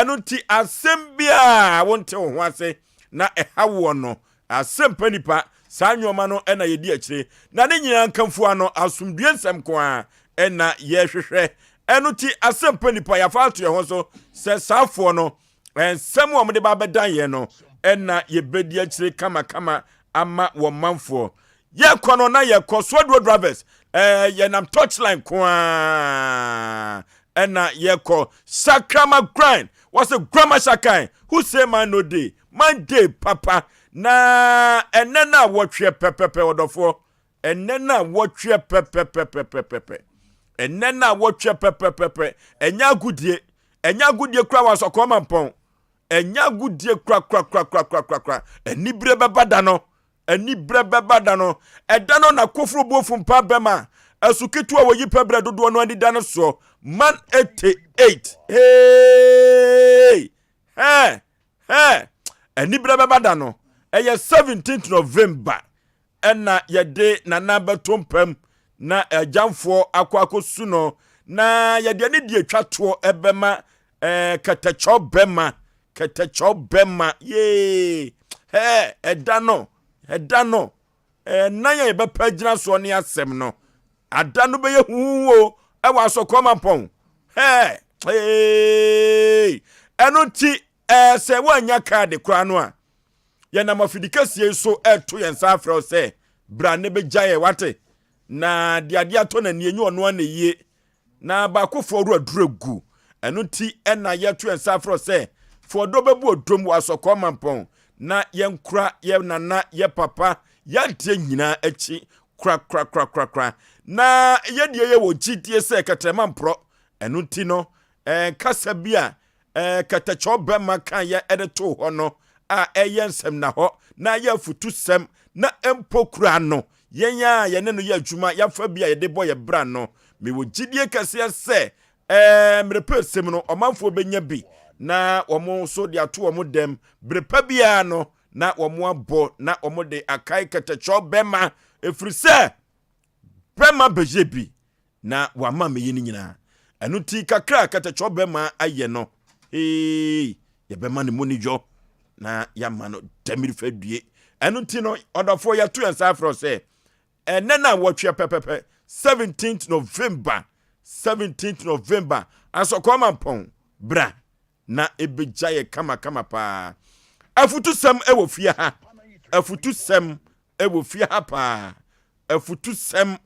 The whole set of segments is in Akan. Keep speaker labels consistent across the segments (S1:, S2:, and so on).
S1: eno ti asem bia wonte ho ase na ehawo no asem panipa saa nyoma no ena yedi akire na ne nyina nkamfo ano asomdue nsem ko a ena ye hwehwe eno ti asem panipa ya fa to ye ho so se saafo no ensem wo mde ba bedan ye no ena ye bedi akire kama ama wo manfo ye kono na ye kosodro drivers ye nam touchline ko a ena ye ko sakrama grind what's a grammar shakai who say man no day man day papa na enena wotwe pepepe odofo enena wotwe pepepe enena wotwe pepepe enya gudie kra wasoko mampon enya gudie kra enibre bebada no edano na kofro bofu mpa bema asukitu awoyi pebre dodo no adi dano so man 88 hey enibre bebada no eye 17th November ena yede na namba tompam na ajamfo akwakosu no na yede ne die twato ebema katacho bema ye edano na ye be pagina so ne asem no adano be ye huwo e wa so koma pon eno ti se wanya card kra no a ye na mafidikasie so eto ye nsa afro se bra ne be jaye wate na diade ato na ne enyu ono na yie na ba kofo ru aduragu eno ti ena ye to ye nsa afro se fo do bebu odom wa so koma pon na ye nkura ye nana ye papa ya de nyina achi kra na ye de ye wo gidie se katema mpro eno ti no kasa bia katacho bema kan ye edeto ho no a ensem na ho na ye futu sem na empokura no yenya ye ne no ye adwuma ya fa bia ye de boye bra no me wo gidie kase se mrepe sem no omanfo benya bi na omo so de ato omo dem brepa bia no na omo abo na omo de akai katacho bema efrise bema bejebi na wama me yini nyina enu ti kakra katacho bema aye no ye bema ne monijo na ya mano demiri fadue enu ti no odofo ya to yansa afro se enena wotwe pepepe 17th November asokoma mpon bra na ebejaye kama pa afutu sem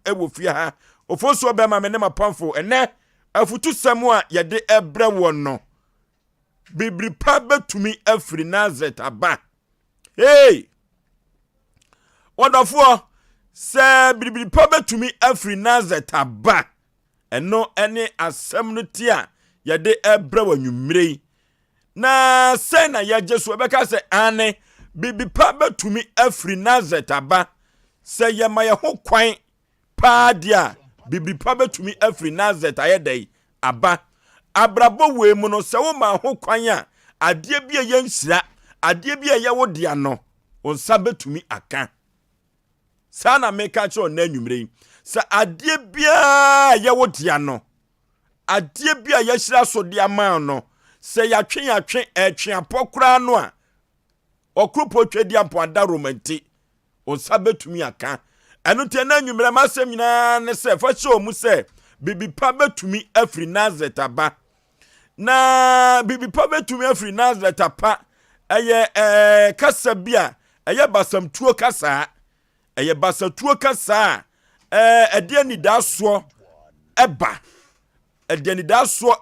S1: ewo fie ha ofoso be ma me ne mapamfo ene afutu sem a ye de ebre wono bibri pa betumi afri Nazareth aba wonderful se bibri pa betumi afri Nazareth aba eno ene asem no ti a ye de ebre wanwumrei na se na ya Jesu ebeka se ane bibi pa betumi afri Nazareth aba se ye ma ye ho kwan pa dia bibi pa betumi afri Nazareth ayedai aba abrabo we mu no se wo ma ho kwan a ade bia ye nsira ade bia ye wo dia no onsa betumi aka sana meka cho na anwumre se ade bia ye wo dia no ade bia ye hira so dia man no se ya twen etwe apokra no a okrupo twedi ampo ada romanti onsa betumi aka eno te na anwumre masem nyina ne se fa cho mu se bibi pa betumi afri Nazareth aba na bibi pa betumi afri Nazareth apa eye kasa bia eye basamtuo kasa eye basatuo kasa ede ni daso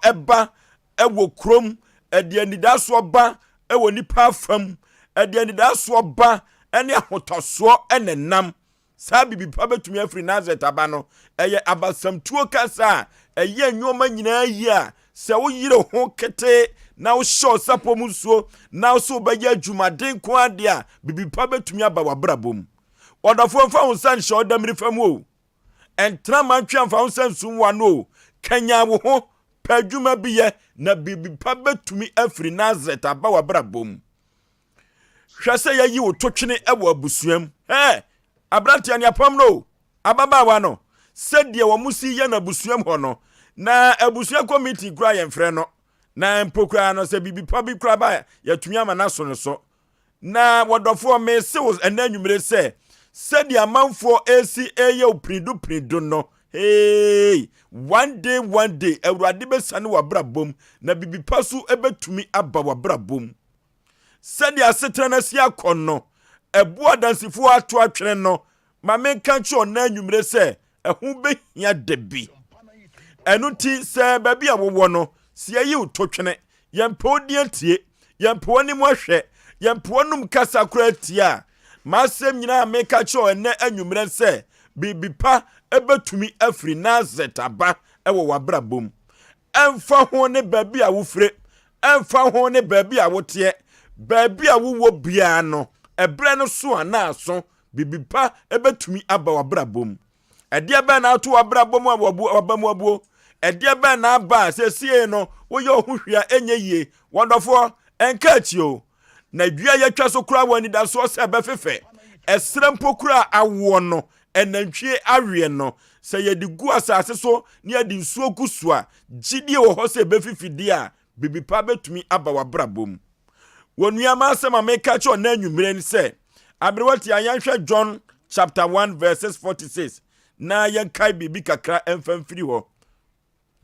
S1: eba ewo krom ede ni daso ba ewo nipa afam ede ni daso ba ene ahotoso enenam sa bibi pa betumi afri Nazareth aba no eye abasamtuo kasa eye nyoma nyina yi a se wo yire ho kete na wo show sapo musuo na wo so baye adwumaden ko ade a bibi pa betumi aba wabrabom odafo mfa ho san show damri fam o entra mantwa mfa ho san sum wa no kanya wo ho padwuma biye na bibi pa betumi afri Nazareth aba wabrabom hwase yayi wo totwene ewo abusuam abrante ani apam no ababa wa no sedie wo musi ye na abusuam ho no na abusuam committee kura ye mfre no na mpokra no se bibi pa bi kra ba yatumi ama na so no so na wodofo me se wo enanwumre se di amanfo esi eye opiridu no hey one day awurade besane wabrabom na bibi pa so ebetumi aba wabrabom se di asetra na si akonno ebu adansifo ato atwene no ma menka chi onanwumre se ehu behia debi enu ti se baby awowo no si ayi utotwene yempo odiantie yempo ani mo hwe yempo num kasa kura tia masem nyina meka cho ene anwumre se bibipa ebetumi afri Nazareth aba ewo wabrabom emfa ho ne baby awufre emfa ho ne baby awote baby awuwo bia no ebre no so anaso bibipa ebetumi aba wabrabom ede ba na ato wabrabom abamu abuo ede ba na aba sesie no wo ye ohwehwia enye yie wonderful enkachio na dua ya twa so kura wani da so se befefe esrempo kura awo no enantwie awe no se ye digu asase so ne ye di nsuo kusua gidie wo ho se befifidi a bibipa betumi aba wabrabom wonua ma asema meka cho na anwumre ni se abrewati ayanhwe John chapter 1 verses 46 na yankai bibi kakra emfamfiri ho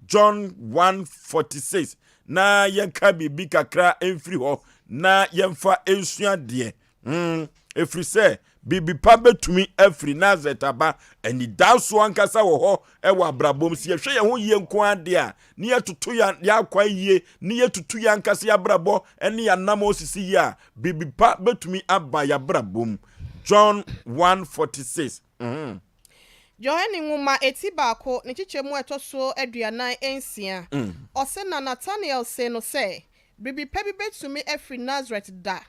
S1: John 1:46 na yankai bibi kakra emfiri ho na yemfa ensua de efri se bibi pa betumi afri Nazareth aba ani daso ankasa wo ho e wa brabom si yehwe ye ho ye nko ade a ne yetutu ya kwa yie ne yetutu ya ankasa ya brabo ene ya nam osisi ya bibi pa betumi aba ya brabom John 1:46
S2: Johani nguma eti baako ne chichemu etoso aduanan ensia ose na Nathaniel se no se bibi pa bi betumi afri Nazareth da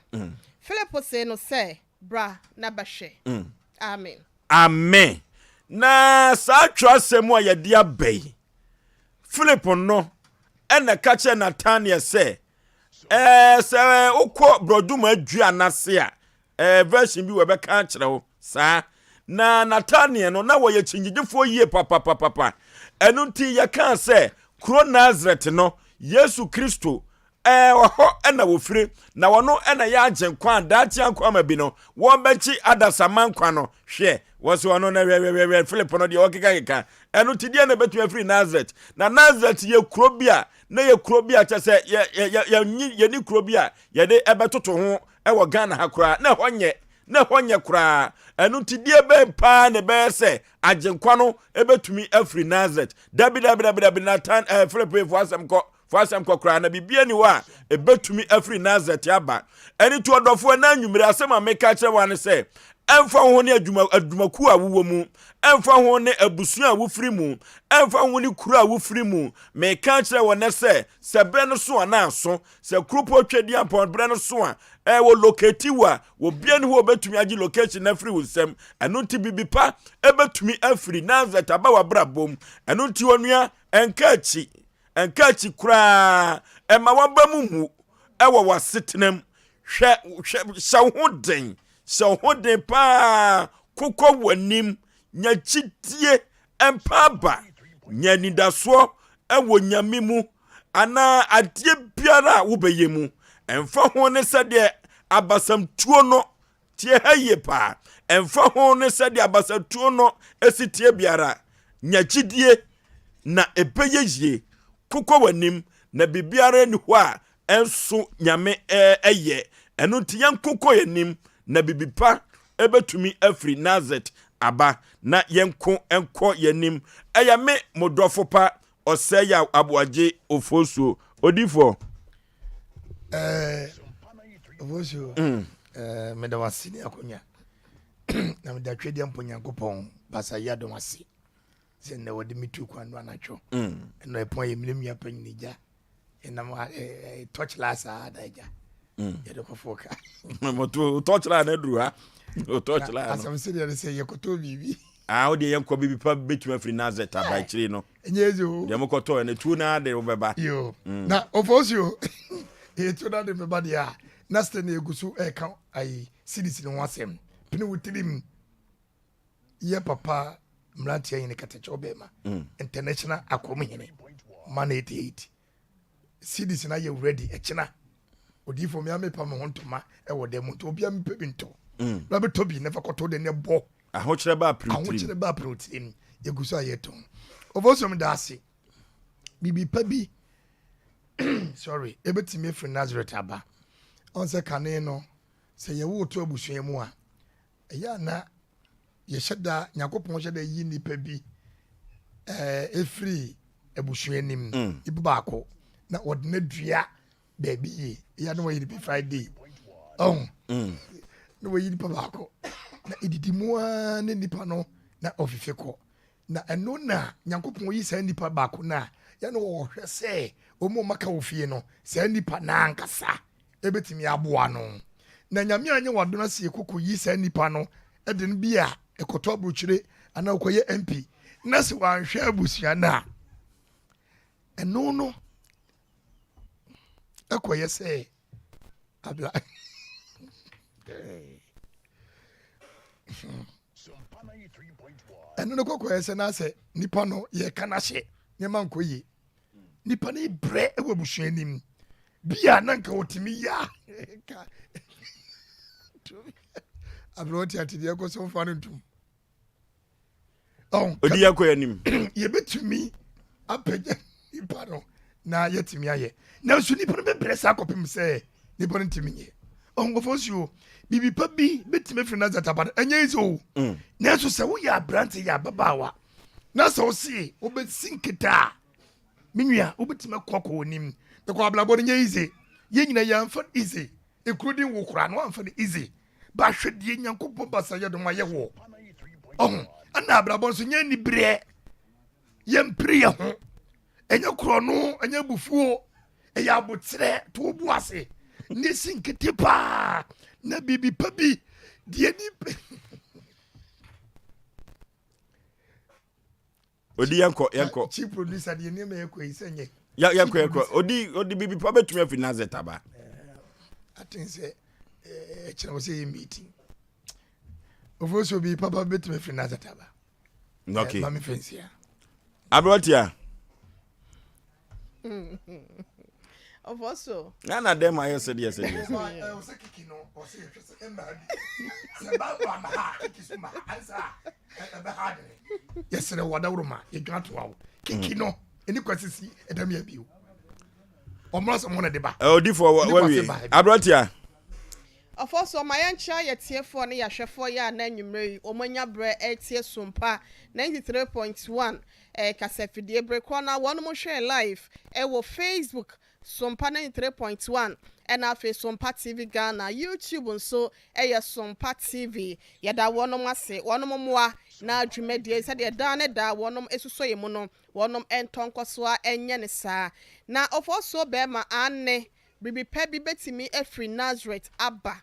S2: Philip se no se bra na bashe amen
S1: na sa twasem a yede abai Philip no ena ka che Nathaniel se se ukọ brodum aduanase a version bi we be ka kire wo sa na Nathaniel no na wo ye chinyigifo yie papa enu nti ye kan se kro Nazareth no Yesu Kristo ho ena wofire na wono ena ya agenkwa dachi ankwa ma bi no wo bechi adasamankwa no hwe wo so wono na we Philip no de okeka enu ti de na betu afiri Nazareth na Nazareth ye kro bia na ye kro bia che se ye ni kro bia ye de ebetoto ho e wo Ghana ha kra na honye kra enu ti de be pa ne be se agenkwa no ebetumi afiri Nazareth dabi Nathan Philip for Asem kokra na bibia ni wa ebetumi afri Nazareth aba eni to odofo na anwumire asema meka kire wan se emfa ho ne adumaku awuwo mu emfa ho ne abusu awufiri mu emfa ho ne kuru awufiri mu meka kire won se sebe no so na so se krupo twedi ampon bre no so a wo locate wa wo bia ni ho betumi agi location na free wusem eno nti bibipa ebetumi afri Nazareth aba wa brabom eno nti onua enkachi kura ema wabamumu ewa wasitnem hwe shawhoden pa kokko wanim nyachitie empaba nyanidaso ewo nyamimu ana adie biara wobeyemu emfa ho ne sede abasamtuo no tie haye pa emfa ho ne sede abasamtuo no esitie biara nyachidie na ebeyeye kokko wanim na bibiara ni ho a enso nyame eye eno nti yankokko yanim na bibipa ebetumi afri Nazareth aba na yenko enko yanim eya me modofo pa oseya aboaje ofosuo odifo
S3: ofosuo me da wasini akonya na me da twedi amponyankopon basa yado wasi se na wodi mitu kwando anacho eno epon yemlem ya panyinija ena touch lasa daja yedo kofoka
S1: moto touch la na duru ha o touch la
S3: asam se de se yekoto bibi
S1: odi yenko bibi pa betuma afri Nazareth aba kire no
S3: enyezo
S1: de mokoto ene tu na de obeba
S3: yo na ofosio etu na de beba dia na stene egusu ka ai CDC no wasem pini wutirim ye papa mrantia yin katacho bema international akomuhene man 88 cities na ye ready echina odi for me amepa me hontoma e wo dem to obi am pebi nto na be tobi never koto de ne bo
S1: ahokyere ba protein
S3: ahokyere ba protein ye guso ayeton ovosom da ase bibi pabi sorry ebetime from Nazareth aba on se kane no se ye wo to abusua mu a eya na ye hyeda nyakopon hyeda yi nipa bi efri abusua nim ibu baako na odne dua baby ya no yi bi Friday no we yi nipa baako na ididi mu a ne nipa no na ofifeko na eno na nyakopon yi sa nipa baako na ya no wo hwɛ sɛ omo maka ofie no sa nipa na ankasa ebetimi aboa no na nyame anye wado na se kokko yi sa nipa no ede no bi a ekoto abrochire ana okoye MP na se wanhwɛ abusua na eno no ekoye sɛ abla eno no kokoye sɛ na sɛ nipa no ye kana hye nyema nkoyi nipa ne bre ewo abusua nim bia na nka otimi ya abroti atidi ko so fa ntum
S1: odi yakoya nim
S3: ye betumi apagya nipa no na yetimi aye na so nipa no be bre sa kopim se nipa no ntimi nye ngofosio bibi pa bi betimi firi na zataba anya izo na so se wo ya brante ya babawa na so si wo be sinkita minua wo betimi kokko nim de ko ablabo nye ize ye nyina ya mfa ize ekrodi wo kura no amfa ize ba hwedie nyankopɔ basa ye do ma ye wo ana ablabo so nya ni bre ye mpre ye ho enya kro no enya bufuo eya abotre to obu ase ne sinkete pa na bibi pa bi die ni
S1: odi yanko
S3: chief producer die ne me yakɔ isenye
S1: yanko odi bibi pa betumi afi Nazareth aba
S3: I think say chira say meeting ofoso bi papa betumi afi Nazareth aba
S1: okay
S3: mami fancy
S1: abrotia
S2: ofoso
S1: na dem ayo se dia
S3: o se kiki no o se emma se ba ba ma ha kiki so ma ansa be hard yesere wadawroma ye dwato awo kiki no eni kwasisi edam ya biu omra so mo na de ba
S1: odi for we abrotia
S2: ofoso mayancha yetiefo ne yahwefo ya na nwumre omanya bre etie Sompa 93.1 kasafidie breko na wonu mo hwe live wo Facebook Sompa 93.1 and afi Sompa TV Ghana YouTube nso Sompa TV yada wonom ase wonom moa na adwumadie sɛ da ne da wonom esuso ye mu no wonom entonkoso a enye ne saa na ofoso be ma anne bibi pa bi betimi afri Nazareth aba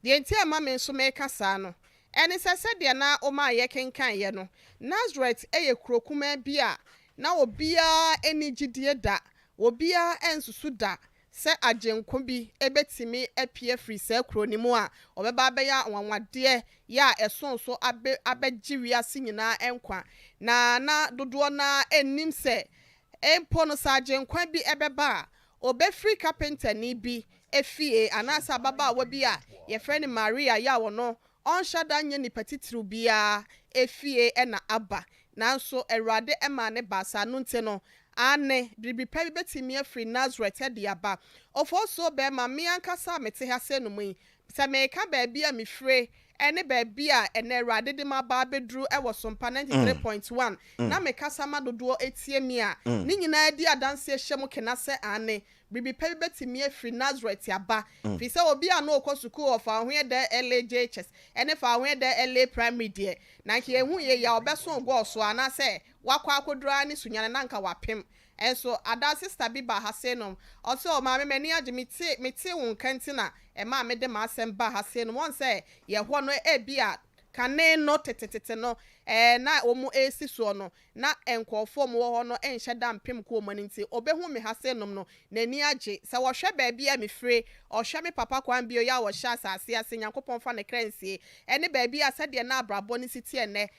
S2: de enti ama me nso me kasa no ene sɛ de na o ma ye kenkan ye no Nazareth kurokuma bi a na obia enigidie da obia ensusu da se agenko bi ebetimi apie free se kronimu a obeba abeya wanwade ya esonso abegiwi ase nyina enkwa na dodo na enim se empo no sa agenko bi ebeba obe free carpenter ni bi efie anasa baba wa bi a ye friend Maria ya wono onshada nye ni petitru bia efie na aba nanso Erade ema ne basa no nte no ane bibi pa bi betimi afri Nazareth de aba ofoso be ma me ankasa mete ha se no mu se me ka ba bia me fre ene ba bia ene Erade de ma ba bedru e wo Sompa 93.1 na me kasa ma dodo etie mi a ni nyina di adanse ehyem kena se ane bibi pa bi betimi afri Nazareth aba fi se obi a no okọ school of ahwe de LJHS ene fa ahwe de LA primary de na ke ehu ye ya obeso go so ana se wakwa akodura ni sunyane na nka wapem enso ada sister bi ba ha se no also ma me mani age meti won kantina e ma me de ma asem ba ha se no won se ye ho no e bia kane no tetetete no na omu esi so no na enkofo mo ho no enhye da mpem ko mo nti obehu me hase nom no nani age se wo hwe ba bia me free o hwe me papa kwan bio ya wo hye asase ase Nyankopon fa ne kransie ene ba bia sade na abrabo ne siti ene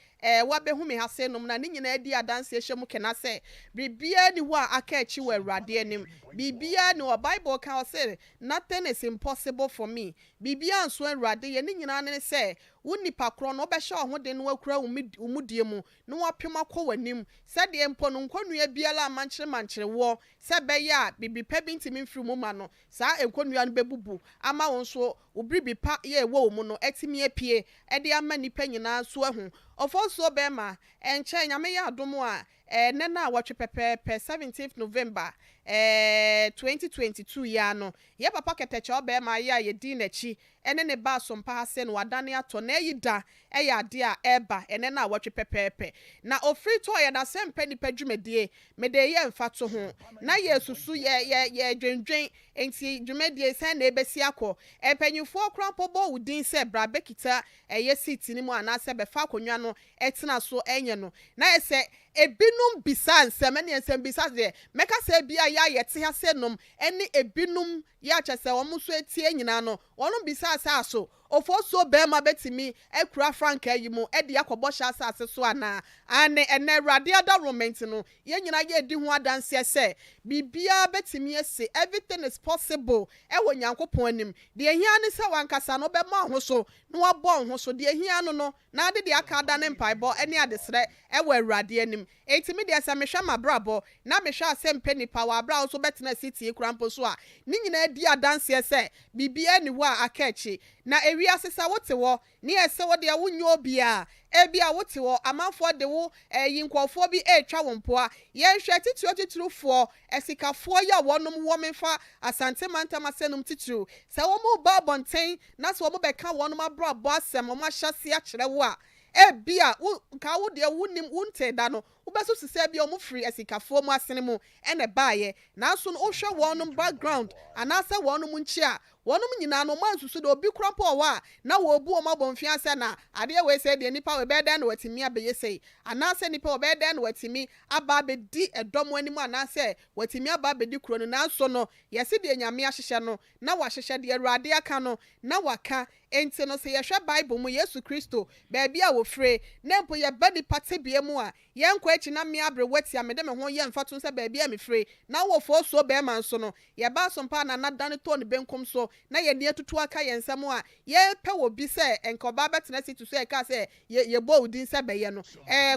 S2: wa behu me hase nom na ne nyina adi adanse hye mu kena se bibia ni wo aka achi wo awurade anim bibia ni o Bible kan say nothing is impossible for me bibia nso awurade ye ne nyina ne se wo nipa kro no obehye ho de no akura umudie mu no wapem akọ wanim sade empo no nkonua biala mankyere wo se beya bibipa bi ntimi mfiri mu ma no saa enkonua no bebubu ama won so obribipa ye wo mu no etimi apie ede ama nipa nyina so ahu ofoso be ma enche nyame ya adomo a ne na watwe pepepe 17th November 2022 ya no ye papa keteche obe ma ya ye din nachi ene ne ba Sompa hase no wadane ato na yida ya ade a eba ene na watwe pepepe na ofri to ye na sempa nipa dwumedie me de ye mfa to ho na ye susu ye dwendwen enti dwumedie sen na ebesi akọ empanyufo krampo bo udin se bra bekita ye seat ni mu anase be fa akonwa no etena so enye no na ese ebinum bisa nsem ne nsem bisa de meka se bia ya yete ha se nom ene ebinum ya kyese wo muso etie nyina no wonum bisa asaso ofoso be ma betimi ekura franka yimu ede yakobo sha asase so ana ane ene rade ada moment no ye nyina ye di ho adanse se bibia betimi ese everything is possible ewo Nyankopon anim de ehia ne se wankasa no be ma ho so no wabo ho so de ehia no na ade de aka da ne mpaebo ene adesre ewo awurade anim etimi de asa mehwa mabrabo na mehwa Asem penipa wa bra so betena city kurampo so a ni nyina di adanse se bibia ni wo akachi na ewi asesa wote wo ni ese wo de wonyo obia ebia wote wo amanfo de wo yinkofo bi etwa wompo a ye hwe titiro esikafo ya wonom wo menfa asante mantam asenum titiro se wo mu ba bonten na se wo mo beka wonom abrabo Asem mo ahyase a kyere wo a ebia ka wo de wonim wonte da no ubeso sise bia omu free esikafo mu asene mu ene baaye na so no hwe wonom background anase wonom nchi a wonom nyina no mansusu de obi krampo wa na wo bu o mabonfi ase na ade we se de nipa we beda na watimi abeye sei anase nipa we beda na watimi aba bedi edom anim anase watimi aba bedi kuro no na so no yesi de nyame ahyehye no na wahyehye de awurade aka no na waka enti no se yehwe Bible mu Yesu Kristo baabi a wo free na mpo ye bedi patebie mu a yenkwa echi na me abre wati amede me ho ye mfato se baabi a me free na wo fo so be man so no ye ba Sompa na nadane to ne benkom so na ye ne tutu aka ye nsam a ye pe wo bi se enkoba betena situ so e ka se ye bo udin se be ye no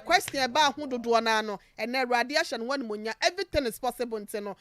S2: question ba ho dodo na no ene radiation won monya everything is possible ntino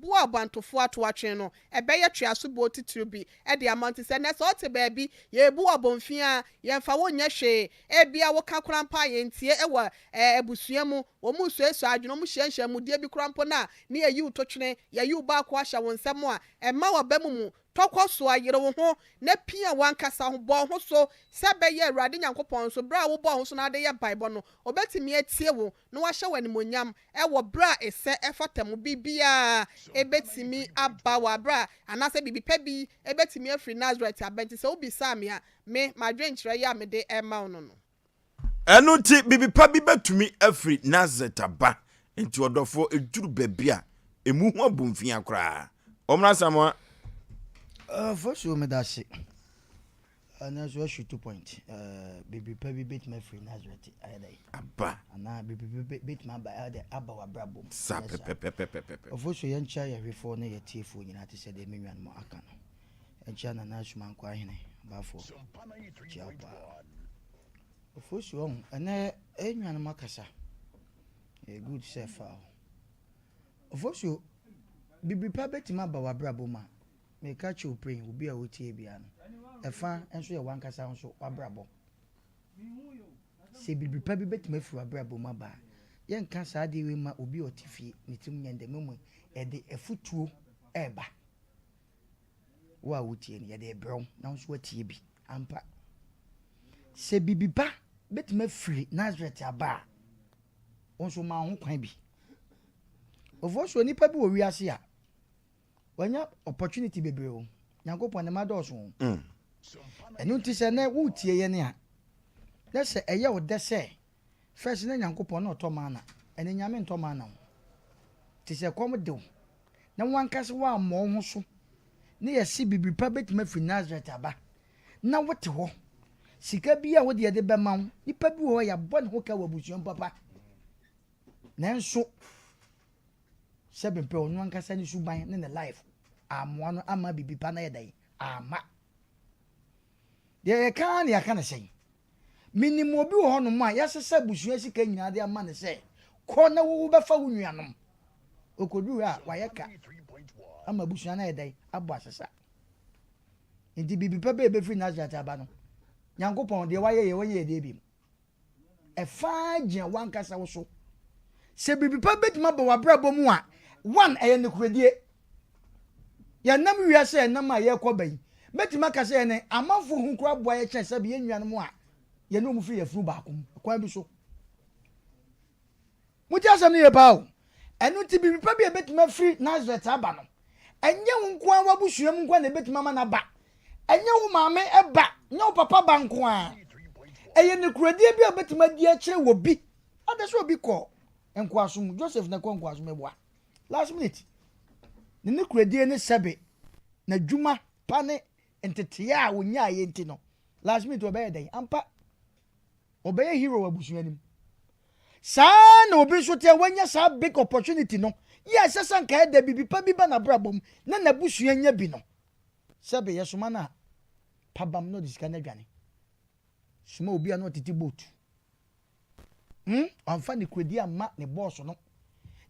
S2: bo abantofo ato atwe no be ye tweaso bo titiri bi e de amount se na so te baabi ye bu abonfia ye mfa wonya hwe e bia wo ka krampa ye ntie e wa ebusua mu wo mu so eso adweno mu hyenhye mu die bi krampo na ne ye yi utotwene ye yi ba ko ahya won nsam a ma wa ba mu tokọ so ayere wo ho na pia wankasa ho bo ho so se be ye awurade Nyankopon so bra wo bo ho so na de ye Bible no obetimi atie wo na wa hye wani monyam e wo bra ese efatam bibia ebetimi aba wa bra anase bibipa bi ebetimi afri Nazareth abenti se obi sam ya me madwenkyere ya me de ema no no
S1: enu ti bibipa bi betumi afri Nazareth aba enti odofo eduru babia emu ho abomfia kra omra samwa
S3: for sure me that shit. And that's what shoot 2 point. Baby Pebby beat my free Nazareth.
S1: Abba.
S3: And now baby beat my by the Abba Brabo.
S1: Sap pepe.
S3: Of course, you enjoy every 4 near tea for United said the million more akan. And China Nashman Quine, Bafo. Of course, you own. And there, Adrian Macassa. A good chef. Of course, you baby Pebby to my Bawa Braboma. Me catch you praying will be a wotie biano. A fan and so one cassa so abrabo. Say be prepared bet me for a brabo maba. Young cancer de we ma ubi or tiffy, nitum and the moment at the a foot two eba. Wa wotie and yet a brown, now sweat ye be. Ampa. Say be ba bet me free Nazareth a bar. Also my own can be. Of course, when Nipa we are here. When you opportunity bebre o Nyankopon na madoso enu ti se na wutie ye ne a na se eye wo de se
S4: first na Nyankopon no to mana ene nyame nto mana ti se kom de na wankase wa mo ho so ne yesi bibi pa betima fi Nazareth aba na wote ho sika bia wo de de be ma nipa bi ho ya bɔ ne ho ka wabusuon papa nanso sebempe onu wankase ne suban ne life amoa no ama bibi pa na yedai ama de kan ya kan sei minimum obi wo hono ma yasesa busua sika nyina de ama ne se ko na wo be fa wo nuanom okodu a wayeka ama busua na yedai abo asesa ndi bibi pa be fi Nazareth aba no Nyankopon de waye ye wonye de bi e fa gye wankasa wo so se bibi pa betima ba wabrabo mu a one eye ne kuradie ya nam wiase nam a ye kɔ ban betima ka se ne amafo hu kura boa ye kyɛ se be nnuan mu a ye no mu fi ye furu ba kom kwan bi so mu ti asɛm ne ye pa o ɛno ti bibi pa bi betima free Nazareth aba no enye hu nko a wabusuam nko na betima ma na ba enye hu maame eba nye wo papa ba nko a eye ne kuradie bi a betima di a kyerɛ wo bi adaso obi kɔ enko asom Joseph na kɔ enko asom eboa last minute ne kuradie ne sebe na dwuma pa ne entetea a wonya ye nti no last minute obey den ampa obey hero abusuanim saa na obi so te wanya saa big opportunity no yes sesan ka da bibi pa bi ba na brabom na na busuanya bi no sebe yesoma na pabam no disika na dwane suma obi ano titi boat amfa ne kuradie ama ne boss no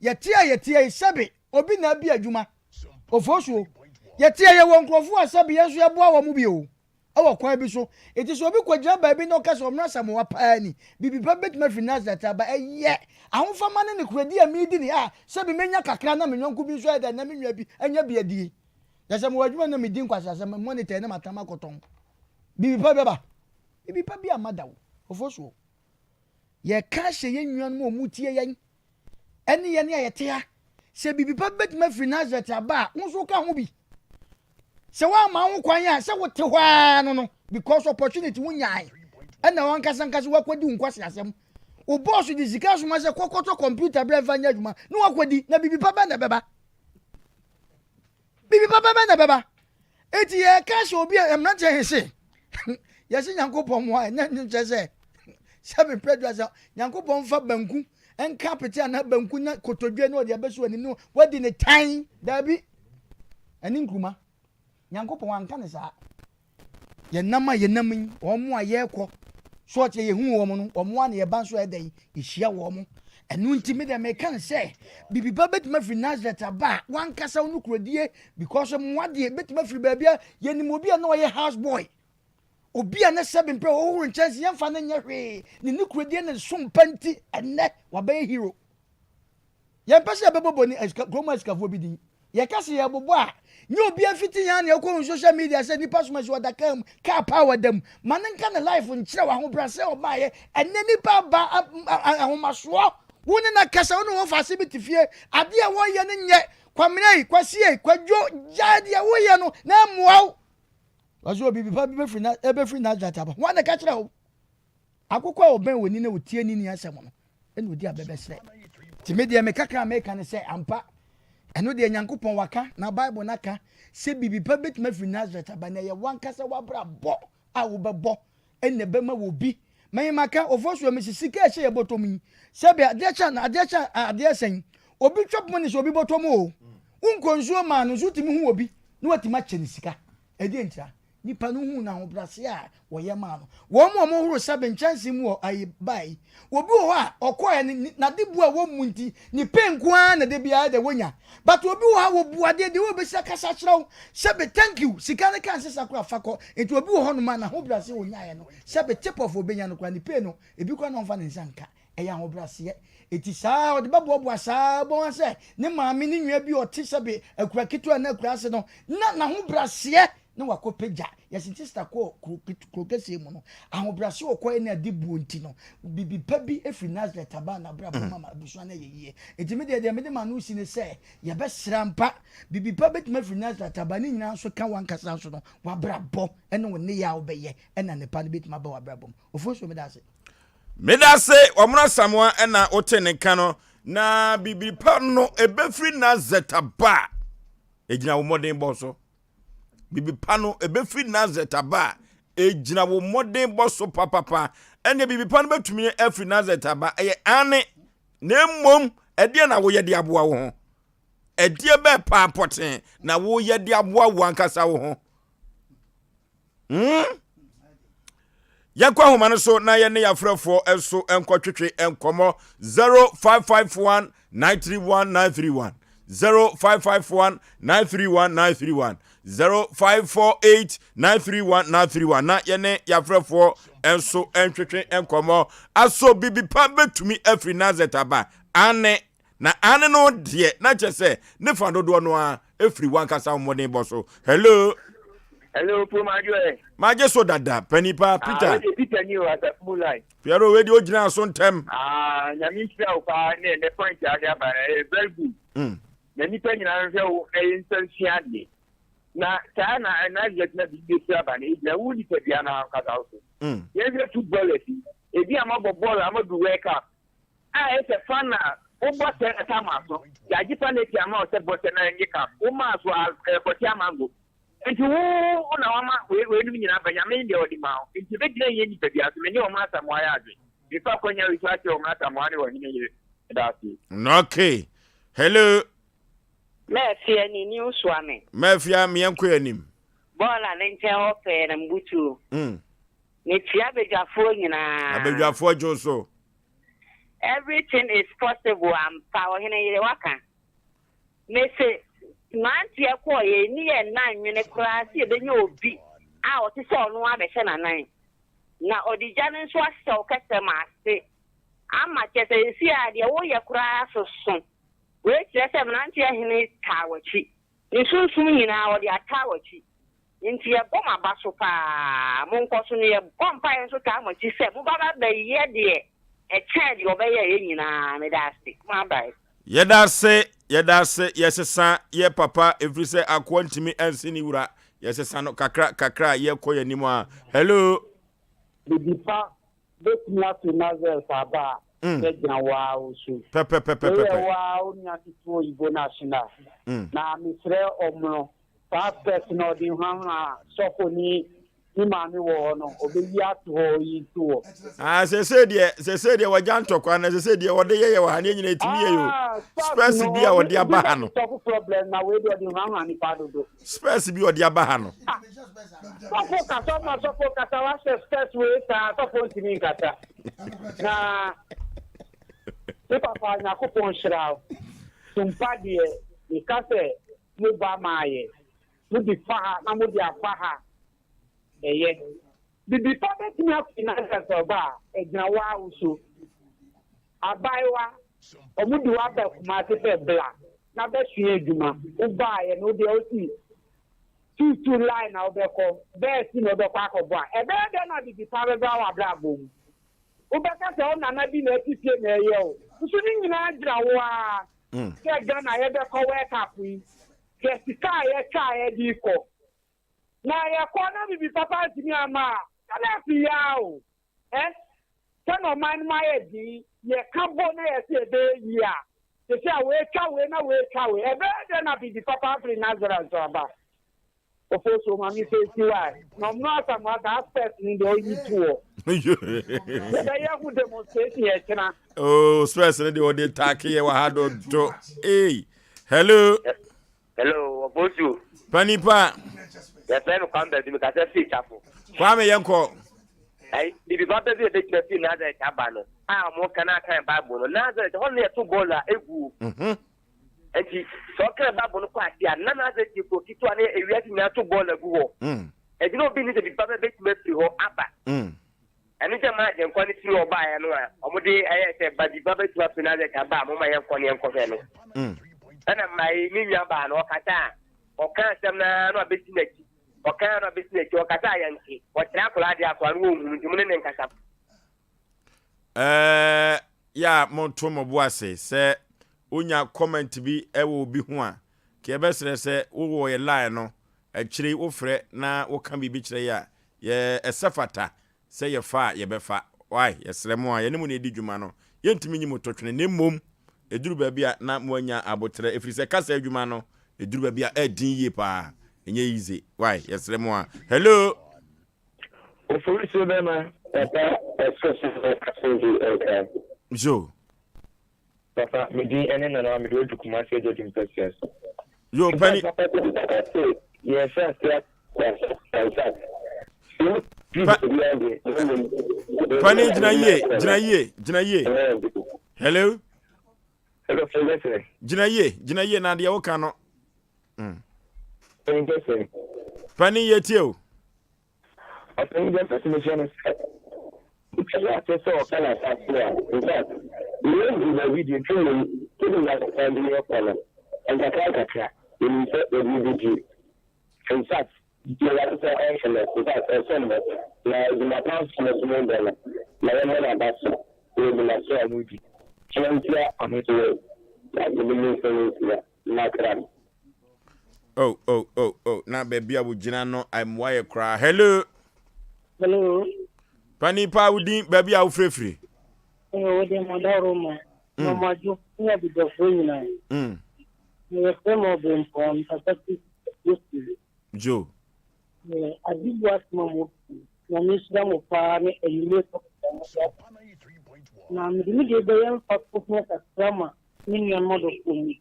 S4: yetia sebe obi na bi adwuma ofosuo yetia ye won krofo asabe yeso ye boa wo mu bi o awo kwan bi so eti so obi kwagina ba bi no ka so omra samoa paani bibi pa betima fi Nazareth aba eye ahofama ne kuradi a mi di ni sebe menya kakra na menwonku bi so eda na menwa bi anya bi adie yasa mo adwuma na mi di nkwasa sema monitor na matama koton bibi pa beba bibi pa bi amada wo ofosuo ye ka hye ye nwan mo mutie yen ene ye ne ayetea se bibi pa betima fi Nazareth aba nso ka ho bi se wa ma ho kwan ya se wote hwa no because opportunity wunyai ena wan kasankasa wakwadi nkwase asem o boss di zika so ma se kokoto computer bre fanya adwuma no wakwadi na bibi pa ba na beba eti ye ka hye obi emna che hese yesi Nyankopon mo na nche se sabe predwa se Nyankopon fa banku en capital na banku na kotodwe no de abeso ani no wadi ne tan dabi ani nkruma Nyankopon anka ne sa ye nam omo a ye kɔ so che ye hu wo mo no omo an ye ban so edai ihia wo mo enu ntimi de me kan se bibi ba betima fi Nazareth aba wan kasa unu kuradie because mo wade betima fi ba bia ye ni mo bia na ye house boy obi a na sebe mpre o huru chance ye mfa na nya hwe ni kuradie ne Sompa nti enne wa ba hero ye pese bebobo ni groma skafo bi din ye kase ye bobo a nye obi afiti ya na ekwo social media say Nipa so maso wadakam ka power dem manenka na life nkyere wa ho brase o maaye enne Nipa ba ahomaso woni na kasa woni wo fa se fie ade a wo ye ne nye kwamenai kwasie kwadwo jade a wo ye no na muaw wazo bibi pa bi free na jataba wa na ka kire ho akokwa oben woni na otie ni asem no ene odi abebe sre ti media me kakra me kan se ampa eno de Nyankopon waka na Bible naka se bibi pa betima fi Nazareth aba na ye wankasa wabra bo a wo bebo enne bema wo bi man maka ofosu mesisika ehye ye botomi se be adecha obi twop mo ni so obi botomo o unkonsuo ma no so timi hu obi na watima kye ni sika ede ntia Nipa no hu na ho brase a wo ye ma no wo mo huru sabe nchansi mu ayi bai obi ho a okoye na debu a wo munti ni penku a na de bia de wonya but obi ho a wo buade de wo be saka sachraw sabe thank you sika ne kan sesa kura fakọ enti obi ho no ma na ho brase wonya ye no sabe tip of obenya no kura ni pe no ebi kwa no mfa ne nsanka eya ho brase eti saa odi baboa saa bo se ne maami ni nwa bi oti sabe akura kitu na akura se no na ho brase na wakopeja yesi sister ko krokese mu no ahobrase okọ na dibu nti no bibi pa bi efi Nazareth aba na bra mama abusuan na yeye etimi de me de manu si ne se ye be srampa bibi pa betima efi Nazareth aba ni nyina so ka wankasa so no wabra bo ene woni ya obeye ena ne pa ne betima ba wabra bom ofo so me da se
S1: Meda se omuna samwa ena otene kano na bibi pa no ebefri na zetaba ejina wo modern bosso bibi pa no ebefri na zetaba ejina wo modern bosso papa ene bibi pa no betumi efri na zetaba eye ane na mmom ede na wo ye de aboa wo ho ede be pa poten na wo ye de aboa wo ankasa wo ho Yakwa humano so na ye ne yafrefo eso enkotwetwe enkomo 0551 931931 0551 931931 0548 931931 na ye ne yafrefo enso entwetwe enkomo aso bibi pa betumi afri nazetaba ane na ane no de na chese ne fa dodo no a afri wankasa modern boso hello
S5: Majo.
S1: Maje so dada, Nipa, Peter.
S5: Peter knew at the full line.
S1: Pierre already original son tem.
S5: Yamisha, the point I have very good. The Nipa in our instance, Shadi. Now, Sana and I get not this Sabani, the woody Piana Casauso. Yes, football. If you are a ball, I'm going to wake up. It's a fun. What a Tamaso. Yajipaneti amount of Boston and Yaka. Umas was for Tiamango. And you na mama we ni na Benjamin de odima nti be gina ye ni bia so me ni o mata mo ya adwe before kwanya research o mata mo ani wo ni ye dati
S1: okay hello
S6: Mefia ni news wame
S1: Mefia me enko anim
S6: bola ne nche ofe na mbutu ne tia bejafo nyina
S1: abejafo joso
S6: everything is possible am power hene yire waka me say Nanti ekwoye ni ye nan nwene kra si ebenye obi a oti se onu abehye nanan na odija ne nso ahye o kasema ase ama chese si a de wo ye kra soso we chese nanti ahene tawachi nsunsun nyina odi atawachi nti ye boma baso pa monkoso ne ye bompa ye so ta amachi se mo baba be ye de e chedi obeye ye nyina me dasti ma bai
S1: Yedase yesesa ye papa every say akwantimi ensini wura yesesa no kakra ye koye nimu a hello
S5: the dipa betna to nazel saba ejna wa osu
S1: pepe
S5: wa onya tito ibo national na misre omro pastor no di hama sofoni ni mami wo no obeyi ato ho yi to
S1: se de wajanto kwa na se de wode ye wa hane nyina etimi ye yo space bi a wode aba ha no
S5: problem na we do di hama ni padodo
S1: space bi wode aba ha no
S5: sofo kasa wa space we ta sofo ntimi kasa na papa na ko pon shira Sompa de ni kase mo ba maaye mo di fa na mo di afa ha bibi pa betimi afinansa soba ejna wa uso abaiwa omudi wa ba kuma te pe bla na be hwe adwuma uba ye no de osi two line na obeko be si no do kwa ko bo a ebe de na bibi pa be wa bla bom ubeka se ona na bi na titie na ye o uso ni nyina agira wo a ke gana ye be ko we kapu ke sika ye ka ye di ko na ya kwana bibi papa timi ama kana fi yao kana man my di ye kabo na ye se be ya se we kawe na we kawe e be de na bibi papa free Nazareth so aba ofoso mami se ti wa no no asama that aspect ni do yi tuo ya ya ku demonstrate ye kina
S1: oh stress ni de take ye wa hado do hello
S5: ofoso
S1: Panipa
S5: yes I no come there because I see chapo
S1: Kwame yenko
S5: bibi papa bi de kire fi Nazareth aba no mo kana kan Bible no Nazareth ho ne to bola egu enti so kan Bible no kwa dia na Nazareth ko kitu ane ewia ti na to bola egu ho enti no bi ni de papa be ti fi ho aba eni je ma je nko ni ti oba ya no a omode aye se ba bibi papa ti fi Nazareth aba mo ma yenko ni yenko fe no ana mai ni nya ba no kata o kan sem na no abeti na ki o kan no abeti na ki o kata yanki o tra kula dia kwa no mu nti mun ne nkasa
S1: ya monto moboase se onya comment bi ewo bi ho a ke besere se wo ye line no akiri wo frɛ na wo kan bibi kyerɛ ya ye esefata se ye fa ye befa why yesre mo a ye ne mu ne di dwuma no yentimi nyi mototwene ne mom eduru ba bia na mo anya abotre efiri se kasa adwuma no eduru ba bia edin ye pa enye easy why yesre mo a hello
S7: ofori so be ma papa especially okay
S1: jo
S7: papa me di ene na me do kuma se je infections
S1: yo pani
S7: yes sir
S1: pani jina ye hello jina ye na de wo ka no pani ye tie
S7: I think that's a mission. So can I start here? In fact, the video training to like a family problem. And the character in the video. In fact, you have to say excellent without a sender. Now, the Matas from the small dollar. My own ambassador will be like a movie. Challenger on his way. Like the minister, like that.
S1: Oh. Now, baby, I would jina no. I'm wire cry. Hello.
S5: Hello.
S1: Pani pa wudi baby a wo frefri.
S5: We dey modaro ma. No maju ya bi do fo na. We femo ben pon tatati yusi.
S1: Jo.
S5: Azibu asma mo. Na misra mo pa ne eyile ko. Na mi de be yan fa ko na trama ni ni mo do ko mi.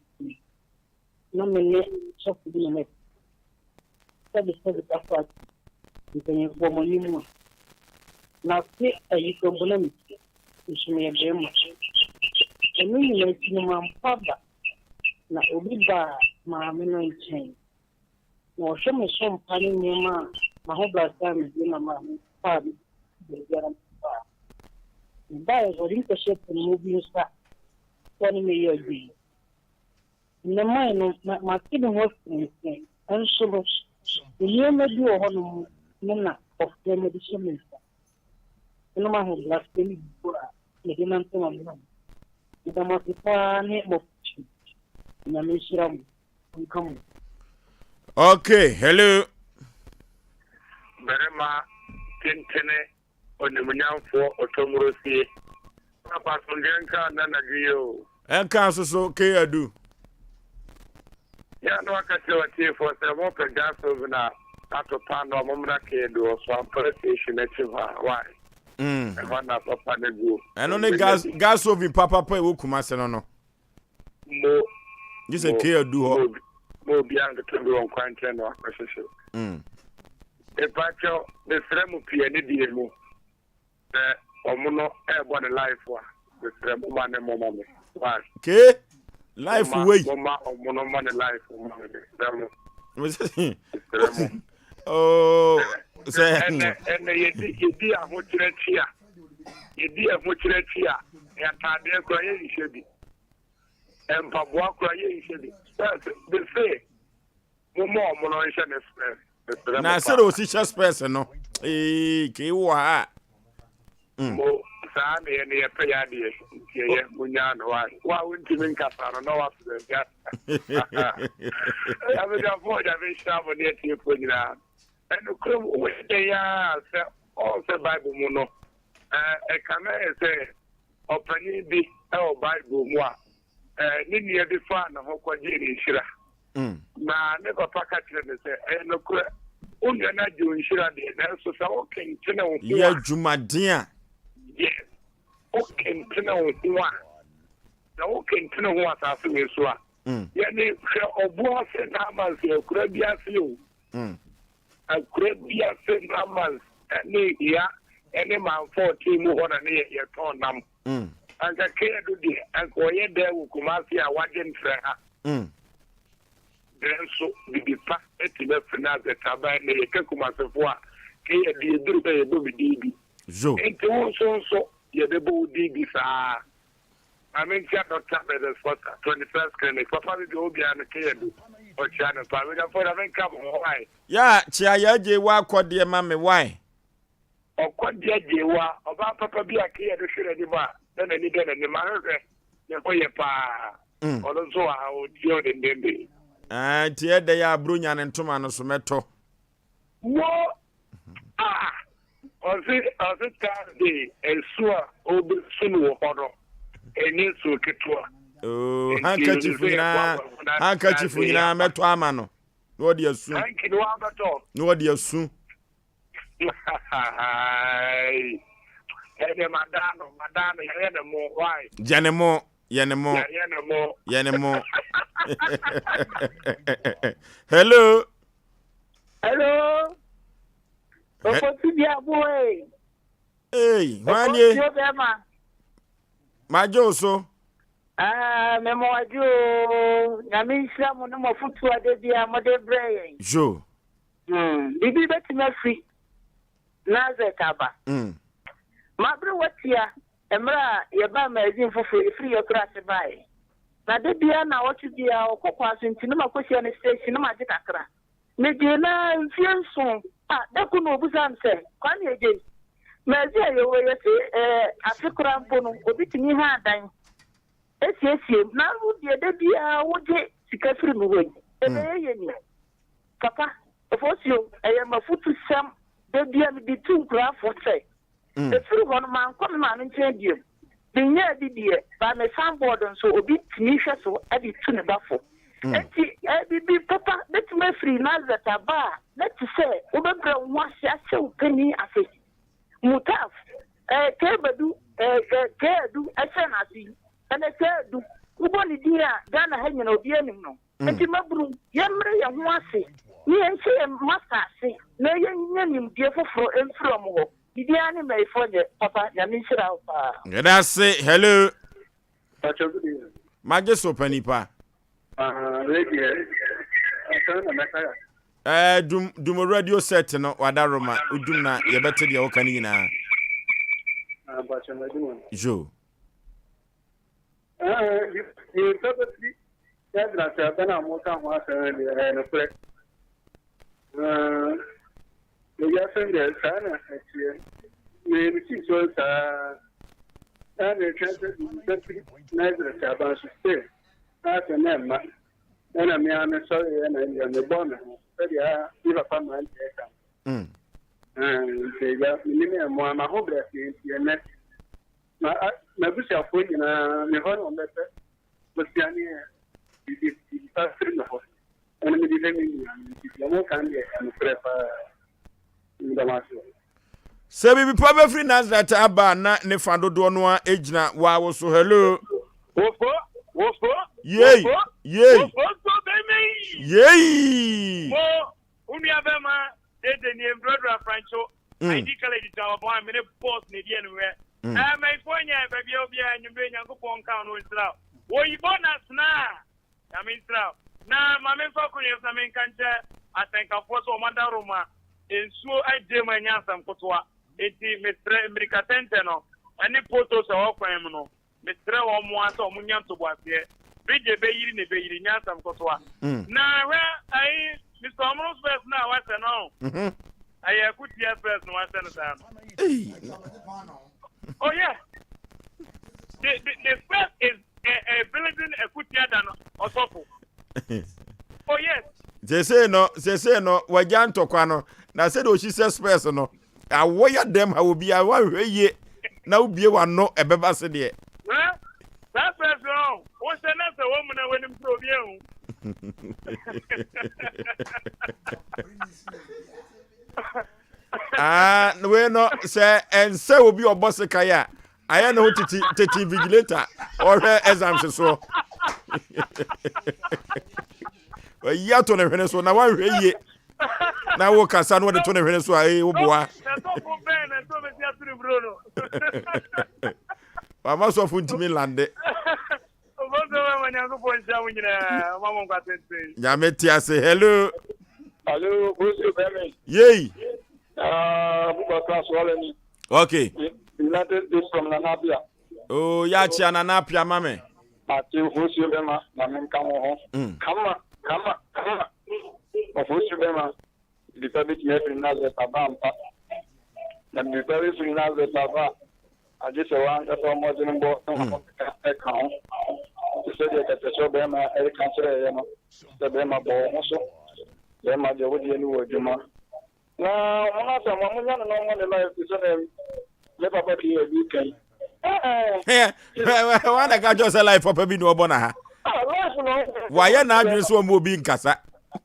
S5: Na me ne so ko ni me. Sabe ta fa. Então, como nenhuma. Nasci aí com o nome. Isso me é bem mais. Eu não me tinha uma pada. Na obriga, mas me não tinha. Não chamo Sompa nem Nipa. Mas o Brasil me deu uma pada. De garantia. Daí, eu rinco sempre no movimento. Quando me ia de. Na mãe, mas que não gosto de anso. Eu me deu o Nona of the medicine. No matter what they do, they didn't come along. The Masipa of Namisram come.
S1: Okay, hello.
S7: Berema Tintene on the Munyan for Otomorosi. Papa Sunjanka Nanagio.
S1: En kan so ke adu.
S7: Ya no akati wati for several gas over now. Ato pano momra ke do so appreciation achieve why e wana papa ne go
S1: eno ne gas ovi papa pa e wo kuma se no
S7: mo
S1: gise ke adu ho
S7: mo biang to do on kwante no akwese e pacho de fremu pie ne die mu omuno e bo ne life wa de fremu ma ne mo me why
S1: ke life way
S7: mo omuno ma ne life mo me
S1: oh, say
S7: and yedi ahochirechia ya tade ko ye ishebi empaboa ko ye ishebi the say mo no ishe ne space
S1: na se ro si space no ke wo ha
S7: mo sa ne ne pe ya de ye munya no wa wonti min kasara no wa se ya ya be afọ ya be shabo ne ti ko nyina eno krom we de ya se all the bible mu no e kana say opani bi e bible mu a ni ne bi fa na ho kwaje ni shira na ne papa ka tire ne se eno kro onye na ji onshira de na so sa o kentene o
S1: ya jumaden a
S7: yes o kentene o wa na o kentene o asase we so a ya ni hwe obo ase na amanse akura bi ase o akura bi ase na amanse ni ya ene man 14 mu ho na ne ye ton nam anka ke do di anko ye de wo kumasi a waje ntre ha so bibi pa etibe fina ze taba ne ye ke kumasi fo a ke ye di duru be ye do bi di
S1: jo
S7: enti won so ye de bo di sa I mean, Dr. Bedes Potter, 21st clinic. Papa, we go behind the Kayadu or China. But we don't put a make up. Why?
S1: Yeah, Chia J. Wa Quadia Mammy, why?
S7: Or Quadia J. Wa, about Papa be a Kayadu should have then any day in the manner. Therefore, your pa, or also how Joe in Denby.
S1: Ah, Tia de Brunian and Tomano Sumeto.
S7: What?
S8: ɔsi Thursday esu a obi sunu wɔ hɔ no eni nsuo ketewa.
S1: Oh, handkerchief nyinaa meto ama no. No wodi asu.
S8: Hanky no abato.
S1: No wodi asu.
S8: Ede madano yene mo why?
S1: Yenemo. Hello.
S5: Hello. Opo dia boy.
S1: Hey, wanye. Majo so.
S5: Memo ajo. Nyame nhira mo no mofutu ade bia mo de brey.
S1: Jo.
S5: Bibi betima free. Naze kaba. Mabre watia. Emra yeba mazin fufu free okra se bai. Na de bia na wotu bia okokwa so ntino makosia ne station ma de kakra. Me de na mfienso da ku no obusan se kwani eje. Mazia yewo yesi afikura mpo no obitimi ha adan. Esi na ru de bia woje sika free no we. Ebe ni. Papa, efosio mafutu sam de bia me di tu kra fo se. The free one man come man in change you. The near the by my soundboard and so obi timisha so at the tune buffo. Be papa, let me free Nazata bar. Let's say, Ubabra wash a so penny as it. Mutaf, Kerbadu, Kerdu, a senasi, and a Kerdu, Uboni dear, Dana hanging of the animal. And Timabru, Yamre and Wasi. Me and say, Master say, no young dear for and from. Bibiani may forget, Papa, Yamishra.
S1: That's it. Hello. Majeso Nipa. Dum radio set no wadaroma udum na yebete de okani na. Jo.
S8: You purposely that na mo kan wa se no pre. Ya sende sana ati me ti so sa ana chance de naira ta ba su te ata na ma ana me ana so na me bona ya iba pa man te ka se ya ni me mo ma ho bra ti ne na bu sia fo ni na me ho no me pe bu sia ni di pa fri no ho ana me di le ni ya mo kan de no prepa
S1: Se bibi pa be free Nazareth aba na ne fa dodo no a ejina wa wo so hello
S8: wofo
S1: yey
S8: wofo be me
S1: yey
S8: mo uni abema de ni embroidery francho ID kala di tawo bo am ne boss ne die no we my phone ya be bia obi anyumbe nyankopon kan no nsra wo yi bonus na ya me nsra na ma me fa ko yesa me kanche atenka fo so manda roma ensuo ajema nyasam kotwa eti metre amerika tente no ani poto so okwan mu no metre wo mo asa o munyanto boase beje be yiri ne be yiri nyasam kotwa na we ai Mr. Ambrose first na wase no ai akutia first no wase no sa oh yeah the first is a building akutia dan osofo oh yes
S1: They say no wajanto kwa no na said o she says person no awoya dem ha obi a wa hweye na obie wa no ebeba se de
S8: that person o se na se wo mu na wenim so obi ehun
S1: we no say and say obi obosse kaya aya na ho titi vigilator or exam so ya to na hwene so na wa hweye na wo kasa no de to na hwene so ai wo boa wa ma so fu ntimi lande ya meti ase hello
S8: bosu beme
S1: yey
S8: buka class wala ni
S1: okay
S8: United States from Nanapia
S1: oh ya chi Nanapia mame
S8: ati bosu bema na men kan ho kama bosu bema the public here in Nazareth abampa na the public in Nazareth abampa I just want to know more than about account. To say that the show Bema, Eric Cancer, the Bema Bomoso, Bema, the Woody, and Wojuma,
S7: Na mama sa mama nya no mo life so le papa bi e bi kai.
S1: Wana ka jo se life papa bi no obo na ha.
S7: Life no.
S1: Wa ye na adwene so mo bi nkasa.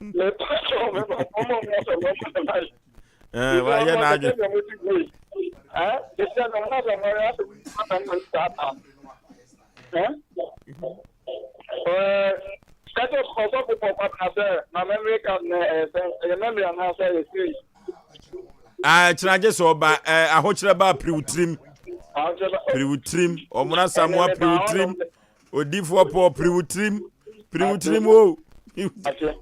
S7: Le so me mama mo so mo life.
S1: Wa ye na adwene.
S7: This is another status also for partner na memory card na memory na say
S1: Chinaje so ba ahokyere ba priwutrim omuna samwa priwutrim odifo po priwutrim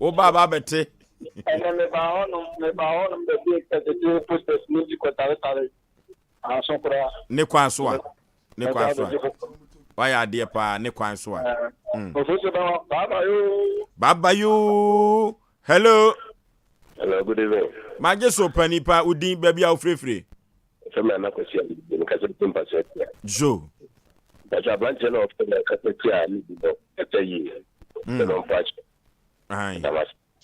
S1: o baba bete
S7: me ba on be be posters music ko tare so kura
S1: ne kwanso a waya ade pa ne kwanso a baba you hello
S7: good evening.
S1: Maje so panipa udin baby a frefre.
S7: Fema na kwesi ni ka se timpa se.
S1: Jo.
S7: Daja branch na of the capital ni do etayi. No patch.
S1: Ai.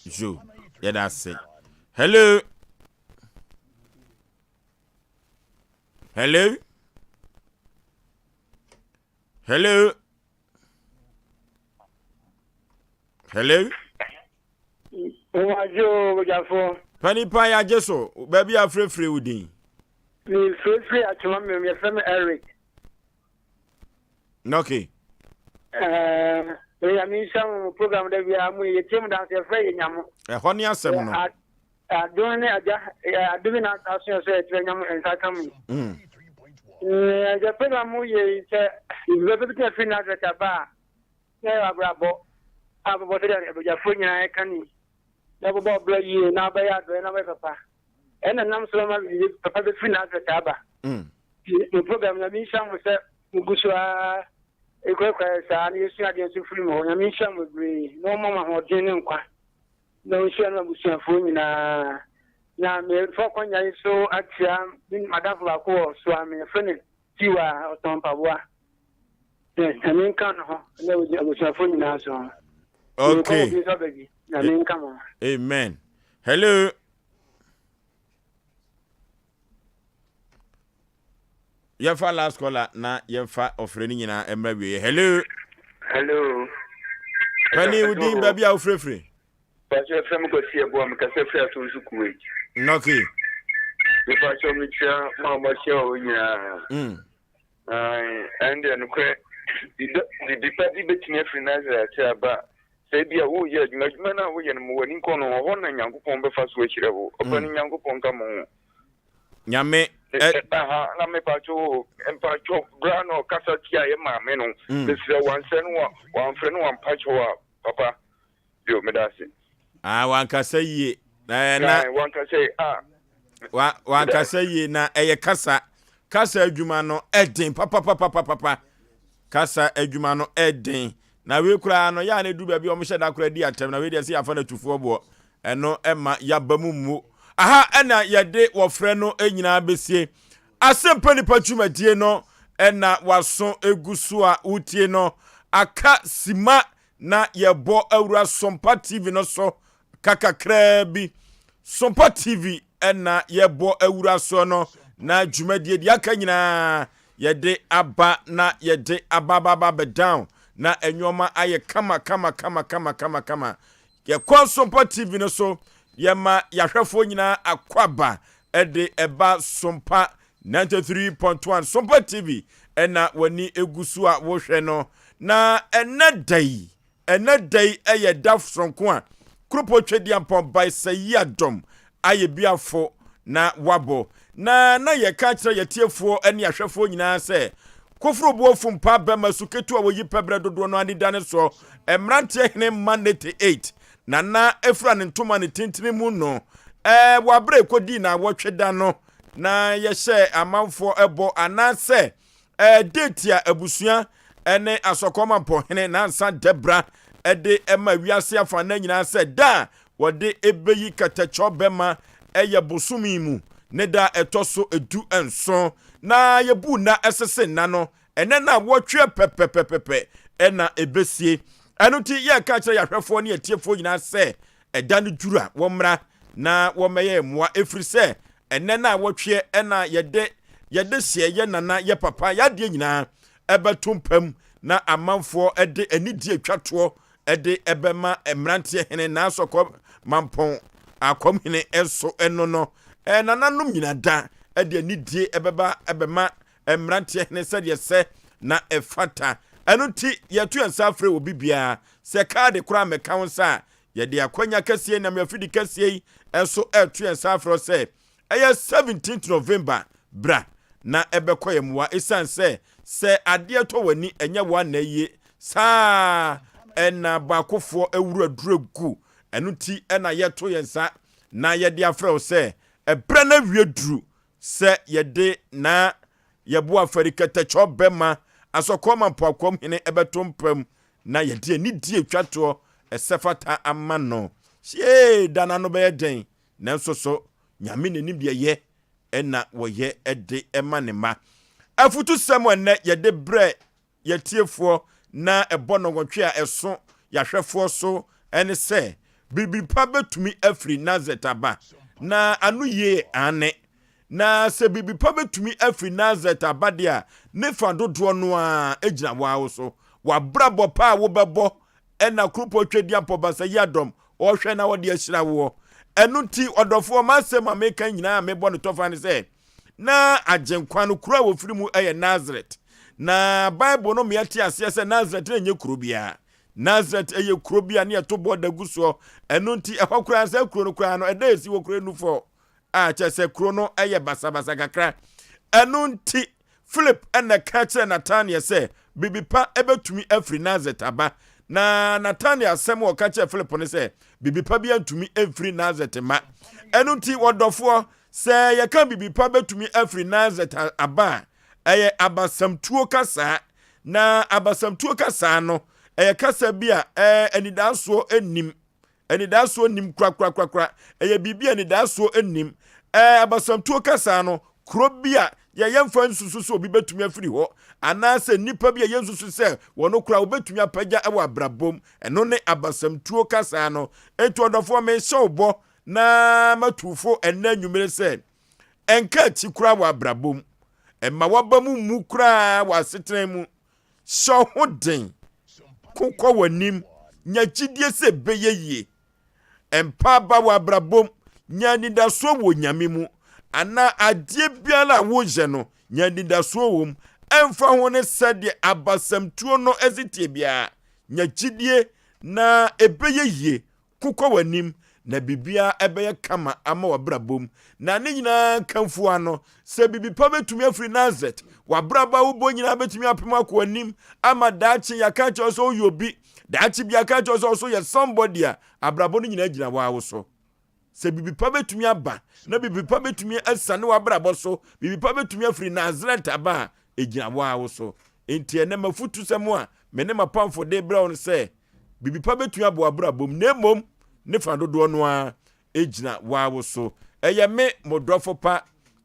S1: Jo. Yeah, that's it. Hello. Hello. Hello. Hello.
S5: Ojo Jafo.
S1: Panipa ya jeso baby a frefre udin.
S5: Ni frefre atuma me fema Eric.
S1: Okay.
S5: Ya mi sam program da bia mu ye team dance e frɛ nyamo.
S1: Ho ne asɛm no.
S5: Adone aja adumi na aso so e frɛ nyamo ensa kam. Ja program mu ye se we be te free na data ba. Na abrabo. Abo de ya fo nyina e kani. Na bo bla yi na ba ya do na ba papa. Ena nam so ma bi papa be free na data ba. The program na mi sam se muguswa ekwekwa sa na yesu ade nso free mo na mi sam gbe no mama ho de ne nkwa. Na o shi na busuafo nyina na me fo kwanya so atia min madafo ko so am fene tiwa otompa boa. Tamin kan ho na o busuafo nyina so.
S1: Okay. Amen. Hello. Yefa last caller na yefa ofreni nyina emra wie. Hello.
S7: Hello.
S1: Pani udi baby a ofrefre.
S7: Pastor Fem go see abo am ka se frɛ to zukuwe.
S1: Okay.
S7: We pastor mi tia mama show nya. And then the department between finances aba say bia wo ye adwuma na wo ye no wani nko no ho na Nyankopɔn be fa so akire wo opa ni Nyankopɔn ka mo
S1: nyame
S7: na me pacho empacho grano kasa tia ye ma me no be sire wan se no wan fre no wan pacho wa papa yo me dase
S1: wan kasa yie na
S7: wan kasa
S1: wan kasa yie na eye kasa adwuma no edin papa kasa adwuma no edin na we kura no ya na du bia o mhye da kura di atem na we dey say afa na tufo bo eno ema ya bamumu aha ena yede wo frɛ no enyina besie Asem Nipa twumadie no ena waso egusu a utie no aka sima na yebo awura Sompa TV no so kakakra bi Sompa TV ena yebo awura so no na dwumadie di aka nyina yede aba na yede ababa be down na enyoma aye kama ye Sompa TV no so ye ma yahwefo nyina akwaba ede eba Sompa 93.1 Sompa TV ena wani egusu a wo hwe no na enadai eye daf sonko a kropo twedi ampon by sayadom aye biafo na wabo na ye ka kire ye tiefo ene yahwefo nyina se kofro bo fumpa bema suketu a woyi pebre dodo no ani dane so emrante hene manete 8 na efra ne ntoma ne tintini mu no wabre kodi na wotweda no na ye hye amanfo ebo anase date ya abusua ene asokoma mpo hene na nsa debra ede ema wiase afa na nyina se da wode ebeyi katacho bema eye bosumi mu ne da etoso edu enso na yebu na esese na no ene na wotwe pepepepepe ena ebesie eno ti ye ka kire yahwefo ne etiefo nyina se eda no duru a wo mra na wɔmɛyɛ mmoa ɛfiri sɛ ɛnɛ na wɔtwe ɛna yɛde hyɛ yɛ nana yɛ papa yɛadeɛ nyinaa ɛbɛto mpam na amanfoɔ ɛde anidie twatoɔ ɛde ɛbɛma mmeranteɛ hene na asɔkɔ mampɔn akɔm hene ɛso ɛno no nananom nyina da ɛde anidie ɛbɛma mmeranteɛ hene sɛdeɛ sɛ na ɛfata ɛno ti yɛto yɛn nsa afrɛ wɔ bibiara sɛ kaade koraa mɛka wo nsa a yɛde akwanya kɛseɛ nam yɛfidi kɛseɛ yi ɛso ɛto yɛn nsa afrɛ sɛ ɛyɛ 17th November bra na ɛbɛkɔ yɛ mmoa ɛsiane sɛ adeɛ tɔ w'ani ɛnyɛ wo ana yie saa ɛna baakofoɔ ɛwura duro gu ɛno ti ɛna yɛto yɛn nsa na yɛde afrɛ wo sɛ ɛbrɛ na wie duru sɛ yɛde na yɛboa fari kɛtɛkyɔ bɛma asɔkɔma mpɔakɔm hene ɛbɛto mpam na yɛde anidie twatoɔ ɛsɛfata ama no hyee dana no bɛyɛ den nanso so nyame n'anim deɛ yɛ ɛna wɔyɛ ɛde ɛma ne ma afutu sɛm ɛnɛ yɛde brɛ yɛtiefoɔ na ɛbɔ no wɔtwe a ɛso yɛahwɛfoɔ so ɛne sɛ bibiripa bɛtumi afiri Nazaret aba na ano yie ane na sɛ bibiripa bɛtumi afiri Nazaret aba deɛ a ne fa dodoɔ no a ɛgyina waawo so wabrabɔ pa a wobɛbɔ ɛna kuropɔ twɛdi apɔbasa yi adɔm ɔhwɛ na wɔde ahyira woɔ ɛno nti ɔdɔfoɔ masɛm a meka nyinaa mebɔ no tɔfa ne sɛ na agyenkwa no kuro a wɔfiri mu ɛyɛ Nazaret na Bible no meyɛte aseɛ sɛ Nazaret na ɛnyɛ kuro biara Nazaret ɛyɛ kuro bia ne ɛto bɔ da gu soɔ ɛno nti ɛhɔ koraa sɛ kuro no koraa no ɛda ɛsi wɔ kuro no fɔ a kyɛ sɛ kuro no ɛyɛ basabasa kakra ɛno nti Philip ɛna ka kyerɛ Nathanael sɛ bibipa ɛbɛtumi afiri Nazaret aba na Nathanael asɛm wɔ ka kyerɛ Philip ne sɛ bibipa bi antumi afiri Nazaret ma ɛno nti wɔdɔfoɔ sɛ yɛka bibipa bɛtumi afiri Nazaret aba ɛyɛ abasamtuo kasa na abasamtuo kasa no ɛyɛ kasa bi a anidasoɔ nim krakrakrakra ɛyɛ biribi anidasoɔ anim abasamtuo kasa no kuro bi a yɛyɛmfa nsusu sɛ obi bɛtumi afiri hɔ anaasɛ nipa bi a yɛnsusu sɛ wɔno kora wobɛtumi apagya ɛwɔ abrabom ɛno ne abasamtuo kasa no ɛnti ɔdɔfoɔ mehyɛ wo bɔ na matufo ɛna nnwumere sɛ ɛnka akyi kora wɔ abrabom ɛma waba mu koraa wɔ asetena mu hyɛ ho den kokɔ w'anim nya gyidie sɛ bɛyɛ yie ɛmpa ba wɔ abrabom nya nidasoɔ wɔ nyame mu ana adeɛ biara a woyɛ no nya nidasoɔ wɔ mu ɛmfa ho ne sɛdeɛ abasamtuo no ɛsitie biara nya gyidie na ɛbɛyɛ yie kokɔ w'anim na bibia ɛbɛyɛ kama ama wabrabom na ne nyinaa kamfo ano sɛ bibipa bɛtumi afiri Nazaret wabraba wo nyinaa bɛtumi apem akɔ anim ama daakye yɛka kyerɛ sɛ woyɛ obi daakye bi yɛka kyerɛ sɛ ɔso yɛ somebody a abrabɔ no nyinaa gyina waawo so sɛ bibipa bɛtumi aba na bibipa bɛtumi asane wabrabɔ so bibipa bɛtumi afiri Nazaret aba a ɛgyina waawo so enti ɛnɛ mafutu sɛm a mene mapamfo de brɛ wo no sɛ bibipa bɛtumi aba wabrabom na mmom ne fa dodoɔ no a ɛgyina waawo so ɛyɛ me modɔfo pa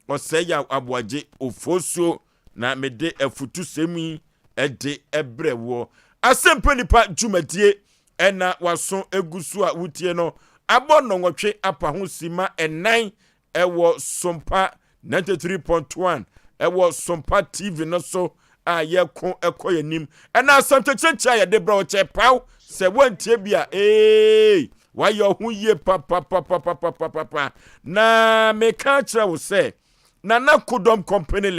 S1: ɔsɛ yɛ aboagye ofosuo na mede afutu sɛm yi ɛde ɛbrɛ wɔ asɛmpa nipa dwumadie ɛna waso egu so a wutie no abɔ nɔnwɔtwe apa ho sima ɛnan ɛwɔ Sompa 93.1 ɛwɔ Sompa TV no so a yɛko ɛkɔ yɛnim ɛna asɛmkyɛkyerɛkyerɛ a yɛde brɛ ɔkyɛ paw sɛ wantie bi a wayɛ ho yie pa na meka kyerɛ wo sɛ Nana Kodom Company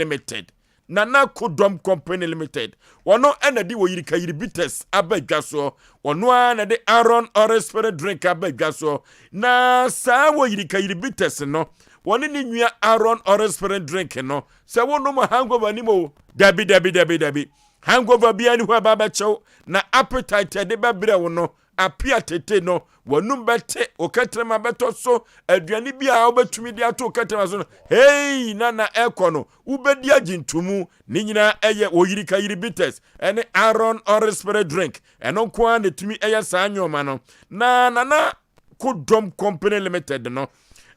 S1: Limited wɔno ɛna de wɔ yirikayiri bitters aba dwa so wɔno a na de Aaron Orange Spirit drink aba dwa so na saa wɔ yirikayiri bitters no wɔne ne nua Aaron Orange Spirit drink no sɛ wonom hangover ni mo dabi hangover bia ni ho aba bɛkyɛw na appetite de bɛbrɛ wo no apia tete no wanum bɛte okatrema bɛtɔ so aduane bi a wobɛtumi de ato okatrema so no hey nana ɛkɔ no wobɛdi agintumu ne nyina ɛyɛ oyirikayiri bitters ɛne Aaron Orange Spirit drink ɛno nko a ne tumi ɛyɛ saa nyoma no na Nana Kodom Company Limited no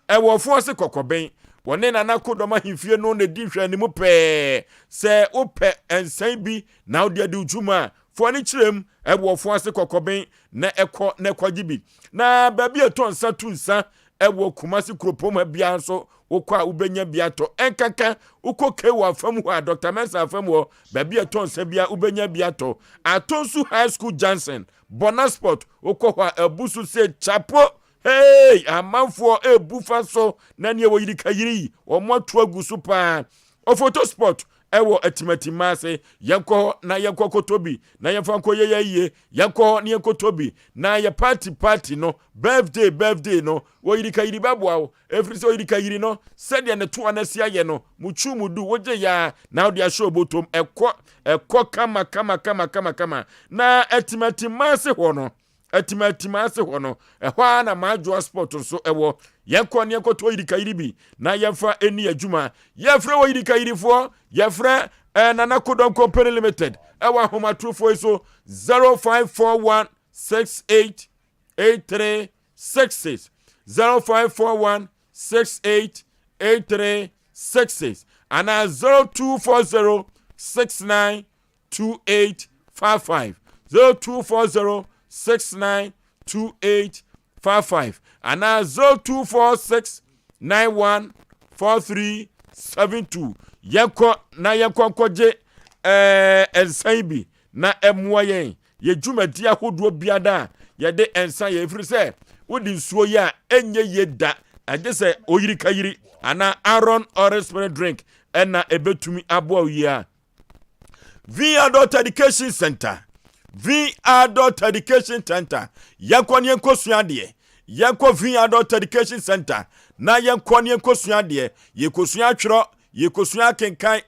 S1: ɛwɔ fo ase kɔkɔbɛn wɔne Nana Kodom ahemfie no na di hwɛ ne mu pɛɛ sɛ wopɛ ɛnsan bi na wode ade udwuma fo ne kyerem ɛwɔ fo ase kɔkɔbɛn na ɛkɔ na ɛkɔgye bi na baabi ɛtɔ nsa tu nsa ewo Kumasi Kropoma bia nso wokwa ubenya bia to enkaka uko kewa fam ho a Dr. Mensa fam ho ba bia ton se bia ubenya bia to Atonsu High School Johnson Bonasport uko ho ebusu se chapo hey amanfo ebufa so na ne wo yiri kayiri wo moto agusu pa o photo sport ewo atimatimase yanko na yanko kotobi na yanfanko yeye yanko ni yanko tobi na ya party no birthday no wo yiri kayiri babwa every so yiri kayiri no said ya ne to anasi aye no muchu mudu woje ya na odi asho botom ekọ kama na atimatimase ho no atimatimase ho no ehwa na majo sport so ewo yanko ne yanko to yiri kayiri bi na yanfa eni adwuma yafre wo yiri kayiri fo yafre Nana Kodon Company Limited ewa homa trufo so 0541688366 0541688366 ana 0240692855 0240692855 ana 0246914372 Yanko na yanko koje ensan bi na emwa yen ye dwumadi ahodo biada ye de ensan ye firi se wodi nsuo ya enye ye da ade se oyiri kayiri ana Aaron Orange Spirit drink ena ebetumi abo awia V Adult Education Center yanko ne yanko suade yanko V Adult Education Center na yanko ne yanko suade ye kosua atwero Yekosua kenkan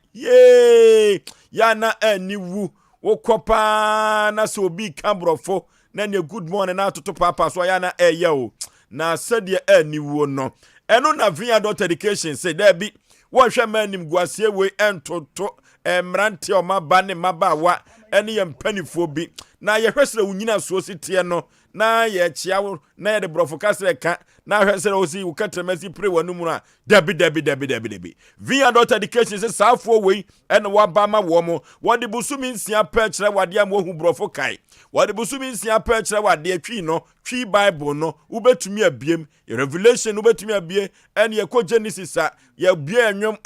S1: ya na aniwu wokopa na so bi kambrofo na ne good morning na toto papa so ya na o na sede aniwu no eno na V Adult Education say there be wo hwe manim guasie we entoto emrante o maba ne mabawa ene ye mpanifo bi na ye hwesere wunyina so sitie no na ye chia na ye de brofo kasere ka na hwesere osi wukatremasi pre wanu na debi V Adult Education se safo we ene waba ma wo mo wode busumi nsia pa kire wade am ohu brofo kai wode busumi nsia pa kire wade atwi no twi Bible no ubetumi abiem Revelation ubetumi abie ene ye ko Genesis a ye bie anwom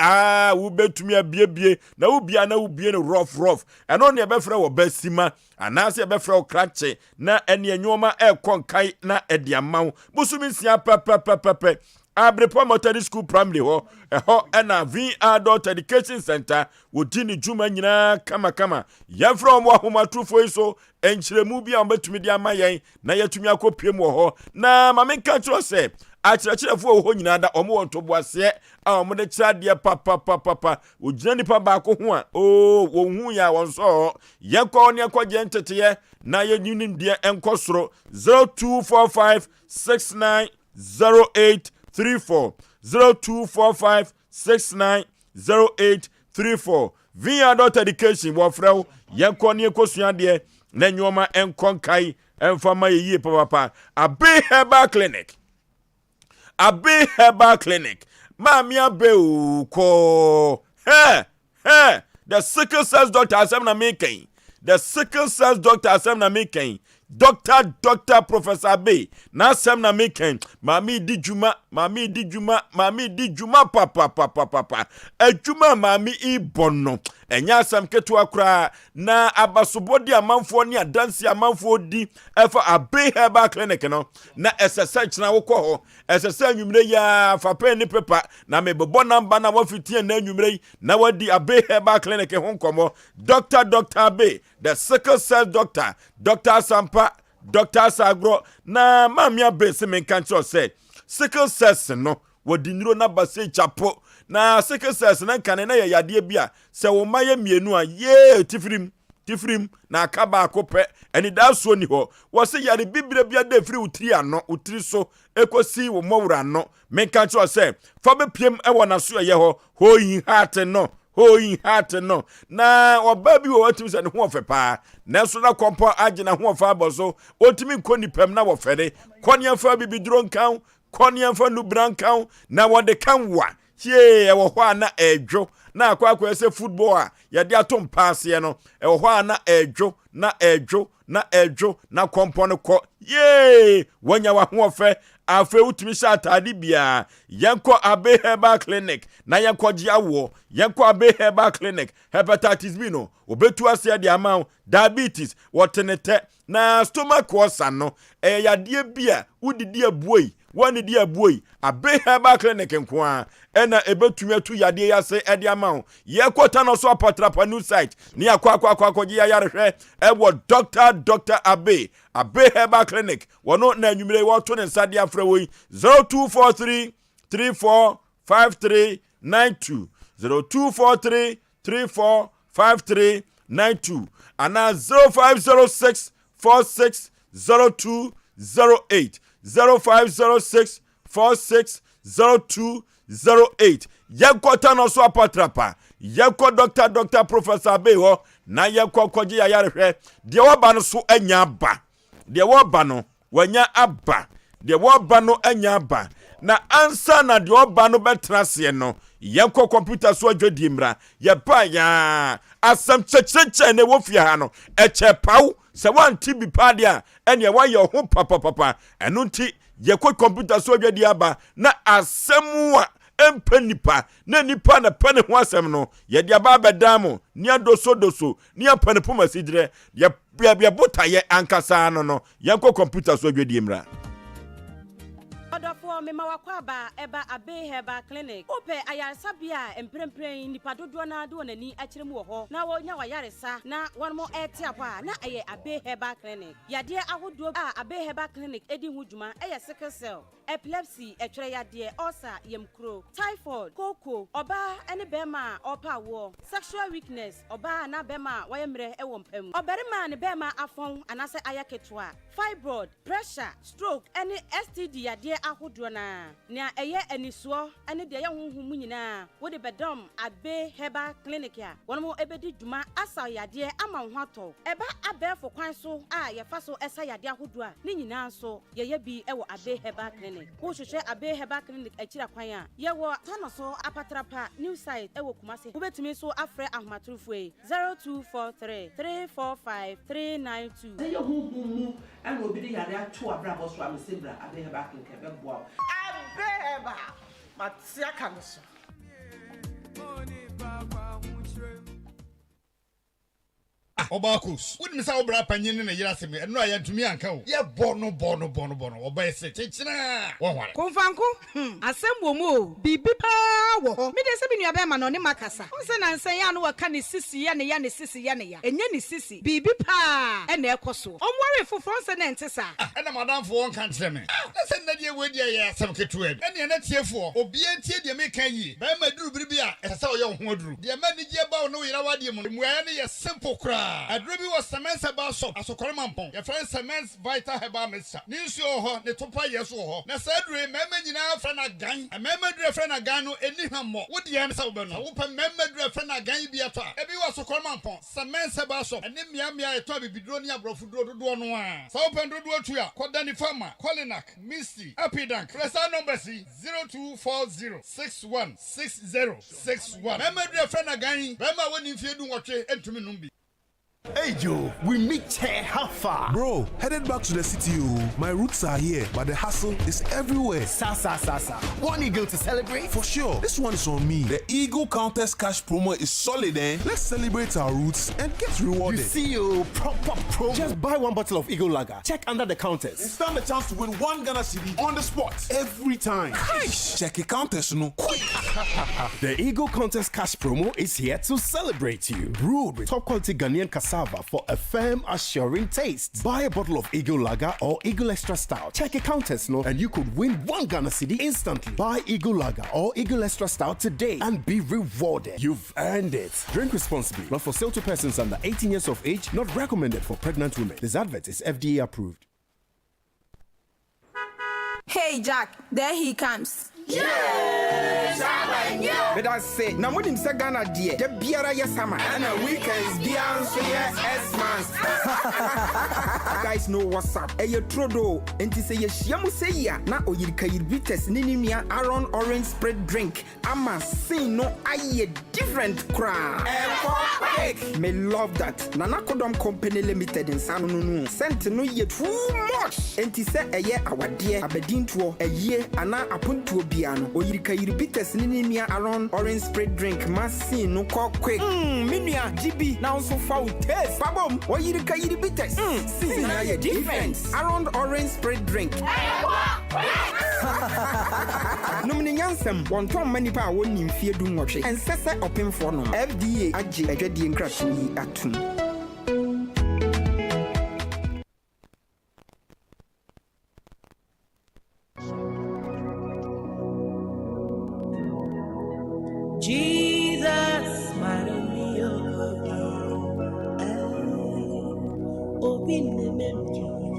S1: ubetumi abie na ubia no rough eno ne be frɛ wo basima anase ye be frɛ wo krakye na ene anwoma konkai na ediamaw busumi nsia pepe Abrepo Motor School Primary ho ena V Adult Education Center wodini juma nyina kama ya from wa homa trufo iso enchiremu bia ombetumi dia mayen na yatumi akopiem ho na mamenka tro se achirachirefo ho nyina da omo wonto boase a omo de chade papa ogina nipa ba ko ho a wonhu ya wonso yakọ ne akọje ntete na ye nyunim dia enkosoro 0245690834 0245690834 V Adult Education wo frɛw yakọ ne ekosua de na nyoma enkonkai emfama yiye papa Abe Herbal Clinic Mami abe ko the sickle cells doctor Asem na making the sickle cells doctor Asem na making Doctor Professor Abe na Asem na making mami di juma papa ejuma mami ibono enya Asem ketu akra na abasobodi amanfo ni adansi amanfo di efa Abe Herbal Clinic no na SSH na wokọ ho SSH nwumre ya fa pen ni paper na mebebo namba na wafitie na nwumre na wadi Abe Herbal Clinic ho nkomo Dr. Abe the sickle cell doctor Dr. Sompa Dr. Sagro na mami Abe se menkancho say sickle cells no wodi niro na base chapo na sickle cells na kan na yade bia se wo maye mienu a ye tifrim na akaba akopɛ eni da so ni ho wo se yare bibire bia da firi utiri ano utiri so ekosi wo mowura no menkancho say fa be piem e wona so ye ho hoyin heart no na oba bi wo watimi se ne ho ofepa na so na kompo agina ho ofa aboso otimi nkoni pem na wo fere konia fa bibiduro nkan konia fa nu brankan na wo de kan wa ye wo ho ana edwo na akwa ese football a ye de atom pass ye no e wo ho ana edwo na kompo no ko ye wanya wa ho ofe afa utimi sha atade bia yenko Abe Herbal Clinic na yenko gye awo yenko Abe Herbal Clinic hepatitis B no obetu ase de ama diabetes wotenete na stomach ulcer no yade bia udidi abuoi wani di abuoi Abe Herbal Clinic nkoa ena ebetumi atu yade yase ede ama ye kwota no so apatrapa new site ni akwa gye yarehwe ewo Dr. Abe Herbal Clinic wono na anwumire wo to ne nsade afra woi 0243 345392 0243345392 ana 0506 460208 0506 460208 Yankota no so apatrapa yanko Dr. Professor Abe ho na yanko kwaji yarehwe de woba no so anya aba de woba no wanya aba de woba no anya aba na ansa na de woba no betrase no yanko computer so adwadi mra ye ba ya asam checheche ne wofia ha no eche paw se wanti bi pade a ene wa ye ho papa eno nti ye ko computer so adwadi aba na asemu a empa nipa na nipa na pane ho asem no ye de aba bedam ni adoso ni apane poma sigire ye bota ye ankasa no yanko computer so adwadi mra
S9: Odofo mema wakwaba eba Abe Herbal Clinic. Ope ayaresabia emprempren nipa dodo na do nani akiremu wo ho. Na wonya wayaresa na wonmo ete akwa na eye Abe Herbal Clinic. Yade ahodo Abe Herbal Clinic edi hudwuma eye sickle cell, epilepsy, etwere yade, ulcer, yemkro, typhoid, koko, oba ene bema opa wo, sexual weakness, oba na bema wayemre ewo mpam. Oberima ne bema afon anase ayaketwa, fibroid, pressure, stroke, ene STD yade ahodo na eye enisuo ene de ye honhum nyina wo de bedom Abe Herbal Clinic ya wonmo ebedi dwuma asa yade ama ho ato eba abefo kwan so a ye fa so esa yade ahodo a ni nyina so ye bi ewo Abe Herbal Clinic wo hwehwe Abe Herbal Clinic akira kwan a ye wo tano so apatrapa new site ewo Kumase wo betumi so afre ahomatorofo 0243 345 392
S10: ye honhum mu ene obi de yade ato abrabo so amesebra Abe Herbal Clinic bebo
S4: Abeba matia kanso
S11: Obakus, wouldn't miss our panyin in a yassim, and no, I had to me uncle. Yeah, bono, obey say, Tichina.
S12: Confanco, Asem womo, Bibi power. Me de sebi nuabema no ne makasa. Onse na nsan ya no waka ne sisi ya ne sisi ya ne ya. Enye ne sisi. Bibi pa e na ekoso. Omware fofo onse na ntesa.
S11: And madam for one country me. Listen na die we dia ya sam ketu e. And na tiefo, obi antie de me kan yi. Ba ma duru bibia, e se o ye ho duru. De ma ni je ba no yira wade mu. Mu ya ne ye simple kra. Adrobi was cement about shop asokore mampon. Your friend cement vital herbal mixture. Ni nsu ho ne topa yeso ho. Na sadre mema nyina fra na gan. A mema dre fra na gan no eni hammo. Wo de yan sa wo be no. Wo pa mema dre fra na gan bi ato. E bi was asokore mampon. Cement herbal shop. Eni mia eto bibidro ni abrofu dodo no a. Sa wo pen dodo atu a. Koda ni farmer. Colinac, Misty, Epidank. Presa number C 0240616061. Mema dre fra na gan. Mema woni mfie du nwotwe entumi numbi.
S13: Hey Joe, we meet here. How far?
S14: Bro, headed back to the city. My roots are here, but the hustle is everywhere.
S13: Sa. One eagle to celebrate?
S14: For sure. This one is on me. The Eagle Contest Cash promo is solid, eh? Let's celebrate our roots and get rewarded.
S13: You see you, proper promo. Just buy one bottle of Eagle Lager. Check under the counters.
S14: And stand a chance to win one Ghana cedi on the spot every time.
S13: Nice.
S14: Check your counters, no? Quick.
S13: The Eagle Contest Cash promo is here to celebrate you. Brewed with top quality Ghanaian cassava for a firm, assuring taste. Buy a bottle of Eagle Lager or Eagle Extra Stout. Check your counters, no, and you could win one Ghana cedi instantly. Buy Eagle Lager or Eagle Extra Stout today and be rewarded. You've earned it. Drink responsibly. Not for sale to persons under 18 years of age. Not recommended for pregnant women. This advert is FDA approved.
S15: Hey Jack, there he comes.
S16: Yes, but I say, now when him say Ghana dear, the biara yes summer, and a weekends biara yes months. Guys know what's up. Hey, you trodo, and to say yamu say ya, na oyirka yirbites ninimia Aron orange spread drink. Ama say no aye different cry. Me love that. Nana Kodom Company Limited in San Nunu. Sent no ye too much. And to say a year our dear Aberdeen to a year and I upon to a piano. Or you can repeat us Ninia around orange spread drink. Massi no cock quick. Minia GB now so foul taste. Babom, or you can repeat us. See now your difference. Around orange spread drink. Nomini Yansem, one Tom Manipa won't in fear do watch and Sessa open for no FDA Aji a Jedi and crash me at 2.
S17: Jesus,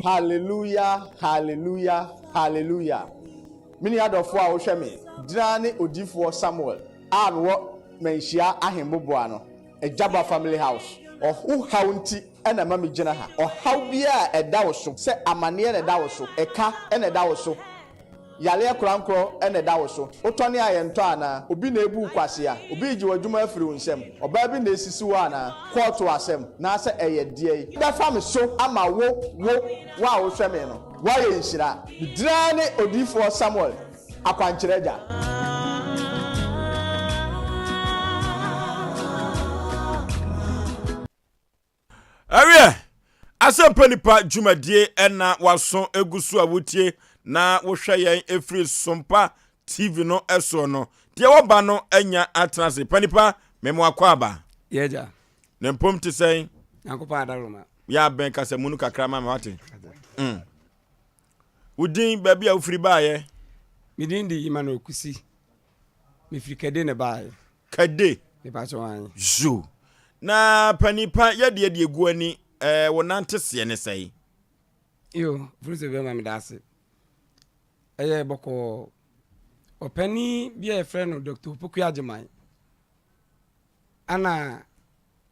S17: hallelujah, hallelujah, hallelujah. Mini adofo a wo hwe me dina ne odifo Samuel a no menhia ahemboboa no Ejaba family house ohu haunti ena ma me gina ha ohaw bia eda wo so se amane na eda wo so eka ena eda wo so yale krankro ena eda wo so otone ayento ana obi na ebu kwase a obi ji wadwuma afiri nsem oba bi na esisi wo ana court Asem na se eye die da fam so ama wo wa wo hwe me no wa ye nshira dina ne odifo Samuel akwankyerega
S1: Awie Asem Nipa dwumadie ena waso egusu awutie na wo hwe yen efri Sompa TV no eso no de wo ba no anya atrase Nipa memo akwaba
S18: yeja
S1: ne mpom te sen
S18: yankopa adaroma
S1: ya ben kasa munu kakra ma wate udin baby a ufiri baaye
S18: midin di imano okusi me firi kade ne baaye
S1: kade
S18: me pa so an
S1: zo na Panipa yede egu ani wonante se ne sei
S18: yo fruze be ma me dase eye boko opani bi e friend Dr. Poku Ajeman ana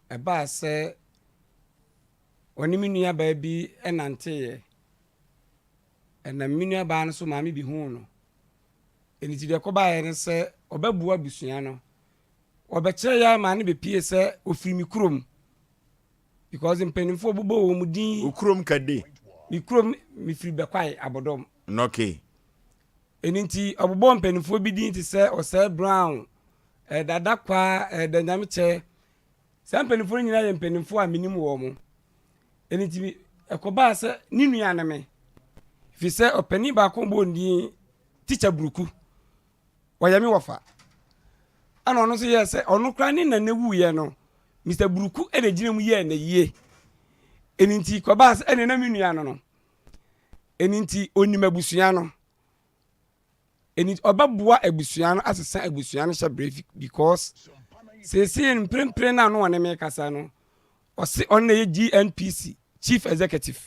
S18: eba se oni minua ba bi enante ye ena minua ba no so ma me bi hu no eni ti de ko ba ye ne se obabu abusua no obekire ya ma ne be pie se ofiri mi kurom because mpenimfo bobo wo mudin
S1: okurom kade
S18: mi kurom mi firi bekwai abodom
S1: okay
S18: eninti obobo mpenimfo bi din ti se Ose Brown dada kwa danyamche se mpenimfo nyina ye mpenimfo a minim wo mo eniti ekoba se ninu ya na me fi se opani ba ko bo ndi teacher buruku wayami wofa ana ono so ye se ono kra ni na newu ye no Mr. Buruku ene jinemu ye na ye eninti koba se ene na minu ya no eninti onimabusua no enit obabua abusua no asesa abusua no sha break because se mprempre na no wane me kasa no ose on ye GNPC chief executive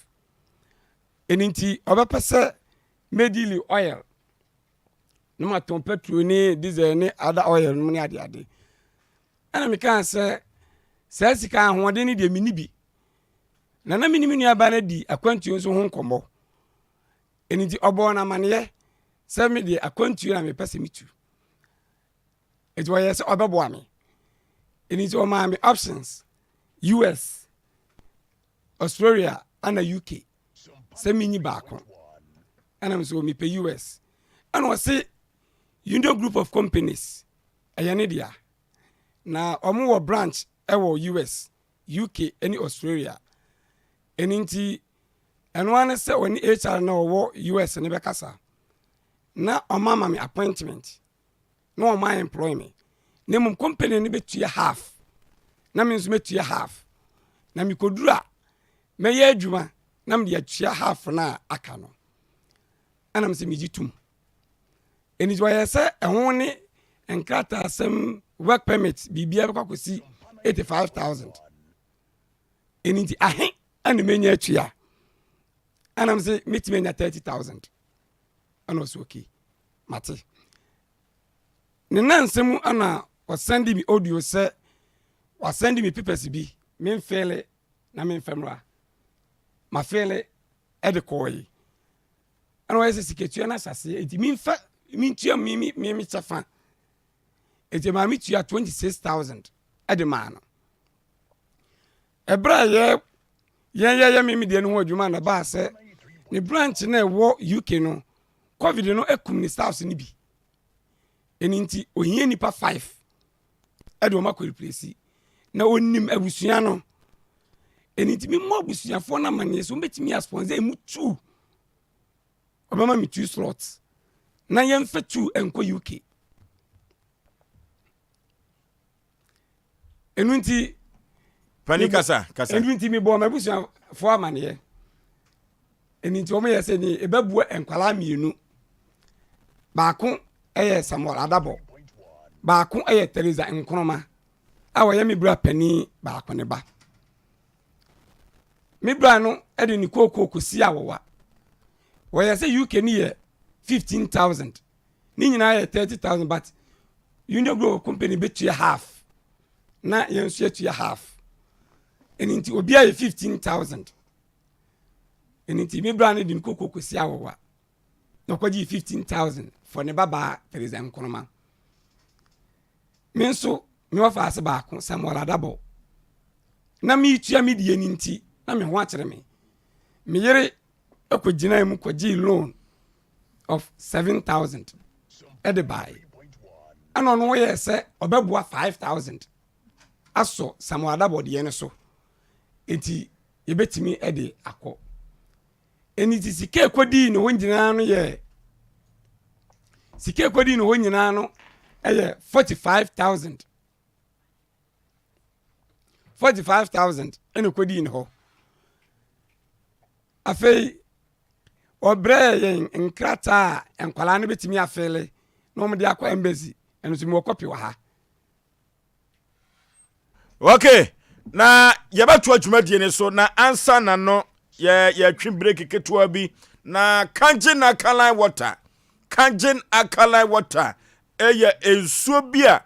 S18: eninti obapese medili oil no maton petrol ni diesel ni other oil no ni ade ana me kan se sika ahode ni de minibi na minimini aba na di akwantuo so ho nkombo eniti obo na maneye se me de akwantuo na me pese mitu it was yes obebo ame eniti o ma me options US Australia and UK se minyi baako ana me so me pe US ana o se Union Group of Companies ayane dia na omo wo branch ewo US UK any Australia eninti enwane se oni HR na wo US ne bekasa na omama me appointment na o my employment na mum company ne betua half na me nso metua half na me kodura me ye adwuma na me atua half na aka no ana me se mejitum eniti wa yese ehwo ne enkrata asem work permit bibia be kwakosi 85,000 eniti ahe ana menya atua ana me se metimenya 30,000 ana so okay mate ne nansemu ana o send me audio se o send me papers bi me fele na me famra ma fele e de koyi ana wa yese siketua na sase enti me fa me ntua me chafa eti maame tua 26,000 ade maa no ebra ye me de no ho adwuma na ba se ne branch na ewo UK no covid no ekum ni staffs ni bi eninti ohie nipa 5 ade o makɔ replace na onim abusua no eninti me mo abusuafo na mane so betimi a sponsor emu 2 obama me 2 slots na yemfa 2 enko UK enunti
S1: pani kasa
S18: enunti mi bo mabusuafo amane enunti o mo yese ni ebabu enkwala mienu baako eye Samuel Adabo baako eye Teresa Nkroma awo ye mi bra pani baako ne ba mi bra no ede ni kokoko si awowa wo ye say UK ni ye 15,000 ni nyina ye 30,000 but Union Grow company betu half na yensu yetu ya half eninti obi aye 15,000 eninti mi bra no de ni kokoko si awowa no kwaji 15,000 for ne baba Teresa Nkroma menso mi wa fa ase baako Samuel Adabo na mi tua mi die ninti na me ho akere me yere ekogina mu kwaji loan of 7,000 at the buy ano no ye se obebua 5,000 aso Samuel Adabo de ene so enti yebetimi ede akọ eniti sike kwodi no wonyina no ye sike kwodi no wonyina no eye 45,000 ene kwodi ne ho afei obre yen nkrata enkwala no betimi afele no mo de akọ embassy eno so mo copy wa ha
S1: okay na yebatu adwumadie ne so na ansa na no ye twi break ketewa bi na Kangen alkaline water eye ensuo bi a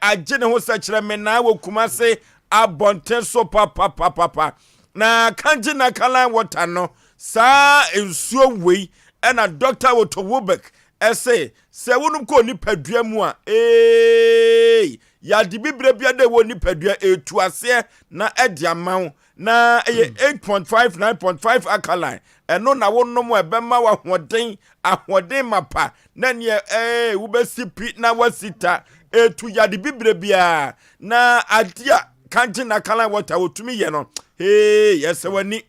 S1: agye ne ho sekere me na wo Kumase abonten so papa na Kangen alkaline water no sa ensuo wei na Dr. Otto Wobek ese se wonum ko nipadua mu a ya di bibre bia de wo nipadua etu ase na edi amawo na 8.5 9.5 alkaline eno na wonom ebema wa ahoden mapa na ne wo besipi na wasita etu ya di bibre bia na adia Kangen alkaline water otumi ye no yesewani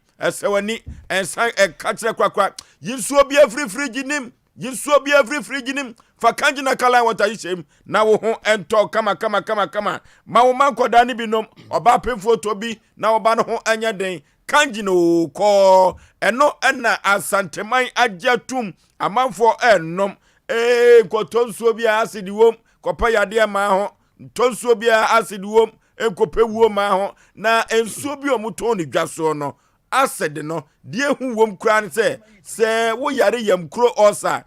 S1: ensan katre kwakwa yinsuo bi every fridge nim fa Kangen alkaline water yisem na wo ho ento kama ma wo mankoda ni binom oba pemfo to bi na oba no ho anya den Kangen ko eno na asanteman agiatum amanfo ennom ko tonsuo bi acid wom ko payade ma ho tonsuo bi acid wom enkope wuo ma ho na ensuo bi omuto ni dwaso no acid no die hu wom kran se wo yare yam kro osa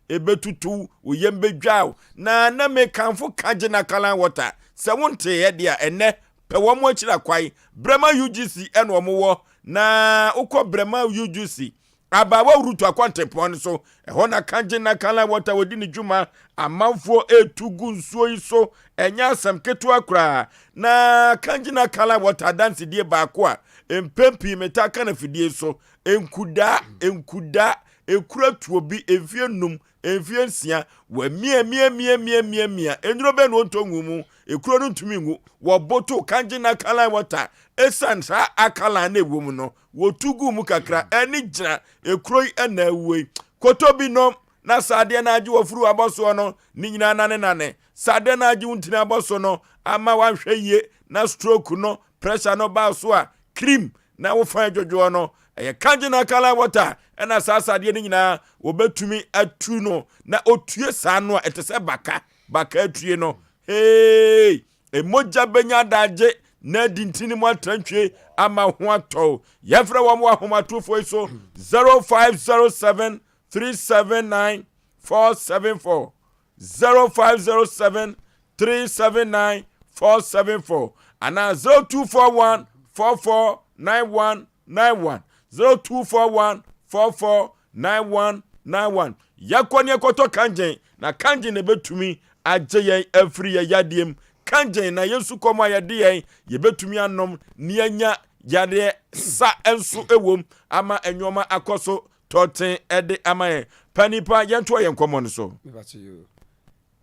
S1: ebetutu wo yem bedwaw na me kanfo Kangen alkaline water se wonte ye dia ene pe wo mo akira kwai Brema UGC eno omo na ukọ Brema UGC abawa rutu akwantepon so ho na Kangen alkaline water wodi ni dwuma amanfo etugu nsuo iso enya asem ketu akra na Kangen alkaline water dance die baako a empempi metaka na fidie so enkuda ekura tuo bi enfie num enfie nsia wa mia enuro be no ntongu mu ekuro no ntumi ngu wo boto Kangen alkaline water esansa alkaline na ewom no wo tugu mu kakra eni gira ekuro na awui kotobi no na sade na agi wo furu aboso no ni nyina nane sade na agi untina aboso no ama wanhwe ye na stroke no pressure no ba so a cream na wo fa jojo no Kangen alkaline water ena sasa de ni nyina obetumi atu no na otue sa no etese baka atue no emoja benya daje na dintini mo atantwe ama ho ato yefra wo mo ahomatofo so 0507 379 474 0507 379 474 ana 0241 449191 0241 449191 yakoni ekoto Kangen na Kangen ebetumi agye yɛn afiri yɛ yadeɛ mu kangen na yesu kɔm a yɛde yɛn yɛbɛtumi anom ne anya yadeɛ sa enso ewom ama enwoma akɔso tɔten ɛde ama yɛn panipa yɛnto yɛn kɔmɔ no so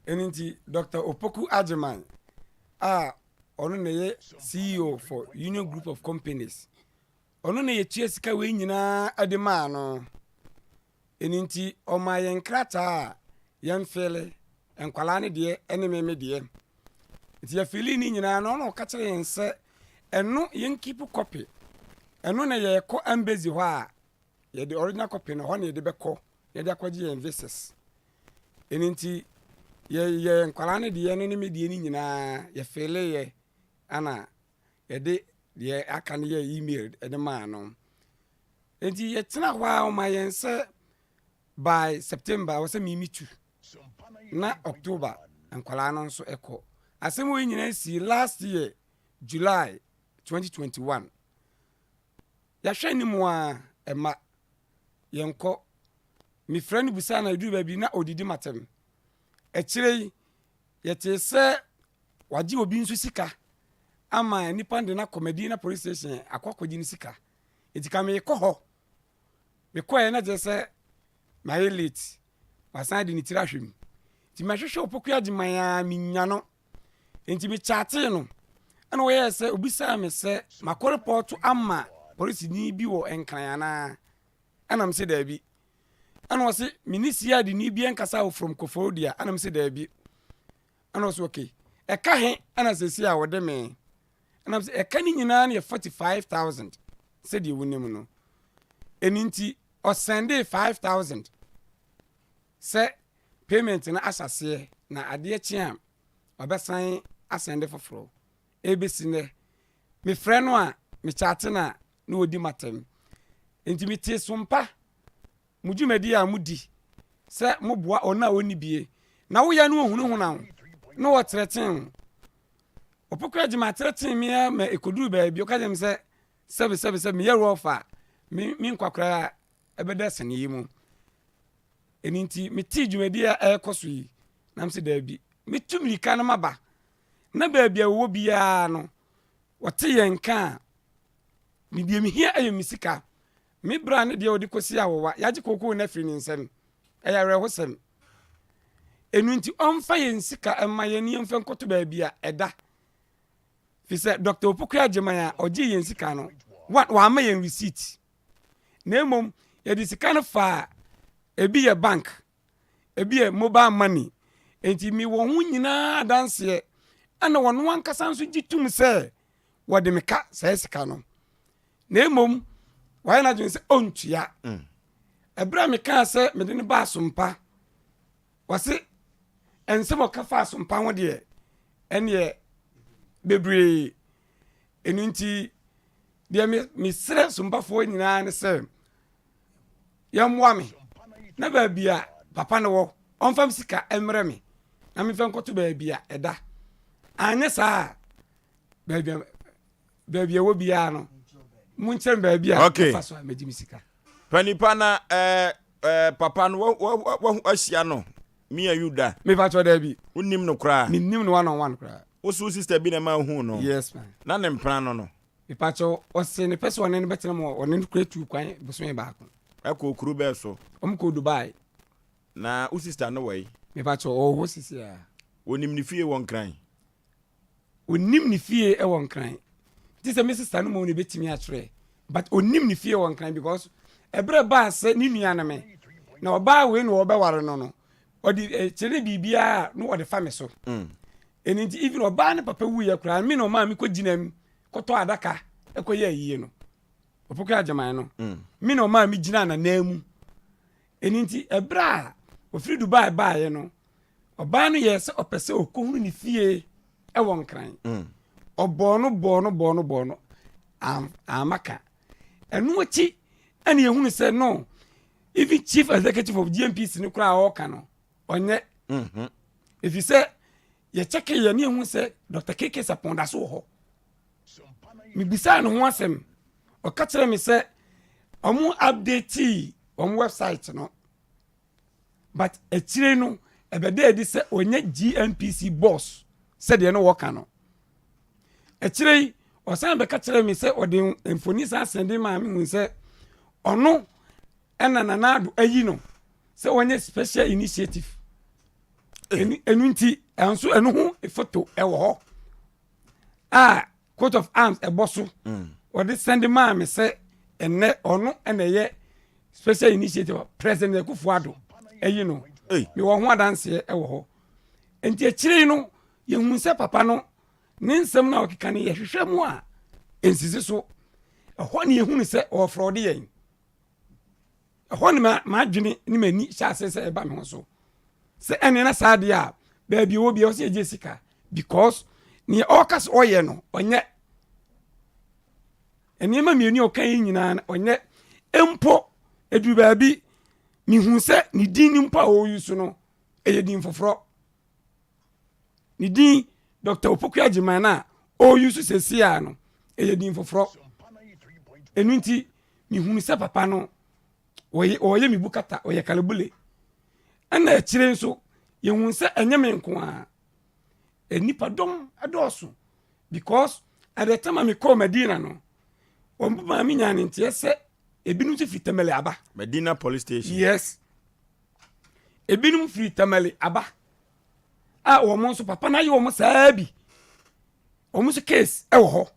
S18: eninti Dr. Opoku Ajeman ono na ye CEO for Union Group of Companies ono na ye tua sika we nyina ade ma no eninti oma yɛn krata yɛn fele enkwala ne de ene meme de nti ya fili ni nyina no no ka kire yɛn sɛ eno yɛn keep copy eno na ye kɔ embassy hɔ a ye de original copy no hɔ na ye de bɛkɔ ye de akɔgye yɛn visas eninti ye nkwala ne de no ne me de ni nyina ye fele ye ana ye de aka ne ye email ede ma no enti ye tena hɔ a ma yɛn sɛ by September was a mimitu na October nkwala no nso ekɔ asɛm wo nyina si last year July 2021 ya hwɛ ni mu a ɛma yɛnkɔ mi friend busa na edu baabi na odidi matem ɛkyerɛ yɛte sɛ wagye obi nso sika ama nipa de na comedy na police station akɔkɔgye ni sika etika me kɔ hɔ me kɔ na je sɛ my late wasan de ni tira hwem ti ma hwehwɛ Opoku Ajeman ya minya no enti mi chate no ana wo yɛ sɛ obi sa me sɛ makɔ report ama police ni bi wɔ enkran na ana me sɛ da bi ana wo sɛ minisia de ni bi enkasa wo from Kofodia ana me sɛ da bi ana wo sɛ okay ɛka he ana sɛ si a wo de me ana me sɛ ɛka ni nyina na 45,000 sɛ de wonim no eninti o sende 5,000 sɛ payment na asase na ade kye obesan asende foforo ebesi ne me frɛ no a me chate na odi matem enti me tie Sompa mudwumadi a mudi sɛ moboa ona oni bie na wo ya no ohunu hu na no wo treten Opoku Ajeman treten me ma ekoduru ba bi o ka dem sɛ sebe me yero ofa me nkwakra ebeda sene yi mu eninti me ti dwumadi a ekoso yi nam se da bi me tumri ka na maba na ba bia wo bia no wote yen ka me bia me hia ayo misika me bra ne de odi kosi awowa yaje kokoo na firi ni nsem eyare hosem enunti onfa yen sika emma yen yemfa nkoto ba bia eda fi se Dr. Opoku Ajeman a oje yen sika no wa ma yen receipt na emom ye di sika no fa ebi ye bank ebi ye mobile money enti mi wo hu nyina danse ana wono ankasa nso gitum se wode meka sai sika no na emom why na dwen se ontua ebra meka se me de ne ba Sompa wase ensem o ka fa Sompa ho de ene bebre enunti de me sere Sompa fo nyina ne se yamwa me na ba bia papa ne wo onfam sika emre me na me fa nkoto ba bia eda anya sa ba bia wo bia no munchen ba bia fa so amedi misika
S1: panipa na papa no wo asia no me ayuda
S18: me fa to da bi
S1: unnim no kra
S18: me nim no one on one kra
S1: wo so sister bi na ma hu no
S18: yes man
S1: na ne mpran no
S18: me pa to o se ne person ne betena mo o ne kretu kwan boso ba ko
S1: akọ okuru be so
S18: omko Dubai
S1: na u sister no way
S18: me pa to o ho sisi a
S1: onim ni fie won kran
S18: onim ni fie e won kran ti se me sister no mo ne betimi a kire but onim ni fie won kran because ebre ba se ni nua na me na oba we no oba ware no no odi chere bibia no odi fa me so enti even oba ne papa wu ya kran me no ma me ko ginam koto adaka ekoye ayiye no Opoku Ajeman no me no ma me gina na namu enti ebra ofiri Dubai baaye no oba no ye se opese okohunu ni fie e won kran obono amaka enu achi ene ehunu se no even chief executive of GMPC ni kura o ka no onye if you say ye check ye ne ehunu se Dr. KK Saponda so ho mi bisa no ho asem o ka kire mi se omu update on website no but etire no ebede edi se onye GNPC boss said de no work no echire osan be ka kire me se ode emfoni sa sende ma me hu se ono ena nanado ayi no se onye special initiative enu nti enso enu ho photo e wo ho coat of arms e boso ode sende ma me se ene ono ena ye special initiative president Kufuado ayi no me wo ho adanse e wo ho enti echire no ye hu se papa no ne nsɛm na okeka ne yɛhwehwɛ mu a ensisi so ɛhɔ ne yɛhu ne sɛ ɔfrɔde yɛn ɛhɔ ne maadwene ne mani hyɛ ase sɛ ɛba me ho so sɛ ɛne na saa deɛ a baabi wɔ bia wɔ sɛ yɛgye sika because ne ɔka sɛ ɔyɛ no ɔnyɛ nneɛma mmienu a ɔka yi nyinaa ɔnyɛ mpo aduru baabi mehu sɛ ne din ne mpo a ɔyi so no ɛyɛ din foforɔ ne din Dr. Opoku Agimana o yusu sesia no eye din foforo enu nti mi hunu se papa no oye mi bukata oye kalebule ana akire nso ye hunu se enye me nko a enipa dom adoso because at the time me call Medina no omba mi nya ne ntie se ebinu ti fitamale aba
S1: Medina police station
S18: yes ebinu fitamale aba wo mo so papa na ye wo mo saa bi wo mo so case e wo ho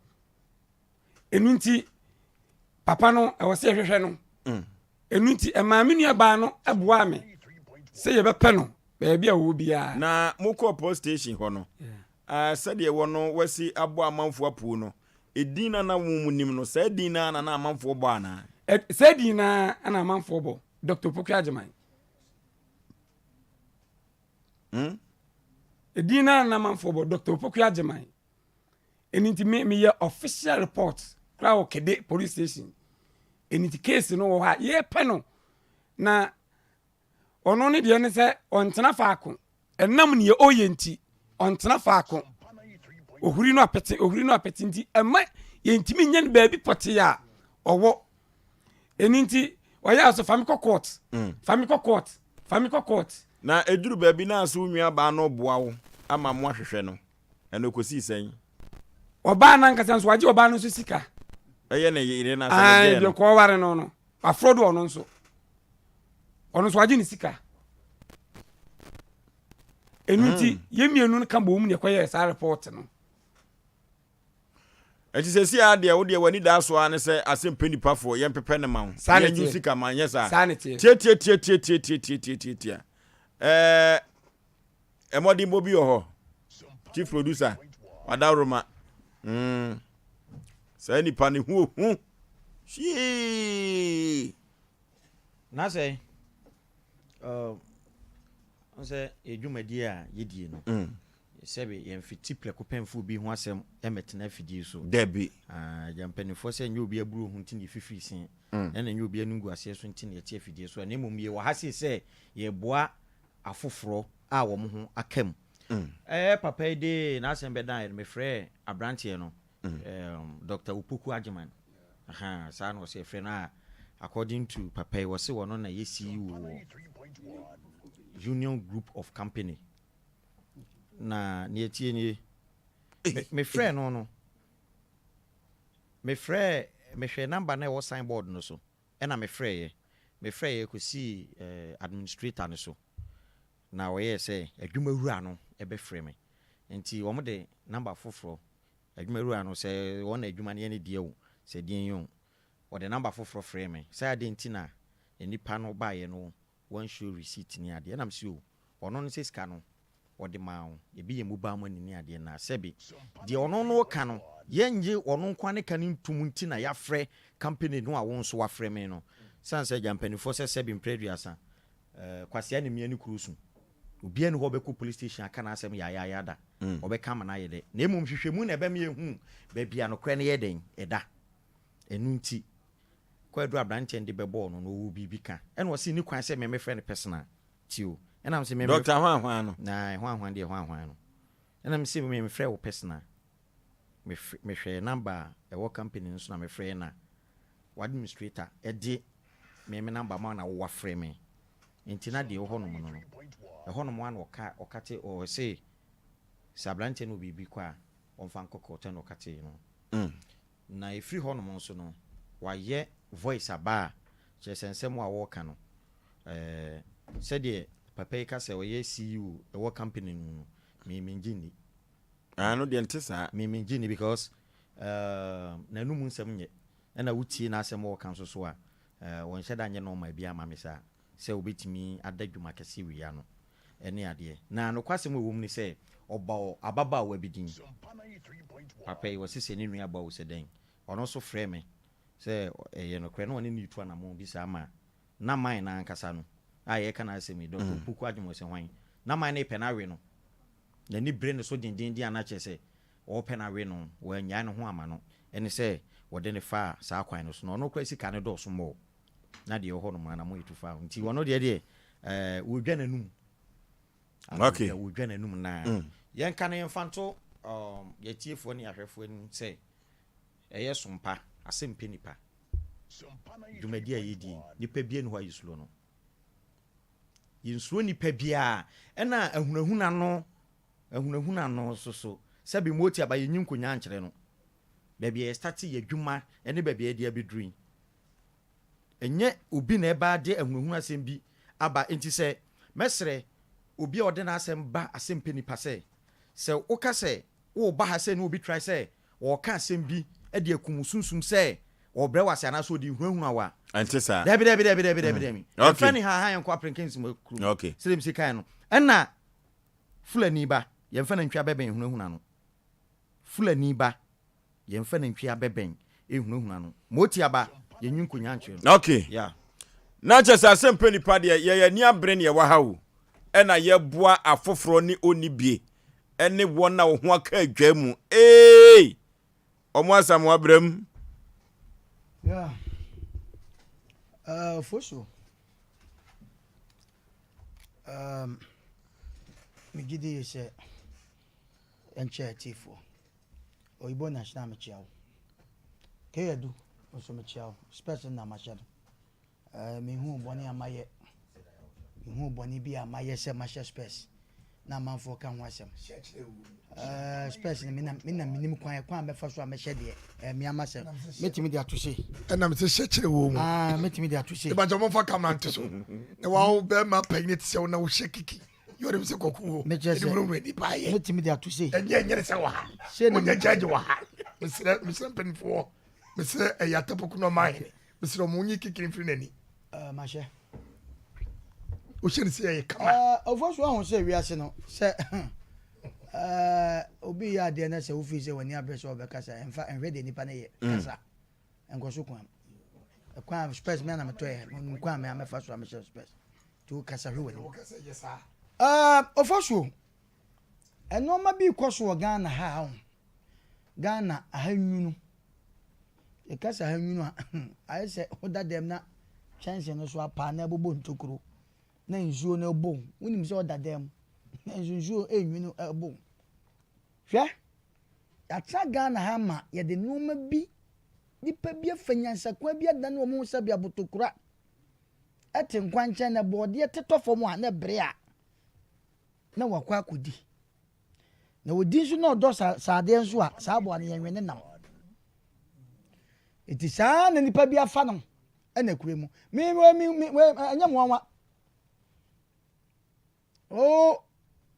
S18: enu nti papa no e wo se hwehwe no enu nti e ma me nua ba no eboa me se ye be pe no ba bia wo bia
S1: na moko police station ho no said ye wo no wasi abo amanfo apu no edina na wo mu nim no sa edina na amanfo bo ana
S18: sa edina na amanfo bo Dr. Opoku Agimana edina na manfo bo Dr. Opoku Agimana eniti me ye official report kra o kede police station eniti case no wo ha ye pe no na ono ne de ne se ontena faako enam ne ye oyenti ontena faako ohuri no apeti nti ema ye ntimi nyen baabi pote ya owo eniti oya aso famiko court
S1: na eduru baabi na aso nwua ba no boa wo ama mo ahwehwe no eno kosi sen
S18: oba na nkasa nso waje oba no so sika
S1: eye na yire na sa
S18: de ko ware no afrodo ono nso waje ni sika enuti yemienu ka bo mu ne koye sa report no
S1: enti se si ade wo de wani da so ane se Asem penipa fo ye pepe ne ma wo ye sika ma nye sa tie emodi mobi oho chief producer Wadaroma say Nipa ni hu shi
S19: na say on say edwumadi a yedie no sebe ye mfiti pleko pemfu bi ho asem emetena fidi so
S1: debi
S19: jampanifo se nye obi aburu hu ntini fifi sin na nye obi anungu ase so ntini ye tie fidi so na emom ye wahase se ye boa afoforo a wo mo ho akam papa de na asem be dan me frɛ abrantie no Dr. Opoku Agimana sa no se frɛ na according to papa was se wono na ye CEO Union Group of Company na ne tie ni me frɛ no me frɛ me hwɛ number na wo signboard no so na me frɛ ye ko si administrator no so na wo ye sɛ adwumawura no ebe frɛ me nti wo mo de number foforo adwumawura no sɛ wo na adwuma ne ne die wo sɛ die yon wo de number foforo frɛ me sɛ ade nti na nipa no ba ye no one show receipt ni ade na me si o ono no sɛ sika no odi mawo ebi ye mobile money ni ade na sebi de ono no ka no yenje ono nkwa ne kan ntum nti na ya frɛ company no a won so wa frɛ me no sanse jampanifo sɛ sebi mpreduasa kwasia ne miani kurusu obi ene ho be ko police station aka na asem ya da obeka ma na ye de na emum hwehwemu na ebe me hu ba bia no kra ne ye den eda enu nti kwadu abranche ndi be ball no wo bibi ka ene wo si ni kwan sɛ me frɛ ne personal tio enam se me
S1: Dr. Hwan no
S19: na hwan de hwan no enam se me frɛ wo personal me hwɛ number e wo company no so na me frɛ na administrator e de me number ma na wo frɛ me nti na de ho no no ɛhɔ no mo an ɔkate o say sabrante no bibi kwa ɔmfa nkɔkɔtɛ no ɔkate no na efiri hɔ no mo nso no wayɛ voice aba kyerɛ nsɛm a wɔka no sɛdeɛ papa yi ka sɛ ɔyɛ CEO ɛwɔ company no memengini
S1: no de ente saa
S19: memengini because na no mu nsɛm nyɛ ɛna wotie na asɛm wɔka nso so a wɔnhyɛ da nyɛ no ma bia ma me saa sɛ obetimi ada dwuma kɛse wia no ɛne adeɛ na no kwasɛm wɔ mu ni sɛ ɔba ababa wa bidin papa yi wɔsese ne nua ba wo sɛ den ɔno so frɛ me sɛ ɛyɛ no kra no ɔne ne tu anamo bi saa ma na man na ankasa no a yɛ kana asɛm yi dɔkɔ puku adwuma sɛ hwan na man ne pɛ na we no na ni bre no so dindin ana kyɛ sɛ ɔpɛ na we no wɔanya ne ho ama no ɛne sɛ wɔde ne fa saa kwan no so no ɔno kra sika ne dɔɔso mɔ na deɛ ɔhɔ no ma na mo yitu fa nti wɔno deɛ wodwa nanum
S1: okay
S19: wodwa nanum na yɛn ka ne yɛmfanto yɛtiefoɔ ne ahwɛfoɔ nim sɛ ɛyɛ sompa asɛm pɛ nipa dwumadi a yɛdi nipa bia ne hɔ ayɛsulo no yɛnsuo nipa bia ɛna ahunahuna no so sɛbi moti aba yɛnyi nkonya nkyerɛ no baabi yɛ start yɛ dwuma ɛne baabi yɛ de abɛduru ɛnyɛ obi na ɛba de ahunahuna asɛm bi aba enti sɛ mɛsrɛ obi a ɔde na asɛm ba asɛm pɛ nipa sɛ woka sɛ wo ba ha sɛ ne obi try sɛ wɔka asɛm bi ɛde akum sunsum sɛ ɔbrɛ wase anaso odi hunahuna wa
S1: ante saa
S19: dabi fani ha yɛnkɔ aprenkensi mu kru
S1: okay
S19: sɛdem sika no ɛna fulani ba yɛmfa na ntwa bɛbɛn hunahuna no fulani ba yɛmfa na ntwa bɛbɛn hunahuna no moti aba yɛnyi nkonya nkyerɛ
S1: no okay
S19: yeah
S1: na kyɛ sɛ asɛm pɛ nipa deɛ yɛyɛ ni abrɛ ne yɛwɔ ha o ɛna yɛboa afoforo ne onibie ɛne wɔn na wo ho aka adwa mu ɔmo asam wabram
S4: yeah for sure me gidi say enche tifo oyibo national mechiao keyedu oso mechiao special na machado me hu boni amaye me hu boni bi amaye se masha space na manfo ka ho asem space ni mina minim kwan be fa so amehye de me amase metimi de atose
S3: na me se chekire wo mu
S4: metimi de atose
S3: e ba jomo fa camera ntoso na wa be ma pregnant se na wo shekiki yore mse kokuo
S4: e
S3: bro ready baye
S4: metimi de atose
S3: enye se wa ha wo nya judge wa ha misre penfo misre e yatapoku no mai misre mo nyi kikiri firi nani
S4: mashe
S3: o shene se ye kama
S4: ofosu ahun se wiase no se obi ya de na se ofi se wani abeso obekasa enfa enhwe de nipa na ye kasa enkoso kwan space me na me toye kwan me amefa so amesha space to kasa hwe wani ofosu enoma bi koso Ghana ha Ghana ahanwunu e kasa ahanwunu aye se oda dem na chance no so apa na bobo ntokuro na nzuo na bo wonim se oda dem na nzuo enwunu bo hwe yatra Ghana ha ma ye de noma bi nipa bi afanyansa kwa bi ada na omo sabia botokura ete nkwanche na bode tetofo mu a na bre a na wakwa akodi na wodi nso na odo saade nso a saabo an yenwene nam eti saa na nipa bi afa no na kure mu me anya mo anwa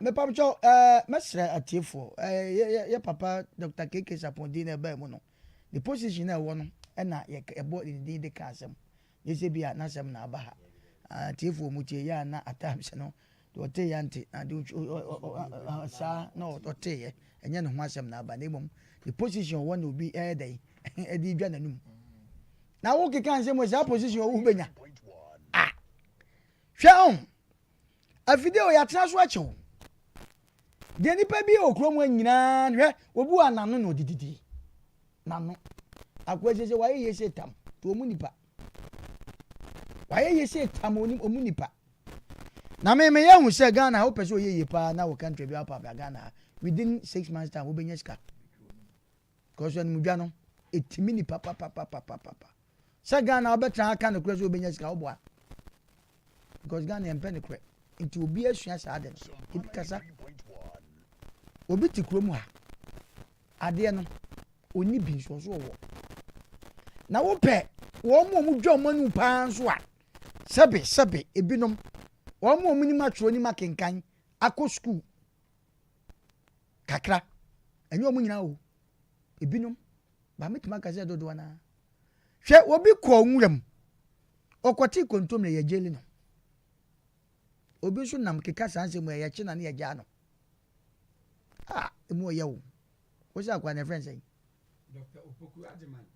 S4: me pamcho mesra atiefo ye papa Dr. KK Sapondi na ba mu no the position na wo no na ye ebo de kasem ye se bia na sem na aba ha atiefo mu tie ya na atamse no do te yante na do sa no do te ye enye ne ho asem na aba na emom the position wo na obi dai edi dwa nanum na wo ke kan se mo sa position wo benya hwe afide o ya tra so achew de nipa bi okrom anyina hwe obu anano no dididi nano akwese wa ye setam to omu nipa wa ye setam omu nipa na me ye hu se Ghana ho pese oyeye pa na wo country bi apa Ghana within 6 months time wo benya sika cause when mu dwa no etimi nipa pa se Ghana obetra aka no kura so obenya sika oboa because Ghana empɛ ne korɛ nti obi asua saa ade no ebi kasa obi ti kurom ha adeɛ no oni bi nso so wɔ na wopɛ wɔn mu dwa wɔn anu paa nso a sɛbe ebinom wɔn mu nim atwerɛ nim akenkan akɔ school kakra ɛnyɛ wɔn nyinaa o ebinom ba metuma kasa dodoɔ na hwɛ obi kɔ nwuram ɔkɔte kontom na yɛ gyeli no obi nso nam keka saa nsɛm a yɛkye na ne yɛgya no emu ɔyɛ wo wosi akwa ne friends yi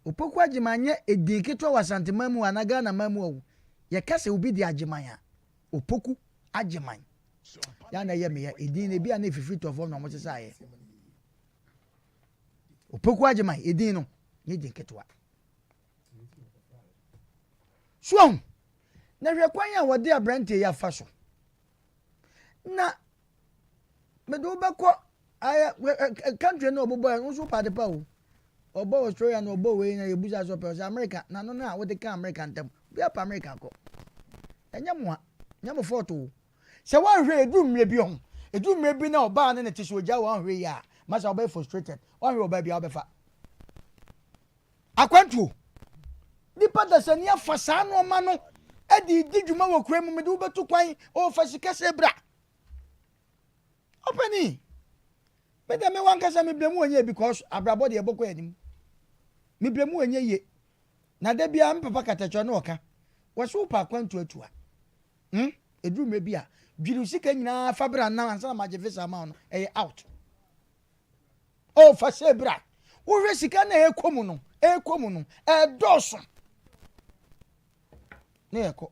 S4: opoku agyeman nyɛ edin ketewa wɔ asantema mu ana Ghana ma mu o yɛka sɛ obi di agyeman a opoku agyeman ya na yɛ meyɛ edin na bi a na efifi tɔfɔ na ɔmo sesa ayɛ opoku agyeman edin no nyɛ edin ketewa so na hwɛ kwan a wɔde aberante yi afa so na mede wobɛkɔ ayɛ country no ɔbobɔ nso pade pa o ɔbɔ Australia na ɔbɔ wei na yɛbusa so pɛ sɛ America na no na wode ka America ntam bia pa America kɔ ɛnyɛ mo a nyɛ mo foto o sɛ woanhwɛ edu mmerɛ bi ho edu mmerɛ bi na ɔbaa ne ne te so ogya woanhwɛ yi a masa ɔbɛyɛ frustrated woanhwɛ ɔbaa bia wobɛfa akwantuo nipa dasani afa saa nneɛma no ɛde di dwuma wɔ kura mu mede wobɛto kwan ɔfa sika sɛ bra ɔpɛni mede me wankasa mebrɛmu wɔnyɛ because abrabɔ deɛ ɛbɔkɔ anim mebrɛmu wɔnyɛ ye na da bia me papa katakyɛ no ɔka wɔso wopa akwantu atua ɛduru mmerɛ bi a dwiri sika nyinaa fa bra nam ansa na magye visa ma no ɛyɛ out ɔfa sɛ bra wohwɛ sika na ɛkɔ mu no ɛdɔɔso ne yɛkɔ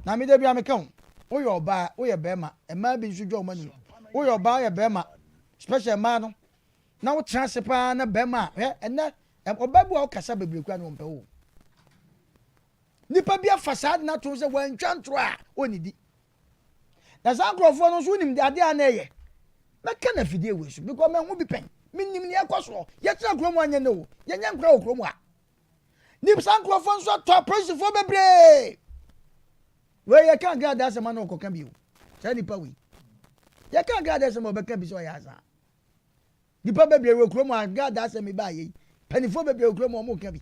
S4: na mede bia meka ho woyɛ ɔbaa woyɛ bɛrima ɛmaa bi nso dwa ɔma ni woyɛ ɔbaa woyɛ bɛrima special maa no na wotena ase paa na bɛrima ɛnɛ ɔbaa bi a wokasa bebree kura ne wɔmpɛ wo nipa bi afa saa de nato sɛ wɔantwa ntoro a ɔnnidi na saa nkurɔfoɔ no nso wonim adeɛ a na ɛyɛ mɛka na fidie wei so because mahu bi pɛn menim ne ɛkɔ soɔ yɛtena kurom anyɛ ne wo yɛnyɛ nkora wɔ kurom a nip saa nkurɔfoɔ nso atɔ apolisifoɔ bebree wei yɛka grada asɛm a na ɔkɔka bio saa nipa wei yɛka grada asɛm a ɔbɛka bi sɛ ɔyɛ asa nipa bebree wɔ kurom a grada asɛm ba ayɛ panifoɔ bebree wɔ kurom a ɔmo ka bi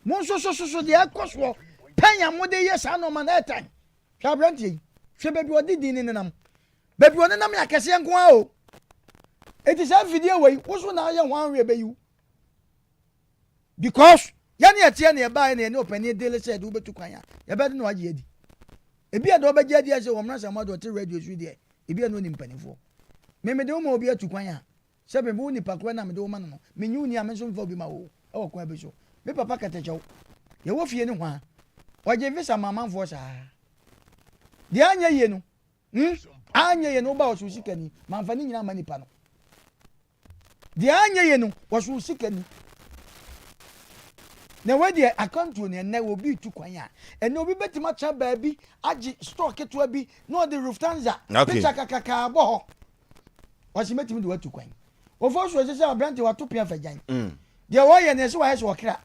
S4: mo nso so deɛ ɛkɔ soɔ pɛnya mo de yɛ saa nɔɔma na ɛtan hwɛ aberanteɛ yi hwɛ baabi ɔde din ne nenam baabi ɔne nam yɛ akɛseɛ nko a o eti saa fidie wei woso na ayɛ ho anwea bɛyiw because yɛne yɛteɛ ne yɛbaeɛ ne yɛne ɔpani dele sɛ ɛde wobɛtu kwan a yɛbɛde na wagye adi ebi ɛde wɔbɛgye adi sɛ wɔmmra sɛ mɔde ɔte radio so deɛ ebi ɛne ɔne mpanimfoɔ memede woma obi atu kwan a sɛ bɛbi wo nipa korɔ na mede woma no no menyi wo ni a me nso mfa obi ma wo ɛwɔ kwan bi so me papa katakyɛw yɛwɔ fie ne ho a ɔgye visa mamanfoɔ saa deɛ anyɛ yie no anyɛ yie no woba wɔso sikani mamfa ne nyina ma nipa no deɛ anyɛ yie no wɔso sikani na wɔdeɛ akantuo ne ɛnɛ obi tu kwan a ɛnɛ obi bɛtumi akyɛ baabi agye store ketewa bi na ɔde Lufthansa picture kakaka abɔ hɔ wɔsi mɛtumi de watu kwan wɔfɔ so ɛsɛ sɛ aberante wato pia fagyan deɛ wɔyɛ ne ɛsɛ wɔayɛ sɛ wɔkra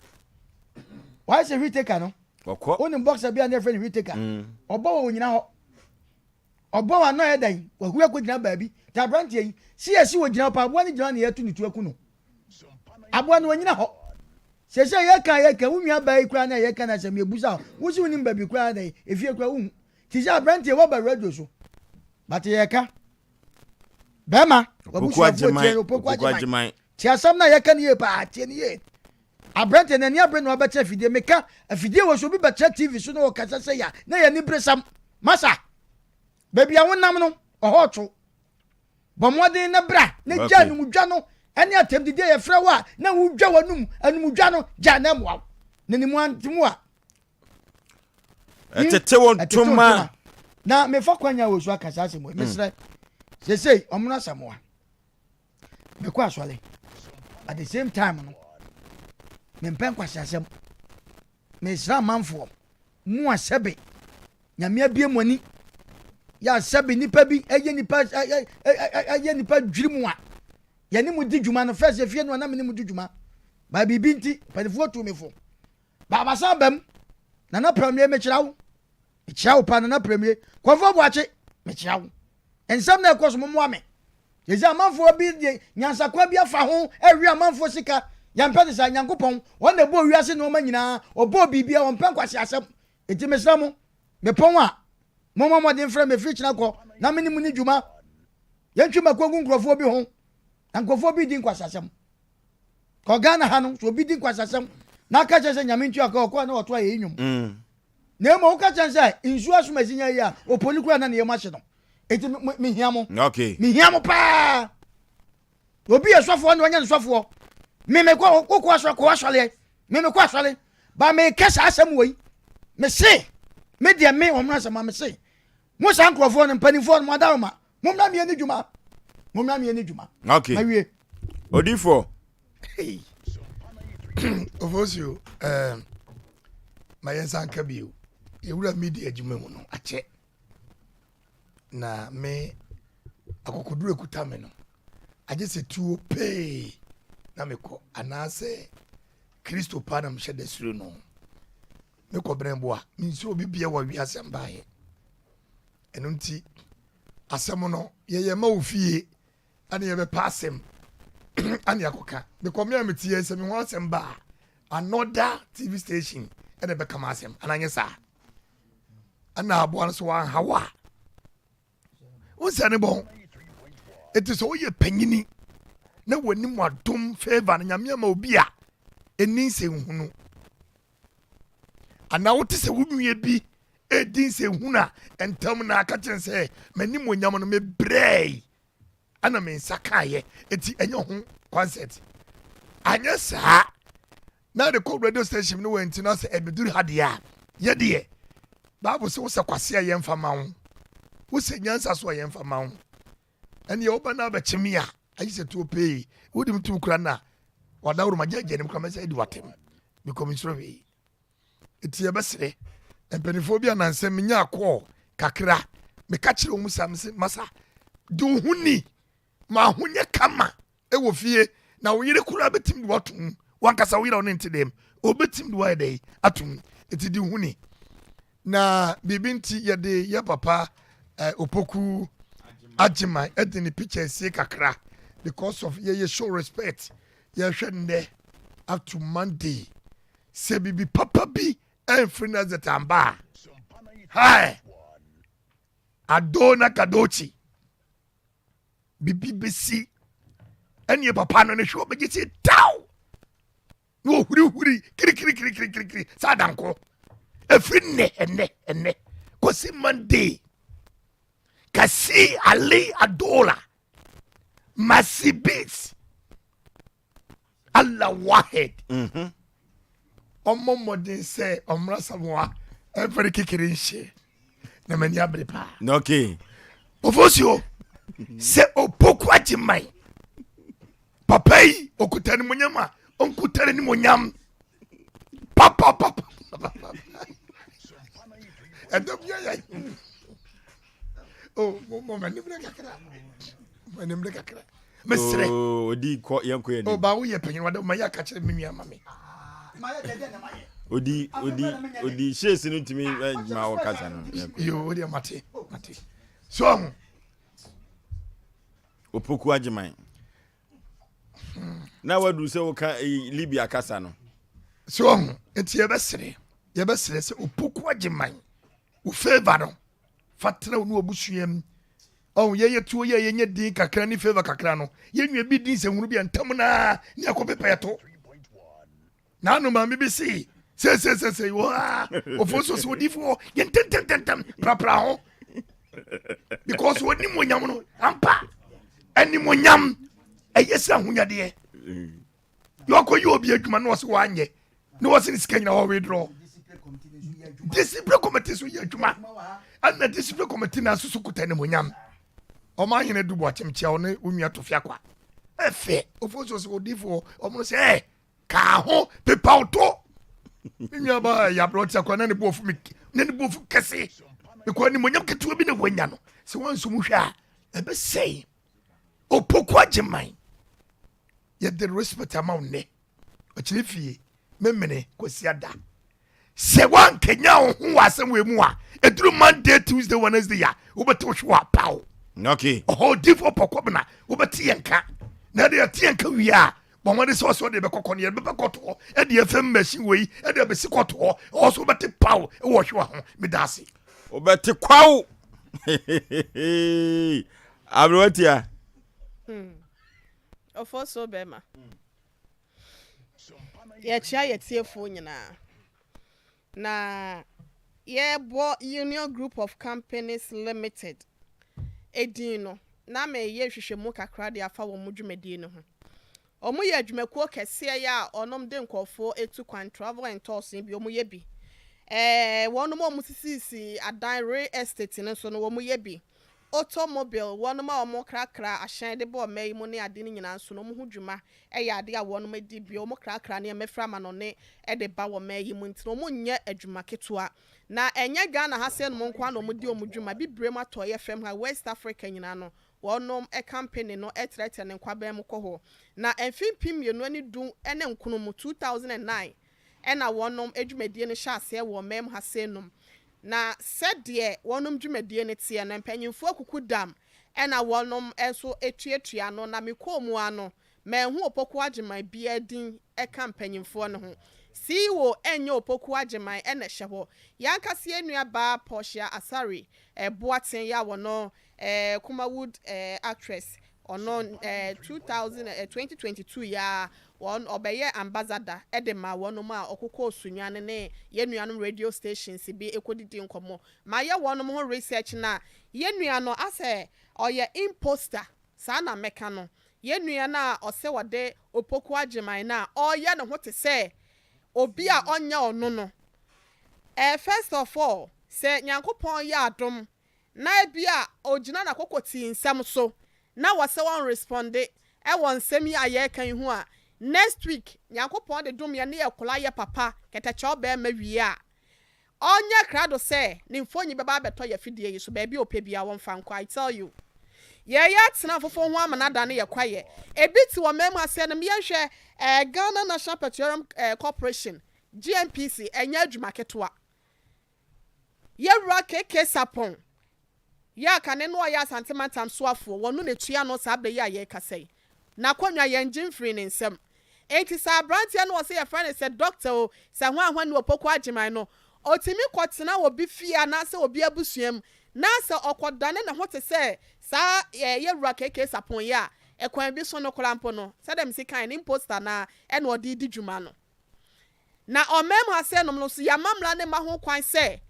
S4: wɔayɛ sɛ retake no wonim boxer bi a ne ɛfrɛ ne retake ɔbɔ wɔ nyina hɔ ɔbɔ wɔ anɔ yɛ dan wahu akɔgyina baabi nti aberante yi si yɛsi wɔ gyina hɔ pa aboa ne gyina ne yɛtu ne tu aku no aboa no wɔnyina hɔ sese yɛka wo nua baa yi kura na yɛka na sɛm yɛbusa wo si wonim baabi kura na efie kura wohu ti sɛ aberante wɔba radio so but yɛka bɛrima wabusuafoɔ tie opoku agyeman ti asɛm na yɛka ne yie paa tie ne yie aberante n'ani abere na ɔbɛkyɛ afidie meka afidie wɔ so obi bɛkyɛ tv so na ɔkasa sɛ ya na yɛ ni beresam masa baabi a wonam no ɔhɔ to bɔ mmɔden na bra na gya numudwa no ɛne atɛm didi yɛfrɛ wo a na wodwa w'anum anumudwa no gya na mmoa na nimu antemu a
S1: ɛtete wɔ ntoma
S4: na mefa kwanya wɔ so akasa asɛm wɔ mesrɛ sesei ɔmono asamoa mekɔ asɔre at the same time no mempɛ nkwasi asɛm mesrɛ amanfoɔ mu asɛbe nyame abie mu ani yɛ asɛbe nipa bi ɛyɛ nipa dwiri mu a yɛne mu di dwuma no fɛsɛ fie no na mene mu di dwuma ba biribi nti panifoɔ tu me fo baabasa bam na na pramie mekyerɛ wo mekyia wo pa na premier kɔfo boakye mekyia wo ensam na ɛkɔ so mo ame yɛsɛ amanfoɔ bi de nyansakwa bi afa ho awi amanfoɔ sika yɛmpɛ de sa nyankopɔn wɔn na ɛbɔ wiase nneɛma nyinaa ɔbɔ biribia wɔmpɛ nkwasi asɛm enti mesra mo mepɔn a mmɔmmɔden frɛ me firi kyena kɔ na mene mu ne dwuma yɛntwi makongu nkurɔfoɔ bi ho na nkurɔfoɔ bi di nkwasi asɛm kɔ Ghana ha no so obi di nkwasi asɛm na aka kyerɛ sɛ nyame ntua ka ɔkɔ na ɔto ayɛ nnwom na ɛma woka kyerɛ sɛ nsuo asom asinya yi a ɔpɔni kora na ne yɛm ahye no enti mehia mo mehia mo paa obi yɛ sɔfoɔ ne ɔnyɛ ne sɔfoɔ memekɔ wokɔ asɔre memekɔ asɔre ba mekɛ saa asɛm wɔ yi mese medeɛ me ɔmena asɛm a mese mo saa nkurɔfoɔ no mpanimfoɔ no moada roma momna miɛne dwuma mawie
S1: odifo
S3: ofosio ma yɛnsa nka bio yɛwura media adwuma mu no akyɛ na me akokoduro ekuta me no agye sɛ tuo pee na mekɔ anaasɛ kristo pa na mehyɛ da suro no mekɔ brɛmbo a mensi obi bia wɔ wiase mbaeɛ ɛno nti asɛm no yɛyɛ ma wo fie ane yɛbɛpa asɛm ane akɔka mekɔ me a metie sɛ meho asɛm ba a another tv station ɛna ɛbɛka ma asɛm ananyɛ saa ana aboa no so wanhawa wonsa ne bɔn ɛti sɛ woyɛ panyini na w'anim adom favor no nyame ama obi a ɛni nsɛnhunu anaa wote sɛ wo nua bi ɛdi nsɛnhunu a ɛntam na aka kyerɛ sɛ m'anim onyam no mebrɛi ana me nsa kaeɛ ɛti ɛnyɛ ho concert anyɛ saa na de kɔ radio station no wɔnti na sɛ ɛbɛduru ha deɛ a yɛdeɛ bible sɛ wo sɛ kwase a yɛmfa ma wo wo sɛ nyansa so a yɛmfa ma wo ɛne yɛ woba no abɛkyeme a ayi sɛ tuo pee wode mtum kora no a wada woroma gyagyanim kora mɛsɛ ɛdi watem mekɔm nsoro hwee ɛti yɛbɛserɛ mpanimfoɔ bi anansɛm menya akɔɔ kakra meka kyerɛ wo mu sa masa de wo ho ni ma ho nyɛ kama ɛwɔ fie na wo yere kora bɛtim de watom wankasa wo yere wo ne nte dɛm ɔbɛtim de wayɛ dɛ atom ɛti de wo ho ni na biribi nti yɛde yɛ papa opoku agyeman ɛde ne picture sie kakra because of yɛyɛ show respect yɛhwɛ ndɛ up to Monday sɛ bibi papa bi ɛmfiri na zetamba hai adona kadochi bibi besi ɛne papa no ne hwɛ ɔbɛgye sɛ taw na ɔhurihuri kirikirikirikirikiri saa danko ɛfiri nnɛ kɔsi Monday kasi Ali Adola Masibit Allah Wahed ɔmmɔ mmɔden sɛ ɔmmra samoa ɛmfɛre kekere nhyɛ na m'ani abere paa ofosio sɛ opoku agyeman papa yi ɔkuta ne monyam a ɔnkuta ne monyam papa ɛdɔm yɛyɛ oh manim ne kakra mesrɛ
S1: odi kɔ yɛnkɔ yɛ
S3: oh ba woyɛ panyin wada ma yɛ aka kyerɛ me nua ma me
S1: odi hyɛsi no ntumi ma wɔ kasa no
S3: yo odi mate so
S1: opoku agyeman na wadu sɛ woka Libya kasa no
S3: so enti yɛbɛsrɛ sɛ opoku agyeman wo favor no fatra wo no obusuam yɛyɛ tuo yɛnyɛ din kakra ne favor kakra no yɛnwa bi din sɛ hunu bi ntam na ne akɔpepɛ to na no ma me bi si sɛ wa ofo so odifo yɛntentententem prapra ho because woni monyam no ampa ani monyam ɛyɛ sɛ ahonyadeɛ yɔkɔ yɛ obi adwuma no wɔse wanyɛ ne wɔse ne sika nyina wɔ withdraw discipline committee so yɛ adwuma ana discipline committee na susu kuta ne monyam ɔma hene dubu akyemkyea wo ne wonua to fia kwa ɛfɛ ofo so odifo ɔmo sɛ ka ho pepa auto minua ba ya brother kwa na ne bofu kese because ni monyam ketewa bi na wanya no se wanso mu hwe a ebe sei opoku agyeman ye the respect amount ne o kire fie memene kwasi ada se wan kenya ho asem we mu a eduru Monday Tuesday Wednesday ya wobɛte wo hwe apaw
S1: okay
S3: oh difo pokobna wobɛte yenka na de ate yenka wi a bomode so de bekokɔ ne bebekɔtɔ e de fam machine wei e de besikɔtɔ also wobɛte paw e wo hwe ho medase
S1: wobɛte kwaw abrotia
S2: Ofo so bema. Ye chia ye tiefo nyina. Na ye bo Union Group of Companies Limited. Edino. Na me ye hwehwemu kakra de afa wo mudwumadi no ho. Omo ye adwumakuo kese ya onom de nkofo etu kwan travel and tours bi omo ye bi. Wonom omo sisi adan real estate no so no omo ye bi. Automobile one ma omo krakra ahyan de bo mai mu ne ade ni nyina nso no mo hudwuma ya ade a wonom di bi omo krakra ne mefra ma no ne de ba wo mai mu ntino mo nya adwuma ketua na enye Ghana ha se no mo nkwa no mo di omo dwuma bibrem atoye fam ha West Africa nyina no wonom company no etrete ne nkwa ba mu kɔ ho na enfim pimienu ani dun ene nkono mu 2009 ena wonom adwumadie ne hya ase wo mem ha se nom na sedie wonom dwumadie ne tie na mpanyimfo akuku dam ena wonom enso etuatua no na mekomu ano menhu opoku ageman bia din eka mpanyimfo no ho CEO enye opoku ageman ena hye yankase enua ba Portia Asari boaten ya wono Kumawood actress ono 2022 ya won obeye ambassador edema wonom a okoko osunwane ne yenuanom radio stations bi ekodidi nkomo ma ye wonom ho research na yenua no ase oye imposter sa na meka no yenua na ose wode opoku ageman na oye ne ho te se obi a onya ono no first of all se nyankopon ya adom na bia ogina na kokoti nsem so na wase won responde won nsem ya ye kan hu a next week nyankopon de dom ye ne ekola ye papa ketacho be ma wi a onye krado se ni mfonyi beba beto ye fidie yi so ba bi opebia won fa nkwa I tell you ye tena fofo ho amana da ne ye kwaye ebiti wo mem ase no me hwe Ghana National Petroleum Corporation GNPC enya adwuma ketoa ye wura keke sapon ya kane no ya santimantam soafo wonu ne tua no sa be ya ye kasai na kwanwa ye ngin free ne nsem enti sa brantia no se ye friend se doctor o sa ho ahwa ne opoku ageman no otimi kwotena obi fia na se obi abusuam na se okodane ne ho te se sa ye wura keke sapon ya ekwan bi so no kolampo no se dem si kan imposter na ene odi di dwuma no na omem ase no so ya mamla ne ma ho kwan se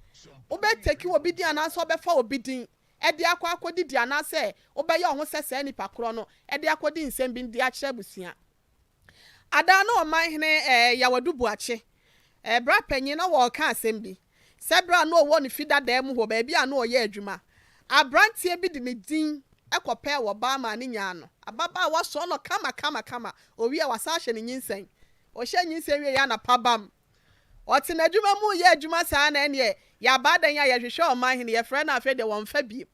S2: obeteki obi di anaso obefa obi din edi akwa didi anase obeye ohun sese nipa kro no edi akodi nsem bi ndi akire busia ada na o man hene yawadubu ache bra panyin na wo ka asem bi sebra na owo ni fida da mu ho ba bia na oye adwuma abrantie bi di ne din ekope wo ba ma ne nya no ababa wa so no kama owi a wasa hye ne nyinsen o hye nyinsen wie ya na pabam oti na adwuma mu ye adwuma saa na ene ya badan ya hwehwe o man hene ye frɛ na afa de won fa bi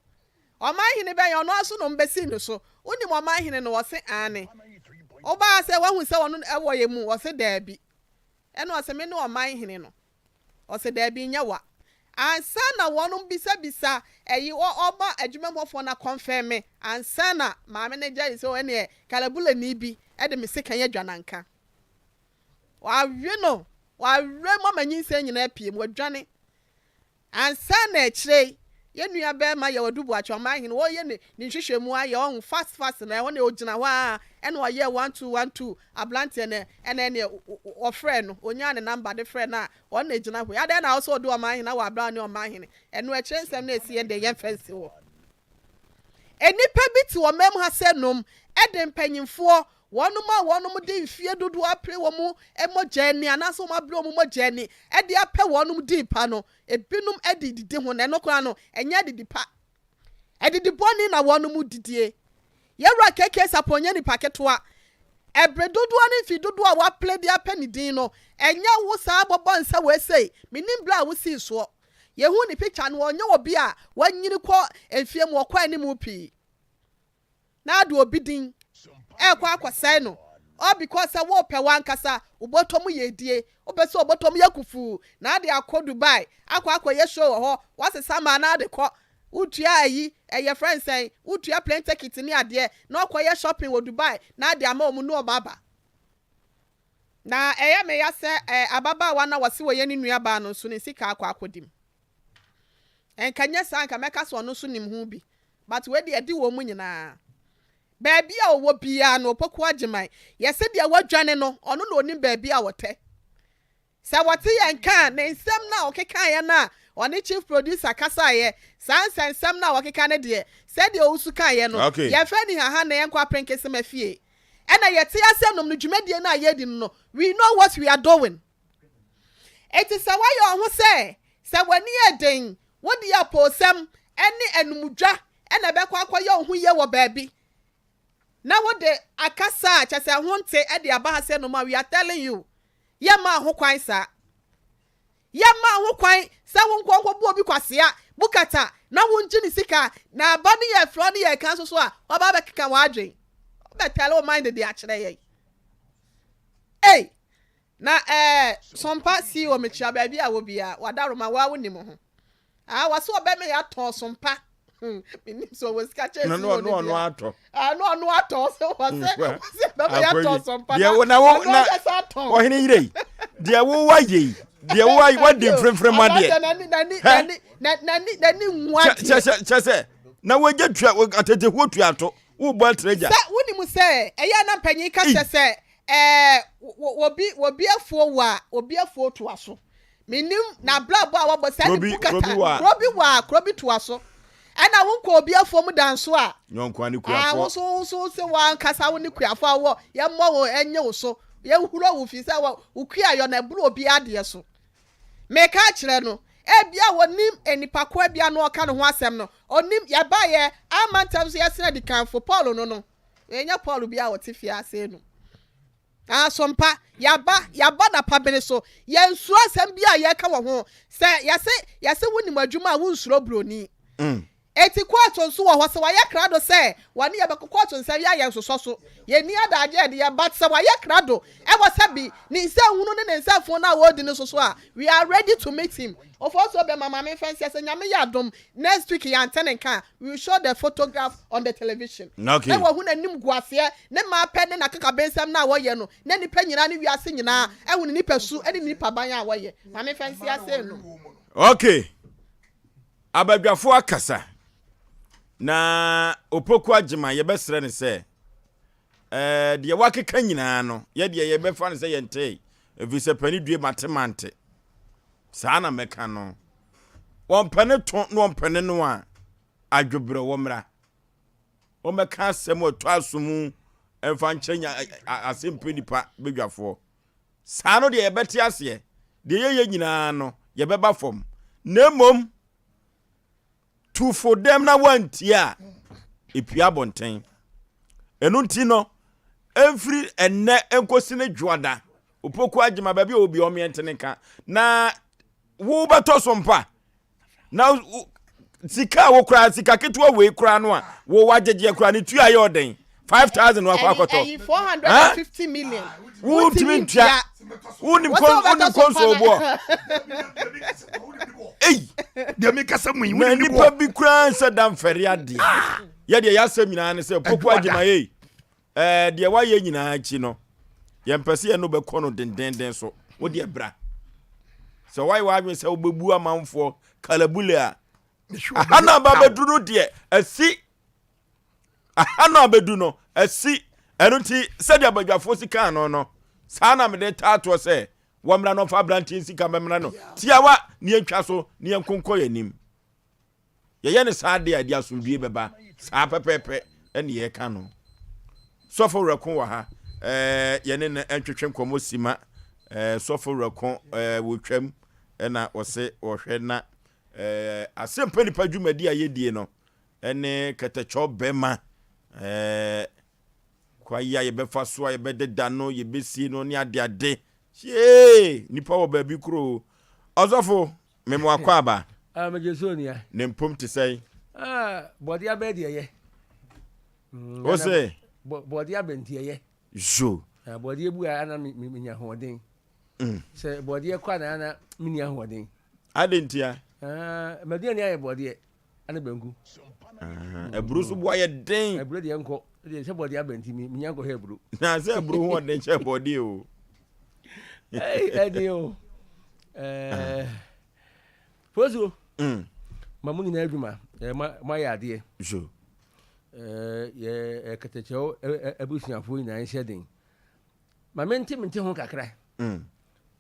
S2: o man hene be ya no aso no mbesi no so uni mo man hene no wo se ane oba se wahu se wono ewo ye mu wo se da bi eno o se me no o man hene no o se da bi nya wa ansa na wono bisa eyi oba adwuma mofo na confirm me ansa na ma manager is o ene kalabula ni bi e de me se kan ya dwananka wa wi no wa re mo manyin se nyina piem wadwane ansa na ekire yenua be ma ye wadubu acho ma hin wo ye ne nhwehwemu aye on fast na wo ne ogina ho a ene wo ye 1212 ablante ne ene o friend no onya ne number de friend na wo na egina ho ya de na also do ma hin na wa bra ne o ma hin eno ekire nsem na esi ende ye fancy wo enipa bi ti wo mem ha se nom ede mpanyimfo wonum de mfie dodo apre wo mu emojani anaso ma bre wo mu mojani e de apɛ wonum di pa no ebinum edididi ho na no kora no enya didi pa edidi boni na wonum didie yewra keke saponya ni paketoa ebre dodo ani fi dodo a wa ple de apɛ ni din no enya wo sa bobo nsa we sei minim bla wo si so yehu ni picture no onya obi a wanyini kɔ emfie mu okɔ ani mu pi na do obi din ekwa akwasai no all because I wo pe wan kasa ubotom ye die obeso obotom yakufu na ade akọ Dubai akọ ye show ho wase sama na ade kọ utua ayi your friend say utua plane ticket ni ade na akọ ye shopping wo Dubai na ade ama omu no baba na me ya se ababa wa na wase wo ye ni nua ba no so ne sika akọ akodim enkanya sanka meka so no so nim hu bi but we de wo mu nyina Baby a wo bia no poku agiman yese dia wadwane no ono no oni baby a wote sa wote yan kan na nsem na okeka ye na oni chief producer kasa ye san nsem na okeka ne de se de osu kan ye no ye fa ni ha na ye kwa prenkese mafie ena yete asem no dwumadie na ye di no we know what we are doing it is why you ho se wani eden wodi aposem ene enumudwa ena be kwa akwa ye ho ye wo baby. Now what the akasa chase honte e de aba ha se no ma we are telling you ye ma ho kwan sa ye ma ho kwan sa won kwonkwo bu obi kwase a bukata na won gini sika na aba ne ye fro ne ye kan so a oba be keka wa adwen be tell o mind de a kire ye eh na sompa si o me chia ba bi a wo bia wadaroma wa wonim ho waso oba me ya ton sompa so was catching
S1: no ato
S2: no ato so was baba ya to sompa
S1: dia na wo na o hene yire dia wo waye dia wo wa de frefre ma de
S2: nani nwa
S1: chese na wo je tua atete ho tua to wo ball treasure
S2: sa woni mu se eya na panyin ka chese obi afo to aso minim na blabo a wo bo se ni bukata krobi to aso ana wonko obi afom danso a
S1: nyonko ani kuafo
S2: so se wan kasa woni kuafo awo ye mo wo enye wo so ye huro wo fi se wo ukua yo na buru obi ade so me ka kire no bia wonim enipa ko bia no ka no ho asem no onim ye ba ye amantam so ye sena di kanfo Paul no enya Paul bia wo tefi ase no sompa yaba na pabene so ye nsu asem bia ye ka wo ho se yase wonim adwuma a wo nsuro broni eti kwato nso wo ho se wa ye krado se wani ye be kwato nse ya ye nsoso so ye ni adaje de ye but se wa ye krado e wo se bi ni nse hunu ne nse fo na wo di ne so a we are ready to meet him of also be mama me fancy se nyame ya dom next week ya antene kan we will show the photograph on the television
S1: okay
S2: e wo hu nanim guase ne ma pɛ ne na kaka bensam na wo ye no ne nipa nyina ne wiase nyina e hu ne nipa su e ne nipa ban ya wo ye mama fancy ase no
S1: okay abadwafo akasa na opoku agima ye besre ne se de wakeka nyina no ye de ye befa ne se yente evise pani due matemante saa na meka no won pane ton no won pane no a adwobre wo mra o meka asem oto asomu emfa nkyenya asempe nipa bedwafo saa no de ye beti ase de ye nyina no ye beba fom na mom to for them na wantia ipia bonten enu nti no every enne enkosi ne dwoada opoku agima ba bi obi omienteneka na wo beto sompa na sika wo kra sika ketwa we kra no a wo wajeje kra ne tu aye oden 5000 wa kwa akoto
S2: 450 million
S1: wo timintua unim konso obo
S3: de me kasa mu
S1: na nipa bi kran sa dam fere ade ye de ya sam nyina ne se poku agima ye de wa ye nyina achi no ye mpese ye no be kono dendenden so wo de bra so why wa se obebu amanfo kalabule a ana ba beduru de asi ana bedu no asi enu ti se de abadwafo sika no sana me de tato se wamra no fa brantin sika memra no tiawa ne antwa so ne enkonko yanim ye ne saade ade asomdue beba saa pepepe ene ye ka no sofo rekon wa ha ye ne entwetwe nkomo sima sofo rekon wo twam na wose wo hwe na asempa nipa dwumadi ayedie no ene katacho bema kwa ya ye befa so ye bededa no ye besi no ne ade nipa wo ba bi kuro ozofo memo akwa aba
S20: majesonia
S1: ne mpom te sei
S20: body abedi ye
S1: o se
S20: body abenti ye
S1: jo
S20: body bu ana minya hoden se body kwa na ana minya hoden
S1: adentia
S20: mede ne aye body ana bangu
S1: eburu so bo aye den
S20: eburu de enko de se body abenti minya ko heburu
S1: na se eburu ho den che body o
S20: edio fozu mamu nyina adwuma ma ya ade
S1: jo
S20: ye katecheo abusuafo nyina nhye den ma mente ho kakra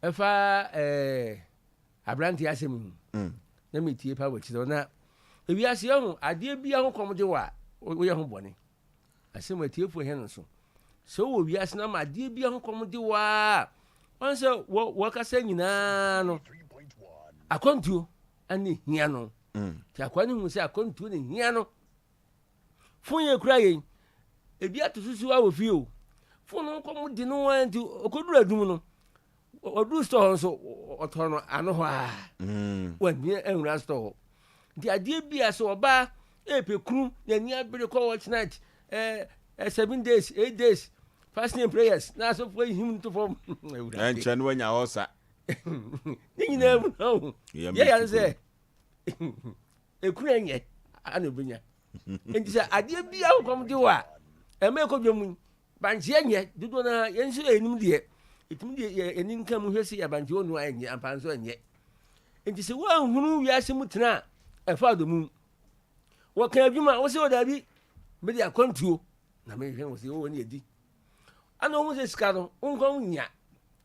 S20: efa abranti asem na metie pa wachi na ewiase ho ade bia ho komde wa wo ye ho bone asem atiefo he no so wo wiase na ma ade bia ho komde wa onse wo kasa nyina no akontuo ani hia no ti akwani hu se akontuo ne hia no fun ye kura ye ebi atosusu a wo fi o fun no kom di no anti okodura dum no odu store so otono ano ho a wani enra store di ade bia so oba epekru na ni abere ko watch night 7 days 8 days fasting prayers na so for him to form
S1: and chan wanya osa
S20: ni na mu no ya say ekru enye ana obinya enti say ade bia kom di wa emeko dwom banji enye dudu na yensu enim de etim de enin kam hwesi ya banji onu enye ampanso enye enti say wa hunu wiase mutena efa do mu wo kan adwuma wo se o dabi me de akontuo na me hwe wo se wo ni edi ana wo se sika no unkon nya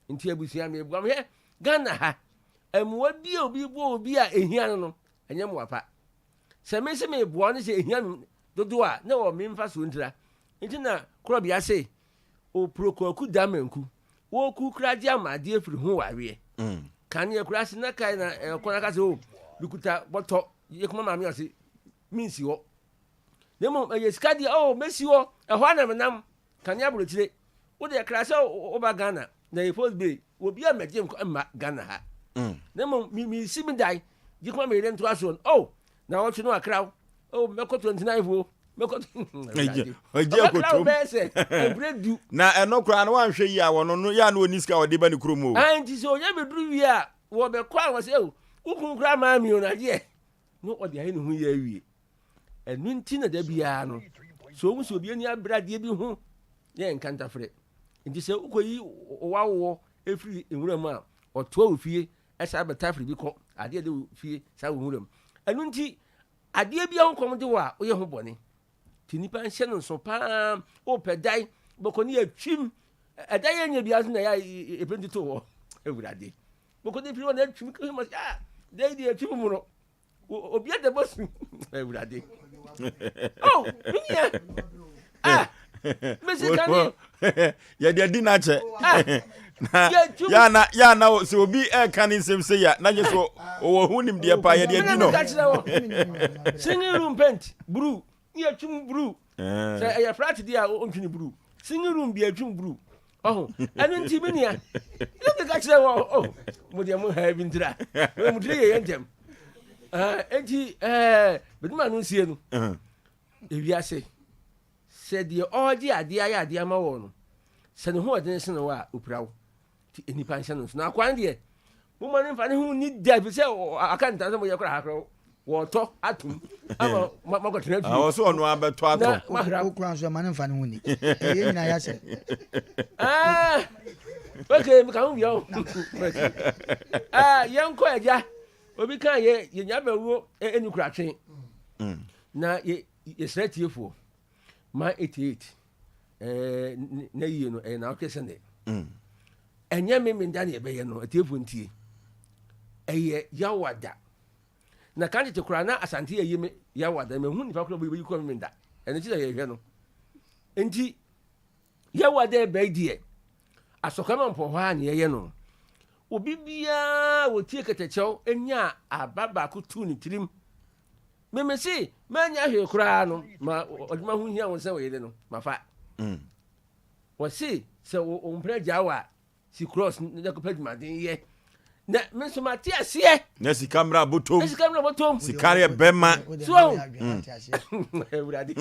S20: nti abusia me ebuam he Ghana ha emwa bi obi bo obi a ehia no enye mo apa se me se me bo no se ehia dodo a na wo me mfa so ntira nti na krobia se o prokoku damenku wo ku kraji amade afiri ho wawe kan ye krasi na kai na kona ka se o bikuta boto ye kuma ma me o se minsi wo nemo ye skadi o mesi wo ehwa na menam kan ya burotire wo de krasi o ba Ghana na e first bay obi a meje ko ma Ghana ha nemo mi simi dai ji kuma me ren to aso o na wo tunu akra o meko 29 wo meko
S1: oje kotom na eno kra na wan hwe yi a wono no ya na oniska ode ba ni kromo
S20: anti so ye beduru wi a wo be kwa wo se o ukun kra ma mi o na je no ode ayi no hu ya wi enu nti na da bia no so mu so obi ani abrade bi hu ye nkanta frɛ nti sɛ ukoyi wawo efiri enwuram a ɔtoa ofie ɛsa bɛta firi bi kɔ adeɛ de ofie sa enwuram enu nti adeɛ bia ho kɔm de wa oyɛ ho bɔne ti nipa nhyɛ no so pa o pɛdai bɔkɔni atwim ɛdai yɛ nya bia so na ya epenti to wɔ ewurade bɔkɔni firi wɔ na atwim ka ma ah dai de atwim mu no obi ade bosu ewurade oh minya ah mesi kani
S1: ya de di na che ya na se obi e kani nsem se ya na je so o hunim de pa ya de di no
S20: singing room paint blue ya twum blue say ya flat dia o ntwini blue singing room bi atwum blue oh enu nti bi nia you be catch them oh mo de mo ha bi ntira mo de ye yentem enti beduma no sie no ewiase se de odi ade ya ade ma wo no se ne ho ode se no wa opirawo ti enipa nhyɛ no na akwan de mo ma ne mfa ne ho ni da bi se akanta se mo ye kora hakro wo to atum ama makotena fi
S1: wo so ono abeto ato
S4: okran so ma ne mfa ne ho ni ye nyina ya se
S20: okay mi kan yo yenko eja obi kan ye nya bawo eni kura twen na ye sretiefo ma 88 na yie no na okese ne enye me nda ne be ye no atiefo ntie eye yawada na kan te kura na asante ye me yawada me hu nipa kura bo yi ko me nda ene ti ye hwe no enti yawada be die asokama mpo ha ne ye no obi bia wotie ketechew enya ababa ko tu ni tirim memesi manya hwe kura no ma oduma hu hia won se we no mafa wo si se o mpre jawa si cross ne ko pedima den ye na me so ma tie ase
S1: na sika mra botom sika re bema
S20: so urade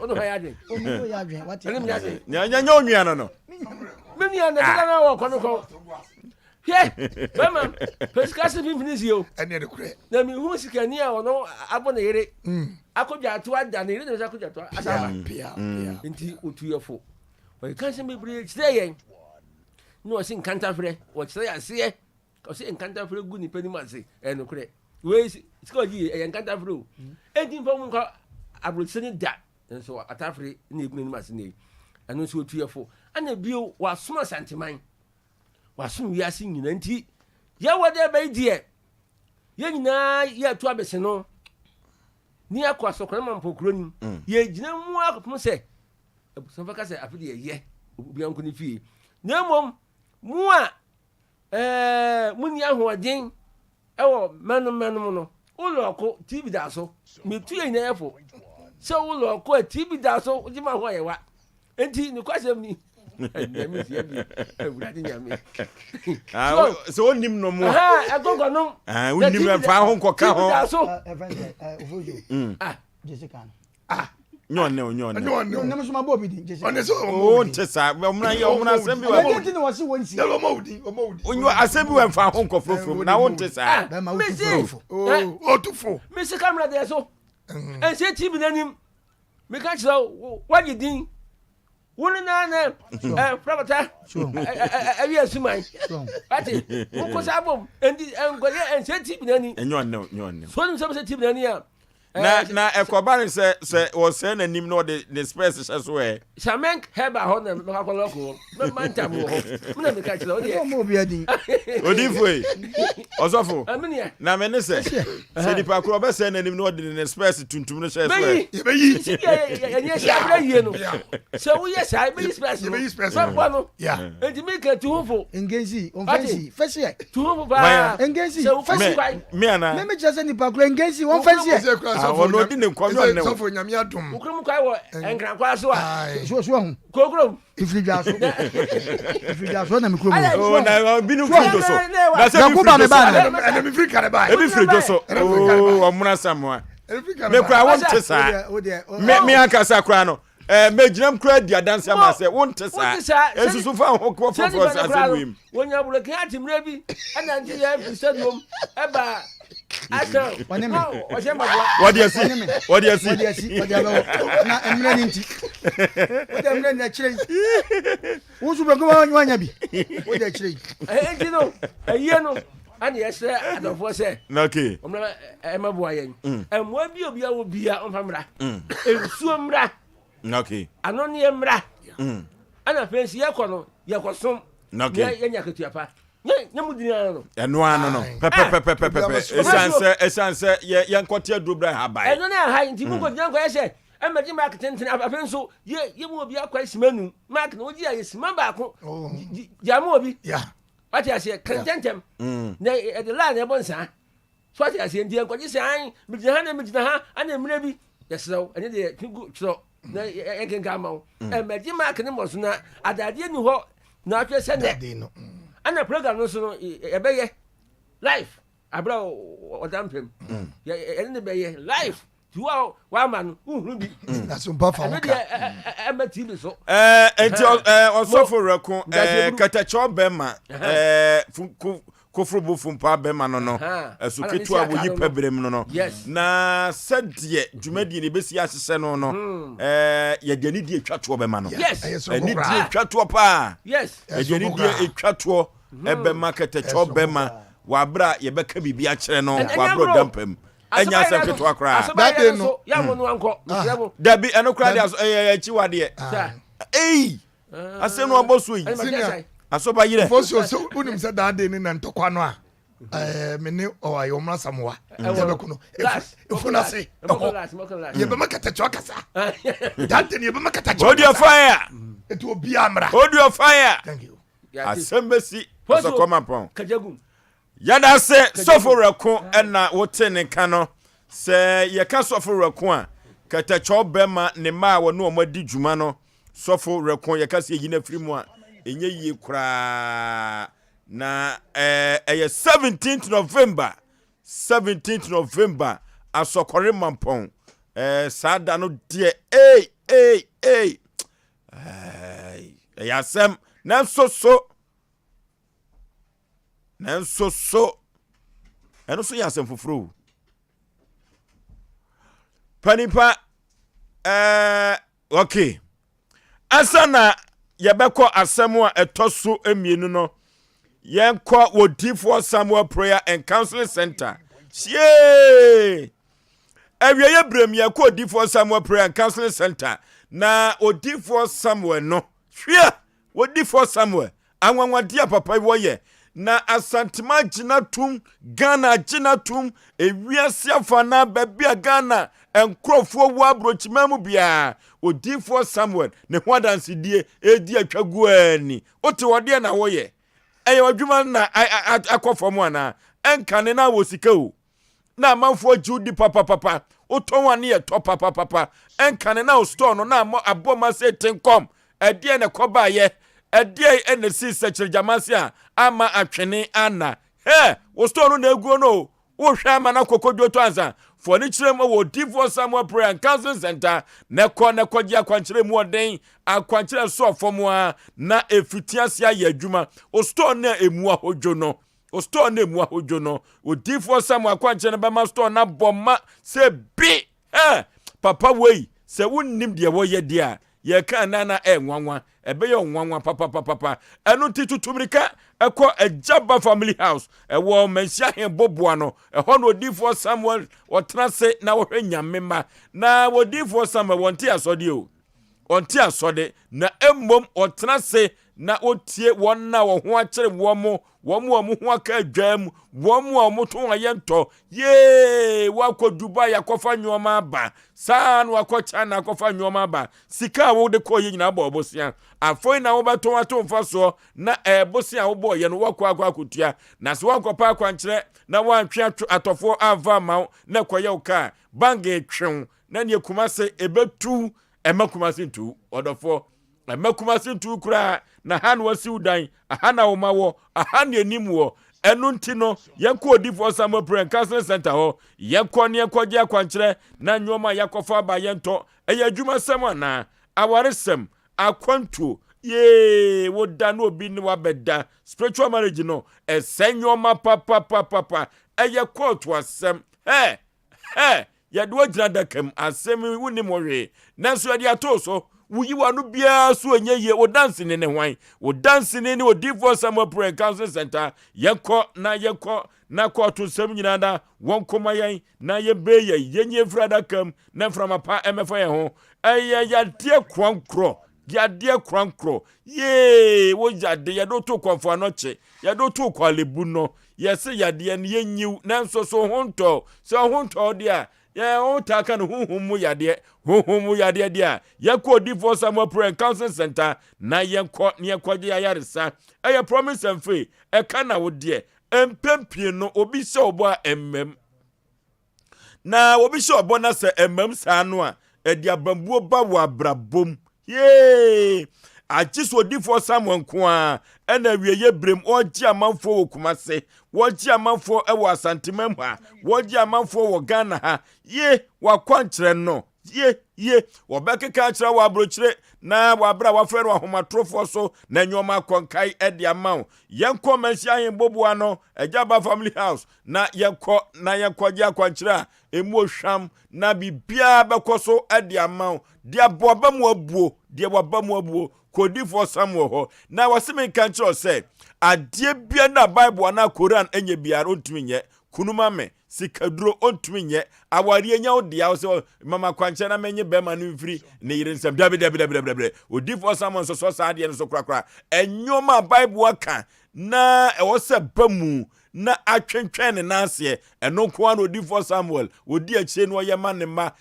S20: ono hayadwen
S1: nya onua no
S20: me nua na wo kono yeah, mama, pescasi finisi yo.
S3: Ene de kure.
S20: Na mi hu sika ni a ono abo na yere. Akoja to ada na yere na akoja to asaba.
S3: Pia.
S20: Nti otuyefo. We kan se me bre tire yen. No sin kanta frɛ. Wo tire ase. Ko se nkanta frɛ gu ni pani mase. No kure. We sika ji yen kanta frɛ o. Enti fo ko abrotse ni da. Nso atafre ni egu ni mase ni. Anu so otuyefo. Ana bio wa soma santiman. Wasum wiase nyina nti ye wode bai die ye nyina ye to abese no ni akwa sokora mampokro ni ye gina mu akopom se abusan faka se afide ye obi anko ni fie na mom mu a muni ahoden ewo menum no uloko tv da so me tu ye nyina efo se uloko tv da so ujima ho ye wa enti ni kwasem ni
S1: so onim no mo
S20: agogo no
S1: onim fa ho nkoka ho
S4: Jessica
S1: nyon
S4: nem so mabo bi din Jessica
S1: o ntesa omna asem bi wa
S4: enti no wose wonsi
S3: omawudi
S1: onyo asem bi wa fa ho nkofrofro na wo ntesa
S4: ba ma wotufo
S3: otufo
S20: mesi camera de so ense tibi nanim me ka chira wagi din woni na frabata awi asumai ati ko sabom endi engoye ense tibi nani
S1: nyon
S20: so nim se tibi nani a
S1: na ekobare se o se na nim no de space so
S20: shamen heba ho na me ka loko me manta mo ho me na me ka chira odi
S4: mo bi adin
S1: odifo osofo na me ne se Nipa kro be se na nim no de space tuntum no se so
S20: ye ye shabra yie no se wo ye sai be space so no
S3: ya
S20: enti me ka tu ho
S4: engezi on fancy fesi
S20: tu ho ba
S4: engezi
S20: fesi
S1: me ana
S4: me just Nipa kro engezi on fancy
S1: no di ne nkonyo ne
S3: so fo nyame adom
S20: ukrum kwai wo enkran kwa so a
S4: so hu
S20: kokrom
S4: ifrija so na mikro
S1: oh na binu frido so
S4: na se frido me ba
S3: na mi frika ne ba
S1: e bi frido so oh omuna samwa me kwa won tesa me akasa kwa no me ginam kra dia dance ama se won tesa esusu fa ho ko fofo asem
S20: wonya buloke atimre bi ana nti ya fi stadium eba Asem
S4: wane me
S1: wadi asi
S4: na emre ni nti wadi emre na chire wusu be ko wanya bi wadi chire
S20: enti no aye no ani yesre adofo se
S1: okay
S20: omna emaboa yen emwa bi obi awo bia onfamra ensuo mra
S1: okay
S20: ano ne mra ana fensi yakono yakosom
S1: okay
S20: yenya ketuapa nyamudina no
S1: eno ano pepe esanse ye nkote adubra ha bai
S20: eno na ha nti mu ko nyanko yese emedi mark tenten afenso ye mu obi akwa simanu mark na oji aye simaba ko jamu obi
S3: ya
S20: ati ase kantentem na e de line e bonsa so ati ase ndi enkoji san mijina ha ana mire bi yesrew ene de tugu tro na enkenka mawo emedi mark ne mo so na adade ni ho na atwe se ne ana program no so no ebeye live abra odampem ene beye live tuwa wa man uhuru bi
S3: na so mpa fa
S20: ka ema tv so
S1: enti osofo reko katacho bema kofrobo fumpa bema no esuketu abo yipa berem no na sadie dwumadi ne besi asese no ye gani die twato bema no eni die twato pa ye gani die etwato ebema katacho bema wabra ye beka bibia kire no wabro dampem enya asem keto akra
S20: that day no ya wonu anko
S1: dabi eno kra dia chiwade asem no oboso yi asoba yire
S3: foso so unim se that day ni na ntokwa no a me ne o ayo mra samoa yebeko no efuna se yebe makatacho kasa that day yebe makatacho
S1: hold your fire
S3: etu obi amra
S1: hold your fire
S3: thank you
S1: asembesi so come upon
S20: kajagum
S1: yada se sofo reko na wotene ka no se ye ka sofo reko a katacho bema ne ma wo no omadi dwuma no sofo reko ye ka se yina firi mu a enye yie kura na 17th November 17th November asokore mampon sada no de Asem nanso so eno so Asem fufuru panipa okay asana yebekọ Asem a etoso emienu no yenkọ wodifo Samuel Prayer and Counseling Center shey ewiye brem yekọ wodifo Samuel Prayer and Counseling Center na wodifo Samuel no hwia wodifo Samuel anwanwadia papa woye na asantima ginatum Ghana ginatum ewiase afana babia Ghana enkrofo wo abrochimam bia wodifo Samuel ne hwadansidie edi atwagu ani ote wode na woye eye wadwuma na akofo ana enkane na wosika o na amanfo judi papa otonwane ye to papa enkane na o store no na aboma se tenkom edie ne koba ye edie ene si sekire jamase a ama atwene ana o store no na eguo no wo hwa ama na kokodwo to ansa for ni kirem wo Divorce Samuel Prayer and Counseling Center ne kogye akwankyere mu oden akwankyere so fomo a na efitiasia ye adwuma o store na emu ahojo no o store na emu ahojo no o Divorce Samuel akwankyere ba ma store na bomma se bi papa wei se wonnim de wo ye de a ye kan na enwanwa ebe ye onwanwa papa enu titutumrika eko Ejaba Family House ewo mensia hen boboa no eho no Divorce Samuel otrase na wo hwanyamema na wo Divorce Samuel wonte asode o onte asode na emmom otrase na otie won na wo ho akere wo ho aka adwam wo mo to ayento ye wako Dubai akofa nyoma ba san wako China akofa nyoma ba sika wo de ko ye nyina ba obosia afoi na wo bato atomfa so na bosia wo bo ye no wako akotua na se wako pa akwankyere na wantwe atofo ava ma na koye uka bange twem na ne kumase ebetu emakumase ntu odofo emakumase ntu kura na han wasi udan ahana wo mawo ahana animwo enu ntino yenko Divorce Samuel Prayer and Counseling Center ho yenko ne ekogye akwankyere na nyoma yakofa ba yento eyadwuma sem na awaresem akwantu ye woda no obi ni wabeda spiritual marriage no esenyoma papa eye court wasem yadwo gyina dakam asem wuni mowe nanso yade atoso wuyi wanu bia so enye ye o dance ne hwan o dance ne o Divorce Samuel Prayer and Counseling Center yekọ na court sem nyina da won koma yen na ye be ye yenye frada kam na framapa emefa ye ho yade krankro ye wo jade yado to kwafo anoche yado to kwalebu no yese yade ne yenyiw nanso so honto dia ya o taka no huhumu yade dia yekọ Divorce Samuel Prayer and Counseling Center na yekọje ayaresa promise and faith na wo de empempie no obi se obo a emmem na obi se obo na se emmem sa no a abambuo ba wo abrabom achiso Divorce Samuel nko a na wieye brem oji amanfo wo Kumase woji amanfo ewo Asantemam ha woji amanfo wo Ghana ha wakwankyere no wobekeka kyere wa abrokyere na wabra wafere wa homatrofo so na nyoma konkai edi amawo yenko mansia hen boboa no Ejaba Family House na yenkogye akwankyere emu ohwam na bibia bekoso edi amawo dia boabamu abuo ko Divorce Samuel ho na waseme kankyere se adie bia na Bible na Quran enye biara ontumi nye kunuma me sikaduro ontumi nye awari enya odia so mama kwankyere na menye bema no mfiri ne yire nsam dabe o Divorce Samuel so saade no so krakra enyoma Bible aka na ewose bamu na atwentwen ne nase eno ko an o Divorce Samuel odi akire no ye manema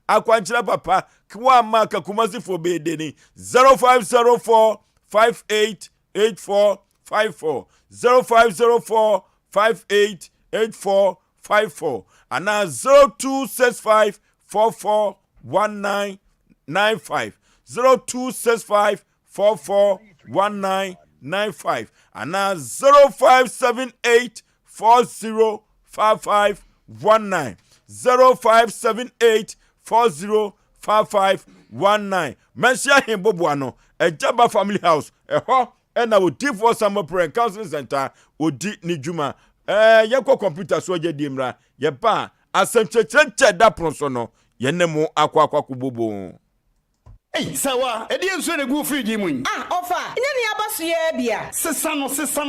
S1: akwankyere papa kwa maka Kumasi for bedeni 0504 588454 0504588454 ana 0265441995 0265 441995 and 0578 405519 0578 405519 Mention him Bobuano Ejaba Family House eho ena odi for some prayer counseling center odi ni djuma yeko computer so je dimra ye ba asem cheche da pronso no ye nemu akwa kubobo.
S11: Hey, sawa, edi enso ne gu friji mu.
S12: Ofa, nya ni abaso ye bia.
S11: Sesano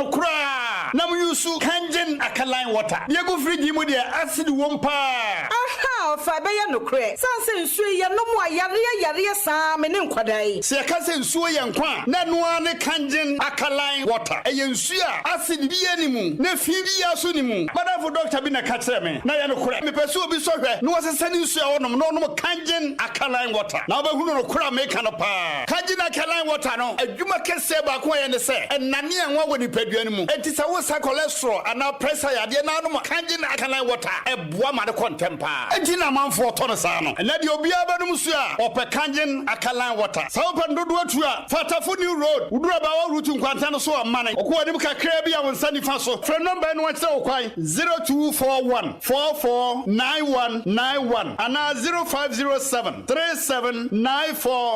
S11: kura. Na mu yusu kangen alkaline water. Ye gu friji mu de acid wompa.
S12: Aha, ofa be ye no kure. Sanse nsu ye no mu ayare sa me ne nkwadai.
S11: Se ka se nsu ye nkwa. Na no ane kangen alkaline water. E ye nsu a acid bi ye ni mu. Na fi bi ya so ni mu. Madafo doctor bi na ka kire me. Na ye no kure. Me pese obi so hwe. No wase sani nsu a wonom no kangen alkaline water. Na ba hunu no kura make no pa kagina kalan water no adwuma kese ba ko ye ne se enane enwa woni paduan mu etisa wo sa cholesterol ana pressure yade na no kagina kalan water eboa ma de contempa etina manfo to no sa no na de obi abanum su a ope kagin akalan water sa open dodo atu a fatafo new road udura ba wa route nkwanta no so amane okwo de kakra bi a wonsa nifa so frɛ number no wate o kwan 0241 449191 ana 0507 379474.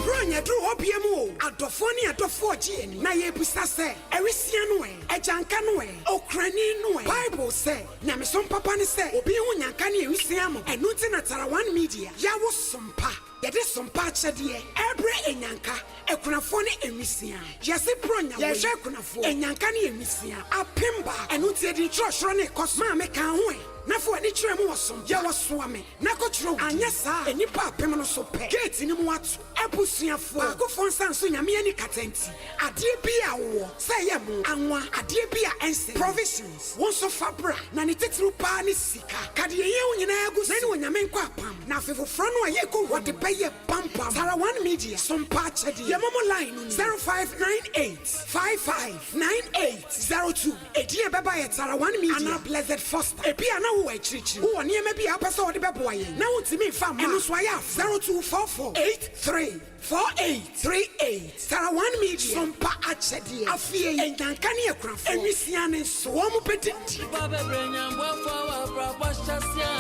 S21: Branya drew hopiemu adofoni adofo gieni na ye busa se erisia no ejanka no okrani no Bible say na me Sompa ne se obi hu nyanka ne erisia mo enu ti na tara one media ya wo Sompa yede Sompa chede ebre enyanka ekunafo ne emisia yesi bronya ye hwe ekunafo enyanka ne emisia apemba enu ti edi trosro ne kosma me kan ho na fo ani kire mu wosom ye woso ame na ko kire anya sa enipa apem no so pe gate ni mu atu ebusuafo akofo nsanso nyame ani katenti ade bia wo say ye mu anwa ade bia ense provisions won so fabra na ne titru pa ne sika kade ye nyina agu na ne wonyame nkwa apam na afefofro no aye ko wode beye pampam tara one media Sompa chede ye momo line no 0598 559802 edie beba ye tara one media ana blessed foster ebia na wo achirichi wo ne me bia apesa wode beboa ye na wontimi fa ma eno so aya 0244 834838 tara one media Sompa achede afie enyanka ne ekrafo enwisia ne so wo mo petiti baba brenya mbofo wa brabochasia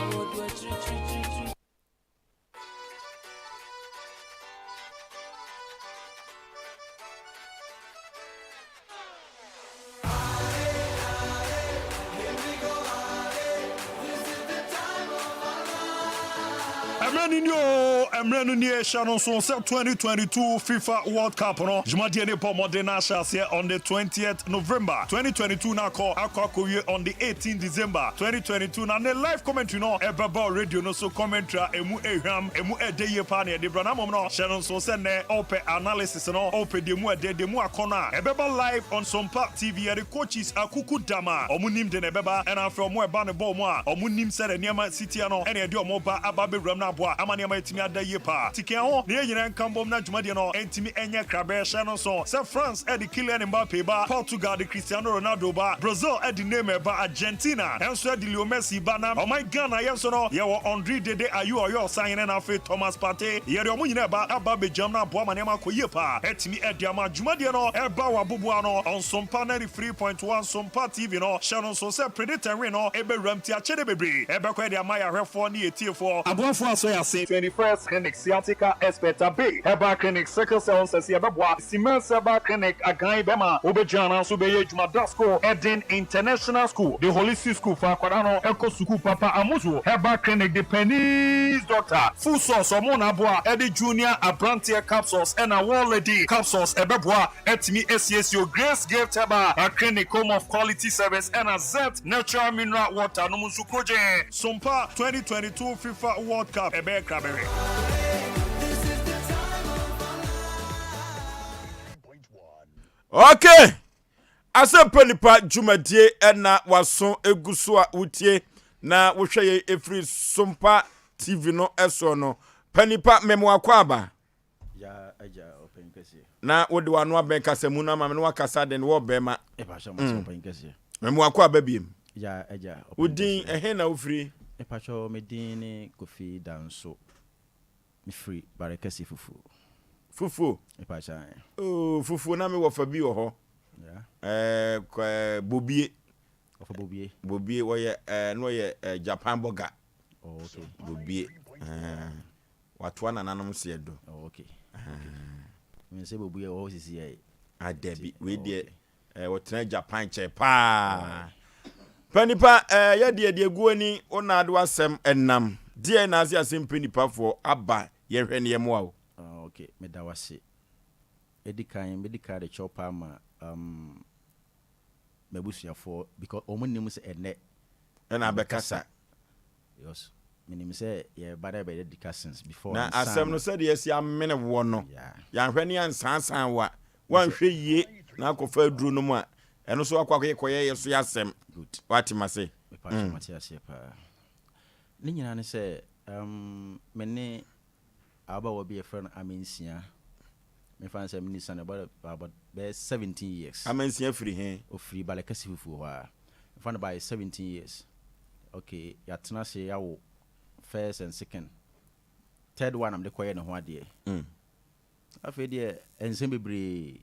S21: awodu achirichi.
S22: Emrenu ni Sharon so 2022 FIFA World Cup no Jumadi Nipa Modena here on the 20th November 2022 na Akwakowie on the 18th December 2022 na live commentary no Ebaba radio no so commentary emu ehwam emu edeye pa na de brana mom no Sharon so se ne ope analysis no ope demu edemu akona Ebaba live on Sompa TV the coaches akuku dama omunim de nebeba and afro mo eba ne ball mo a omunim se de niam city no ene de omoba ababe ram na boa amane ama etimi adaye pa tike ho ne yina nkambom na dwumade no entimi enye krabe hye no so se France edi Kylian Mbappe ba Portugal de Cristiano Ronaldo ba Brazil edi Neymar ba Argentina enso edi Leo Messi ba na oh my Ghana yenso no ye wo Andre Dede Ayu oyo sign na fe Thomas Partey ye de omo nyina ba aba be jam na boa mane ama koye pa etimi edi ama dwumade no eba wa boboa no on Sompa 93.1 Sompa TV no hye no so se predator we no ebe ramti a chede bebre ebe kwa edi ama ya hwefo ne etiefo
S23: abonfo aso ya se 21st clinic sciatica expert bay Herbal clinic sickle cell says ya beboa Siemens Herbal clinic agan bema obejana so be yejuma dasco Eden International School the holistic school for akwada no eko suku papa amuzo Herbal clinic the pennies doctor full source omona boa edi junior abrantia capsules and a wall lady capsules ebeboa etimi SSO Grace Gift Herbal a clinic home of quality service and a Z natural mineral water no musu koje
S22: Sompa 2022 FIFA World Cup ebe krabere.
S1: Okay. Asem penipa dwumadie na waso eguso a utie na wohwe ye efri Sompa TV no eso no penipa memo akwaba
S19: ya aja open kese
S1: na wode wano aben kasemu na ma me no wakasa den wo bema
S19: e ba sha mo open kese
S1: memo akwaba biem
S19: ya eja
S1: udin na ufiri
S19: e pacho medin kofi danso me free barekasi fufu e pacha
S1: fufu na me wo fa bi wo ho bobie
S19: of bobie
S1: wo ye no ye Japan burger
S19: okay
S1: bobie watu ana nanom se do
S19: okay me se bobie wo sisi ai
S1: adabi we de wo tena Japan che pa panipa ya de guani ona ado asem enam de na ase asem panipa for aba ye hwe ne yemo awo
S19: okay me da wase edikan de chopa ma mebusia for because omunim se ene
S1: na bekasa
S19: yes minim say ye bada be the cousins before
S1: na asem no say de yesi amene wo no ya hwe ne ansansan wa wan hwe yie na akofa aduru no mu a eno so akwa koye yeso yasem
S19: good
S1: what ma say
S19: me pa Matias pa ni nyina ne say me aba wo be a friend amensia me fan say me san about 17 years
S1: amensia free he
S19: o free balekasi fufu wa fan by 17 years okay ya tena se ya wo first and second third one am de koye ne ho ade afi de ensem bebre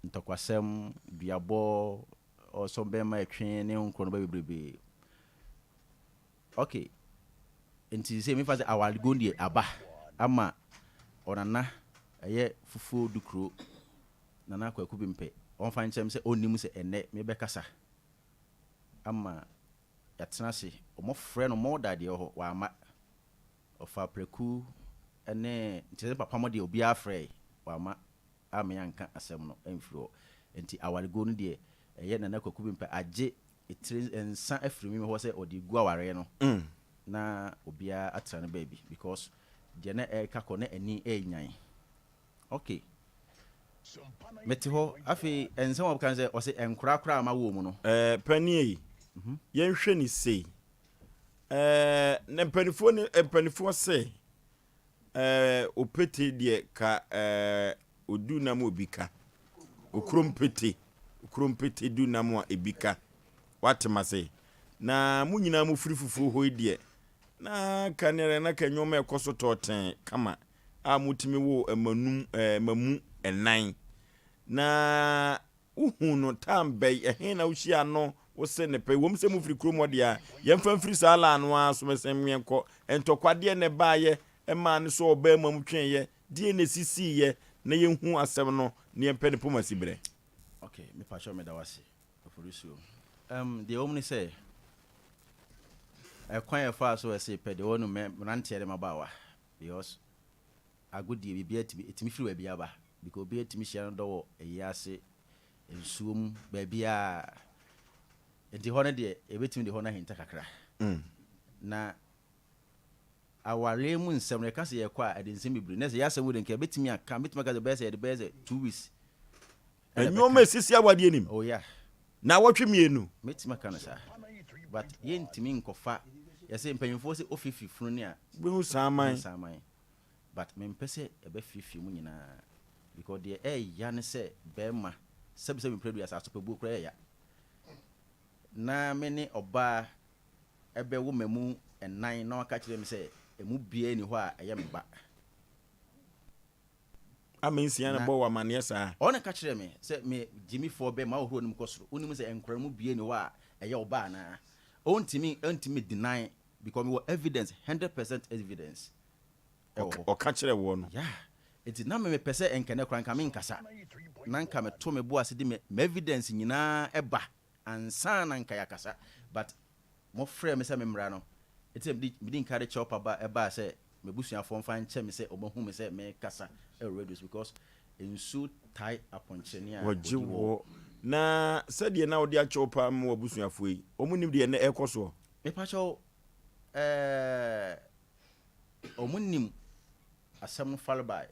S19: ntokwasem duabo o so be ma etwen ne nkro no bebrebe okay enti se me fa say awal go ndie aba ama onana eye fufu dukro nana kwaku bimpe on fa nchem se onim se ene me be kasa ama yatena se omo frɛ no mo dade ho wa ama ofa preku ene ntse papa mo de obi afrɛ wa ama ame yanka asɛm no emfiro enti awal go no de eye nana kwaku bimpe agye etire ensa afiri mi ho se odi gu aware no na obia atra no baby because de na e kako na ani enyan okay meti ho afi ensa wo kan se o se enkura kura ma wo mu no
S1: pani yi yen hwe ni sei na panifo se opete de ka odu na mo bika okrompete du na mo ebika watema se na munyina mu firifufu ho die na kanere na kanwoma ekoso toten kama amutimi wo mamu enan na uhunu tambe ehena uhia no wo se ne pe wom se mu firi kromo dia yemfa firi sala no aso mesem yenko entokwade ne baaye ema ne so oba mam twenye die ne sisi ye na yenhu asem no ne yempe ne poma sibre
S19: okay me pa show me da wase ofurisu the omni say kwan efa so say pe de wonu me nante de mabawa because agudi bibia etimi firi wa bia ba because bia etimi hia no do eyase ensuom ba bia enti hono de ebetimi de hono hinta kakra na aware mu nsem ne kase ye kwa ade nsem bibiri na se yase wo de nke betimi aka betimi ka de beze 2 weeks
S1: enyoma sisi awade enim
S19: oh yeah
S1: na wotwe mienu
S19: betimi aka na sa but ye ntimi nkofa yase mpanyimfo se ofifi funu ne a
S1: behu saman
S19: but me mpese ebe fifi mu nyina because the ya ne se bema sebise me predu yasa so pebu kra ya na me ne oba ebe wo mamu enan na waka kire me se emu bie ni ho a eye me ba
S1: amensia na bo wa mane sa
S19: ona ka kire me se me Jimmy for be ma ohuro nim kosoro onim se enkra mu bie ni ho a eye oba na ontimi deny because we evidence 100% evidence
S1: o ka kire wo no
S19: yeah enti na me pese enkene kran ka me nkasa na nka me to me bo ase di me evidence nyina eba ansa na nka yakasa but mo frɛ me se me mra no enti me di nkare chop aba eba se me busua fo mfa nche me se obahu me se me kasa reduce because ensu tie aponchenia
S1: wajiwo na said na odi achopa mo wabusua fo yi omunim de na ekoso
S19: me pa cho omunim asem fall by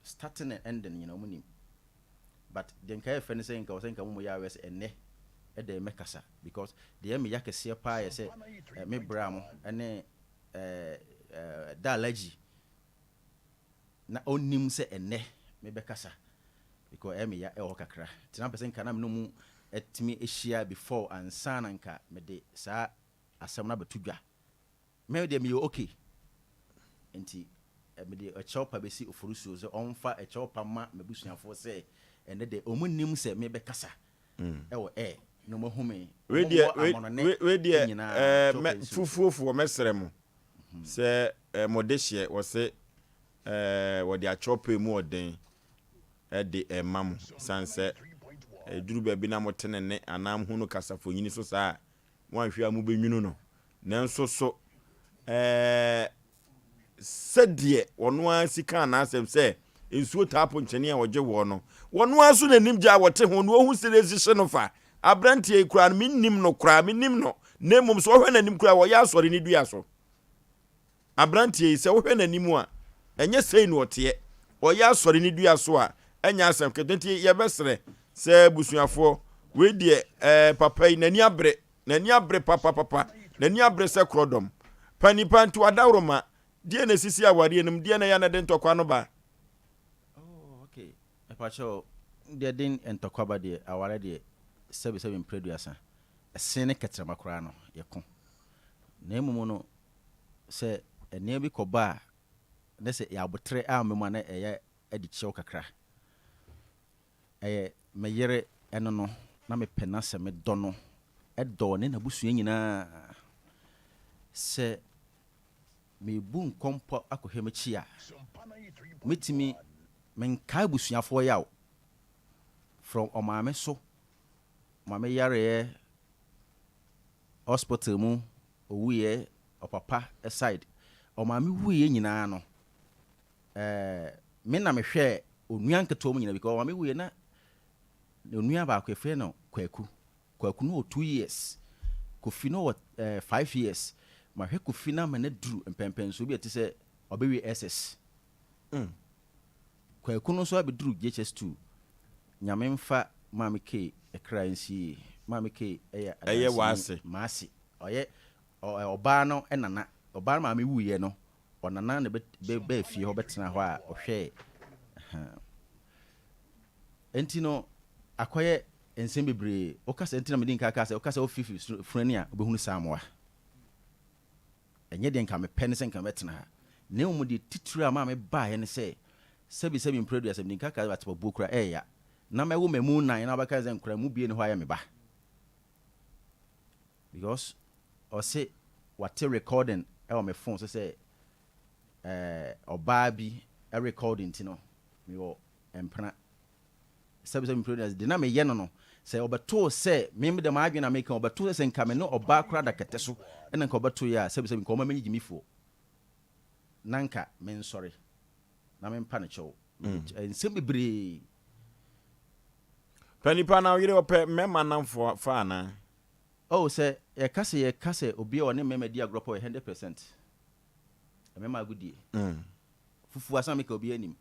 S19: starting and ending you know omunim but den kai fe ne say nka wosenka mo ya wes enne e de mekasa because de me yakese pa ye say me bram ene da allergy na onim se enne me bekasa because me ya e ho kakra tina person kana me no mu etimi ehia before ansana nka mede saa asem na betudwa me de me okay enti mede a chopa besi ofurusuo ze onfa a chopa ma mabusuafo se ene de omunnim se me be kasa ewo no mahume
S1: we de fufuofu mesrem se modehye wo se wo de a chopa mu oden de emam sanse duru ba bi na motene ne anam hunu kasafo nyini so saa wanhwe amu benwunu no nanso so sedie wono asika na asem se ensuo tapo nchene a woje wo no wono aso nanim gya wote ho no ohu seresi no fa abrantie kura no minnim no kura minnim no nemum so hwe nanim kura wo ya asore ni dua so abrantie se wo hwe nanim a enye sei no wote wo ya asore ni dua so a enya asem kedenti ye besere se busuafo we die papa nani abre papa nani abre se krodom panipa nto adawroma die na sisi awari enum die na ya na de ntokwa no ba
S19: okay epacho de den ntokwa ba de aware de sebe mpreduasa esene ketrama kora no yeko na emumu no se ene bi koba na se ya botre a memu na eye adi chew kakra meyere eno no na me pena se me dono edo ne na busua nyina se me bu nkompo akohwe mechi a metimi menka busuafo yawo from omame so mame yare hospital mu owuye opapa aside omame wuye nyina no me na mehwe onua nketo mu nyina because omame wuye na onua ba akwefe no kwaku no 2 years kofi no 5 years ma hwe kofi na ma na duru empempen so bi etise obewe SS kwaku no so abeduru GHS2 nyame mfa mame K ekra nsi mame K eye
S1: wase
S19: maasi oye oba no enana oba mame wuye no onana ne be fie ho betena ho a ohwe entino akoye ensem bebre okasa entina medin kaka se okasa ofifi frani a obehunu samwa enye den ka me pen se nka betena ne mu de titira ma me ba ye ne se sebi mpredu se medin kaka batba bokura eya na me wo memu nan na baka ze nkura mu bie ne ho aye me ba because o se what recording e o me phone so say oba bi e recording tino me wo empna sebi mpredu de na me ye no se obeto se me de ma adwena make obeto se nka me no oba kura da kete so ene nka obeto ya sebi nka o ma menyi gimifo nanka men sorry na me mpa ne chew ensem bebre
S1: panipa na yire ope mema nan fa na
S19: oh se ye kase obi o ne mema di agropo 100% mema agudie fufu asa me ka obi anim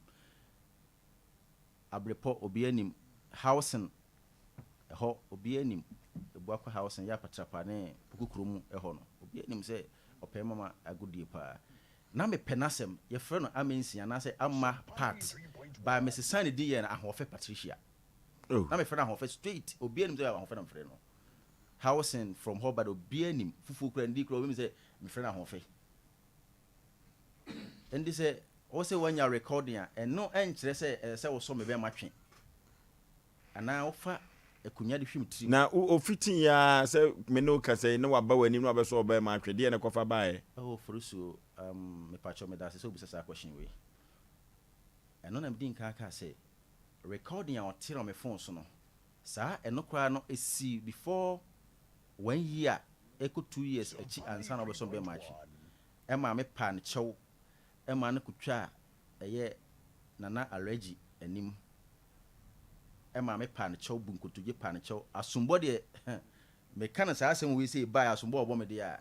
S19: abrepo obi anim housing ho obi anim ebu akwa housing ya patrapa ne kukuru mu ho no obi anim se ope mama agudie pa na me penasem ye frɛ no amensia na se amma part by Mrs. Sunny D na ahofe Patricia na me frɛ no ahofe straight obi anim se ahofe na frɛ no housing from her but obi anim fufu kura ndi kura obi me se me frɛ no ahofe and say o se when you recording and no enkyere se wo so me be matwe ana ofa ekunya de hwim tri
S1: na ofitin ya se me no ka se no waba wani no abeso oba ma atwede na kofa bae
S19: forusu me pacho me da se so bisa question we eno na mdin ka se recording ya otire on my phone so no sa eno kra no esi before 1 year eko 2 years achi ansa na obeso be ma atwe e ma me pa ne chew e ma ne kutwa eye nana allergy anim ema me pan chow bunkotuje pan chow asumbo de me kana sa asem we say buy asumbo obo me de a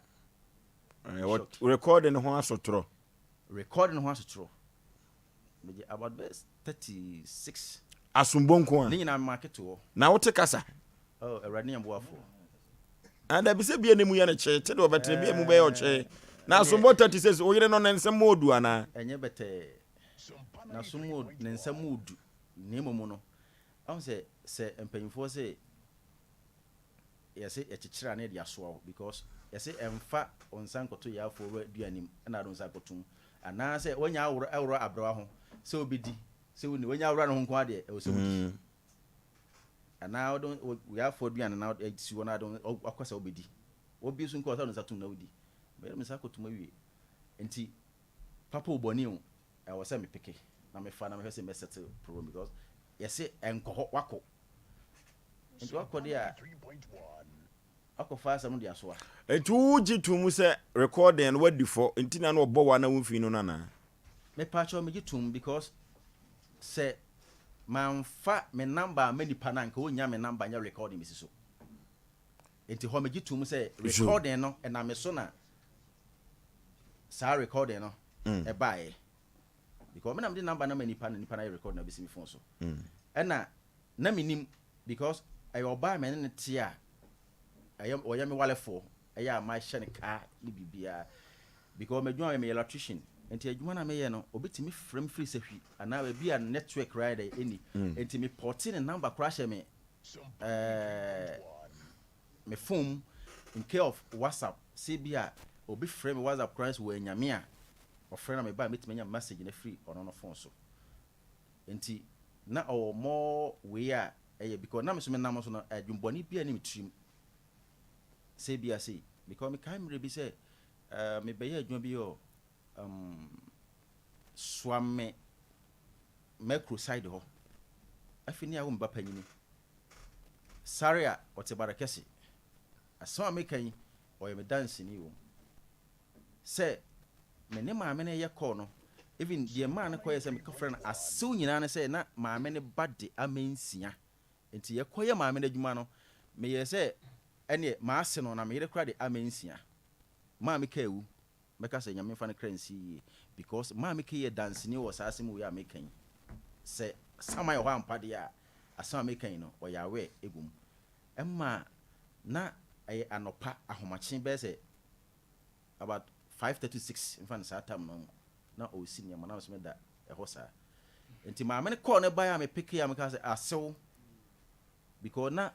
S1: recording ho asotro me about best 36
S19: asumbo nko a ni na market wo
S1: na wote kasa
S19: erani amboafo
S1: anda bi se bia nemu ya ne che te de obetre bia mu be yo che na asumbo 36 o yire no na nsem odu ana
S19: enye bete na sumo ne nsem odu ne momo no on se empanyfo se yɛsɛ yɛkyekyere ne de asoa because yɛsɛ ɛmfa onsan koto yɛafo wɔ aduanim ɛna do nsa kotom anaasɛ wonya aworo abrɛwa ho sɛ obɛdi sɛ woni wonya aworo no ho nko adeɛ ɛwɔ sɛ wodi anaa yɛafo aduane na si wɔ no ade akɔ sɛ wobɛdi wobi so nkɔ sɛ no nsa tom na wodi bɛyɛ me nsa kotom awie nti papa wobɔne o ɛwɔ sɛ mepeke na mefa na mehwɛ sɛ mɛsɛte problem because yɛsɛ ɛnkɔ hɔ wakɔ nti wakɔ de a akɔfa asɛm de asoa
S1: nti wogye to mu sɛ recording no wadi fɔ nti na no ɔbɔ wa na womfi no nana
S19: mepatwɛ megye tom because sɛ mamfa me number a manipa no anka wonya me number nyɛ recording mesi so nti hɔ megye tom sɛ recording no ɛna me so na saa recording no ɛbaeɛ because menam de number na manipa no nipa na yɛ recording na bɛsi me phone so ɛna na menim because ɛyɛ ɔbaa me ne te a ɔyɛ me walefo ɛyɛ a mahyɛ ne kaa ne biribiaa because madwuma me electrician nti adwuma na meyɛ no obɛtumi frɛ me firi sɛhwi anaa baabi a network rider ɛni nti me pɔte ne number kora hyɛ me me phone in care of WhatsApp sɛ bi a obi frɛ me WhatsApp kora sɛ wɔ anyame a ɔfrɛ na me ba mɛtumi anya message na free ɔno no phone so nti na ɔwɔ more way a ɛyɛ because na me so me nam so no adwumbɔne bi a ne me tirim sɛ bi a sɛ because me kan mmerɛ bi sɛ me bɛyɛ adwuma bi yɛ swame macro side hɔ afini a wo mba panyini sare a ɔte barakɛse asɛm a meka yi ɔyɛ me dance ni wom sɛ me ne maame no yɛ kɔɔ no even deɛ maa no kɔyɛ sɛ meka frɛ no asew nyinaa no sɛ na maame no ba de ama nsia nti yɛkɔyɛ maame no adwuma no meyɛ sɛ ɛneɛ maase no na meyere kora de ama nsia maa meka awu meka sɛ nyame fa no kra nsi yie because maa meka yɛ danseni wɔ saa asɛm wei a meka yi sɛ sama yɛ hɔ ampa deɛ a asɛm a meka yi no ɔyɛ awɛ ɛgum ɛma na ɛyɛ anɔpa ahomakye bɛɛ sɛ about 5:36 mfa no saa tam no na ɔsi nneɛma na so meda ɛhɔ saa nti maame no kɔɔ ne baeɛ a mepeke a meka sɛ asew because na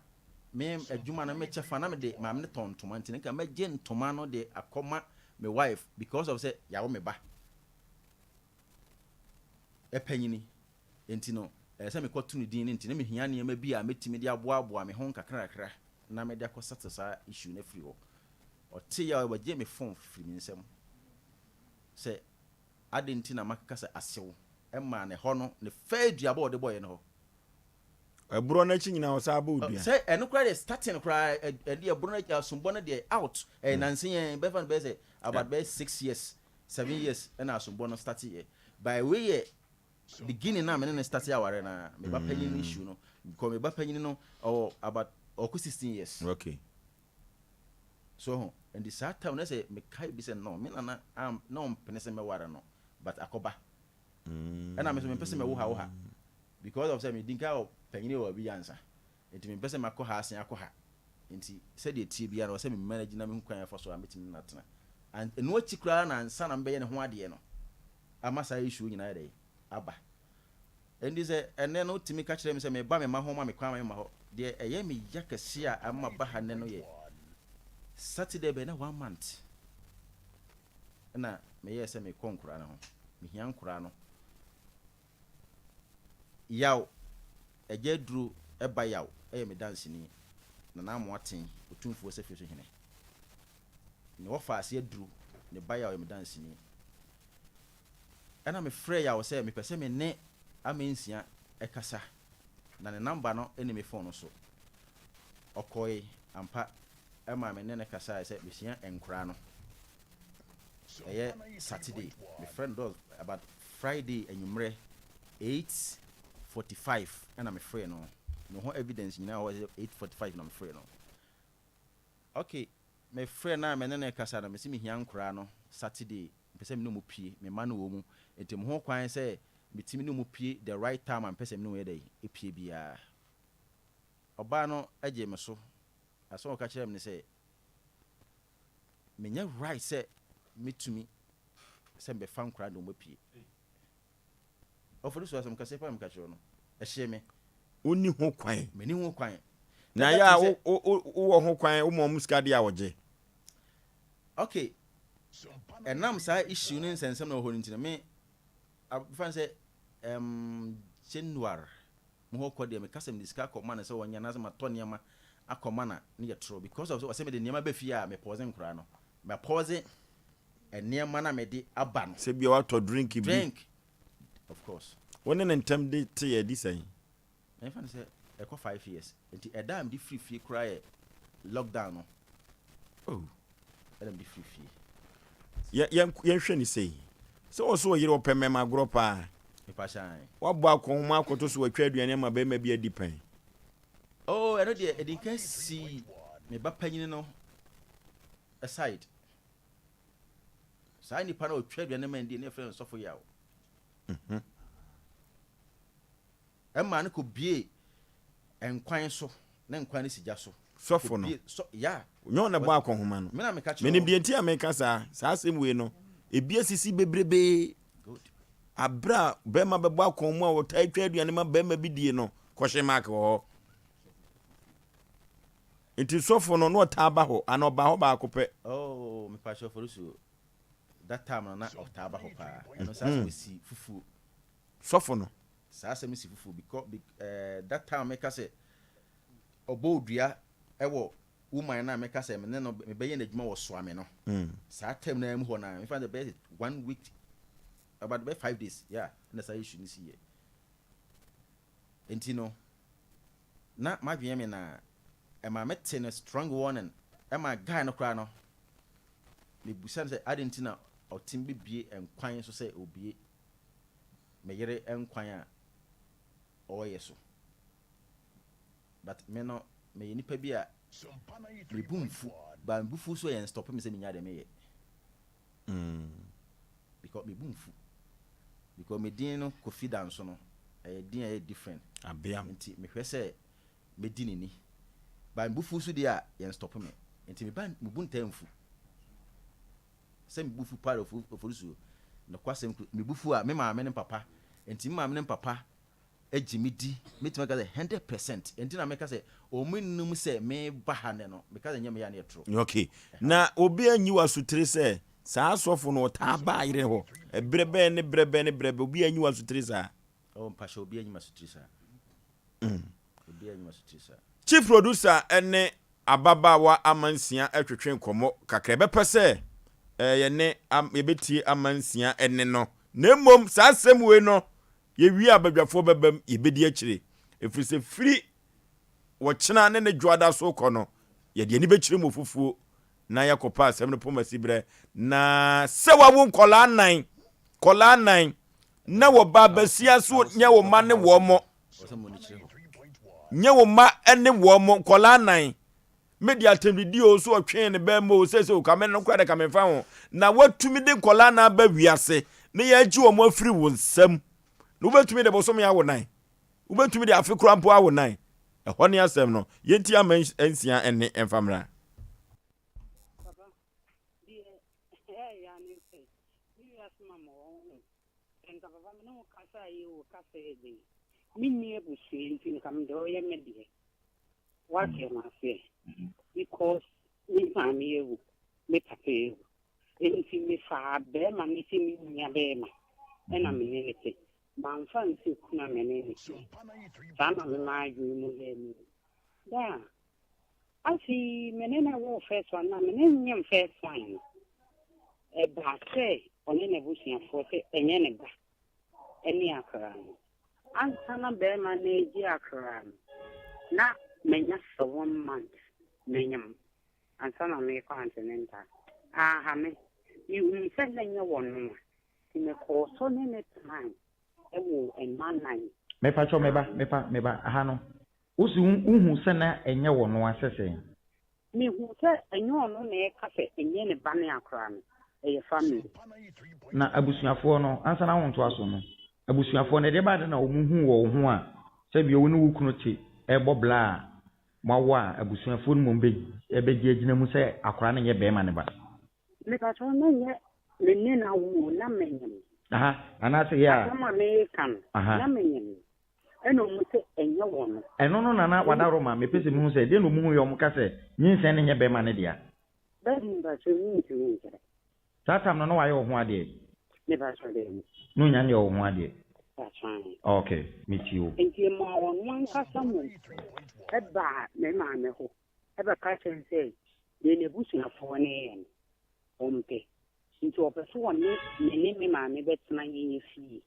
S19: me adwuma no mekyɛ fa na mede maame no tɔn ntoma nti nka mɛgye ntoma no de akɔma me wife because of say yawo me ba epanyini enti no say me kɔto ne din nti na me hia ne ma bi a metimi de aboaboa me ho kakrakra na me de akɔsata saa issue na free ho ɔte ya wagye me phone free me nsɛm sɛ ade nti na makaka sɛ asew ɛma ne hɔ no ne fa aduaba ɔde bɔyɛ no hɔ
S1: eburo na chi nyina o sa ba odua
S19: say eno kra de starting kra e de eburo na asumbo na de out nansen yen be fan be say about be 6 years 7 years and asumbo no start here by way beginning na me no start aware na me ba panyin issue no because me ba panyin no about 16 years
S1: okay
S19: so and the sad time na say me kai be say no me na am no pene say me ware no but akoba and am so me pese me wo ha because of say me dinka panyini wa bi answer enti me pese makɔ ha asen akɔ ha enti sɛ de tie bia no sɛ me manage na me kwan afa so a metimi na tena and no achi kra na ansa na mbɛyɛ ne ho ade no amasa issue nyina yɛ aba endi sɛ ene no timi ka kyerɛ me sɛ me ba me ma ho ma me kwan ma ho de ɛyɛ me yakasi a amma ba ha ne no yɛ Saturday be na 1 month na me yɛ sɛ me kɔnkura no ho me hia nkura no yaw eje duru eba yaw eye me dance ni na mo aten otumfuo se fi so hene ne wo fa ase duru ne ba yaw me dance ni ana me frɛ yaw se me pese me ne amensia ekasa na ne number no ene me phone so okoy ampa ema me ne kasa se me hia enkura no eye Saturday me friend does about Friday enyumre 8:45 and I'm afraid no ho evidence you know 8:45 na I'm afraid no okay my friend na me ne kasa na me si me hia nkura no Saturday pese me no mu pie me ma no wo mu entem ho kwan se me timi no mu pie the right time am pese me no we dey e pie bia oba no age me so aso ka kire me se me nya right se me tumi se be fa nkura do mu pie ofori so asem kase pa me ka kire no ehye me
S1: oni ho kwan
S19: me ni ho kwan
S1: na ya wo ho kwan wo mo muska dia woje
S19: okay enam sa issue ne nsensem na ho ntina me fan say January mo ho kɔ de me kasem diska kɔ ma na sɛ wonya na sɛ ma tɔ niama akɔma na ne yɛ tro because of so sɛ me de niama ba fi a me pause nkura no me pause niama na me de aba no
S1: sɛ bia wa tɔ drink
S19: of course
S1: woni ne ntem de te yɛ di sɛn
S19: me fan say e kɔ 5 years enti edam di free kura yɛ lockdown no edam di free
S1: yen hwɛ ni sei sɛ wo so yire wo pɛ mema gro pa
S19: me pa shan
S1: wa bo akɔnma akoto so watwa aduane ma ba ma bi adi pan
S19: eno de edin kan si me ba panyini no aside sai Nipa na otwa aduane ma ndi ne friend sofo yawo emma ne ko bie enkwan so na enkwan ne sigya so
S1: sofo no nyo na bo akɔnhoma no me bi enti ameka saa asem we no ebi asisi bebrebe abra bema bebo akɔnmu a wotai twa aduane ma bema bi die no kɔhye mark ho enti sofo no no ta ba ho ana ba ho ba akopɛ
S19: me pa sure for so that time na ta ba ho pa eno sa se si fufu
S1: sofo no
S19: sa se me si fufu because that time make say obodua ewo woman na make say me no me be ye na djuma wo so ame no sa time na mu ho na me find the best 1 week about 5 days na sa issue ni see enti no na ma dwen me na e ma mete na strong warning e ma guy no kra no me busan say adenti na otim bibie enkwan so say obie me yere enkwan a oyeso but me no me Nipa bi a me bumfu ba mbufu so yen stop me say me nya de me ye because me bumfu because me din no confidence no din e different
S1: abiam
S19: nti me hwe say me din ni ba mbufu so dia yen stop me nti me ba me buntamfu say me bufu part of oforusu no kwasem me bufu a me ma me ne papa nti me ma me ne papa ejimidi metima ka 100% enti na meka say omunum say me bahane no meka say nyame ya na etro
S1: okay na obi anyi wasutire say saa asofo no ta ba ire ho ebrebe ne brebe obi anyi wasutire saa
S19: mpasha obi anyi masutire saa obi anyi masutire saa
S1: chief producer ene ababawa amansia atwetwe nkomo kakra bepe say ye ne yebetie amansia ene no na mmom saa semwe no ye wi abadwafo bebam yebedi akire efrise free wo kyena ne dwada so kɔ no ye de ani bekire mo fufuo na yakopa asem no pomasi bre na se wawo nkola nan na wo babasia so nya wo ma ne wo mo nya wo ma ene wo mo nkola nan media tembidio so otwen ne ba mo sese o kame no kwade kame fa ho na watumi de nkola na ba wiase ne ya gi wo mo afiri wo nsam no betumi de bosom ya wo nan ubetumi de afekura mpo awo nan ehɔ ne asem no yenti amansia ene enfamra
S5: Mini ebusi nti nkam de oye medie wake ma se because me family ewu me papa ewu enti me fa be ma me ti mi nya be ma na me ne te man fan si kuna me ne sana me ma ju mu le ni da asi me ne na wo first one na me ne nyem first one e ba se one ne busi afo se enye ne ba eni akara Ansana be manage akram. Na menya for 1 month. Menyam. Ansana me continental. Me. You send in your one. In a course on any time. Ewo and man nine.
S6: Me pacho meba ahano. Usi unhu sena enye wono asese.
S5: Me hu se enyo no na e kafe enye ne bane akram. E family.
S6: Na abusuafo no ansana wonto aso no. Abusuafo ne de ba de na omuhu wo ho a se bi owo ne wukunu ti ebo bla mawa abusuafo no mombe ebeji agina mu se akora ne ye be ma ne ba
S5: me ka so na ye le na wo na menyem
S6: ana se ya
S5: na me kan na menyem ɛna ɔmo sɛ ɛnyɛ wɔn.
S19: ɛno no nana wadaro ma mepese mu sɛ de no mu yɛ ɔmo ka sɛ nyinsɛn ne nyɛ bɛma ne dia
S5: bɛdi mbakyɛ mu ntumi nkyerɛ
S19: saa tam no wayɛ wo ho adeɛ
S5: ne bakyɛ dɛ mu
S19: no nya ne wo ho adeɛ
S5: bakyɛ
S19: okay me ti o
S5: nti ma wɔn wankasa mu ɛba me maame ho ɛbɛka kyerɛ sɛ deɛ n'abusuafoɔ ne yɛ no ɔmpɛ nti ɔpɛ so wɔne me maame bɛtena yɛyɛ fie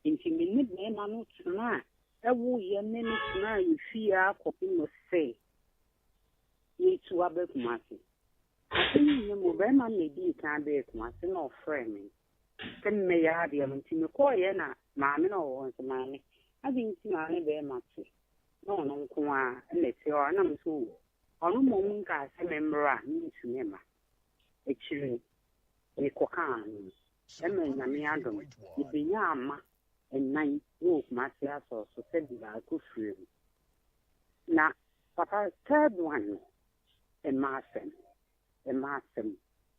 S5: nti me ne bɛrima no tena a ɛwo yɛ ne ne tena a yɛfie akɔpe no sɛ yɛtu abɛkuma ase asɛm yi mu bɛrima na ɛdii kan bɛɛkuma ase na ɔfrɛ me sɛ mmɛyɛ adeɛ no nti mekɔɔyɛ na maame na ɔwɔ nso maame ade nti maame bɛrima te na ɔno nko a ɛna ɛte hɔ anam so ɔno mmom nka sɛ memmrɛ a mentumi ma akyiri mekɔkaa no ɛma nyame adom yɛbɛnya ama ɛnan wɔ kumase asɔ so sɛ de baako firi mu na papa third one no ɛma asɛm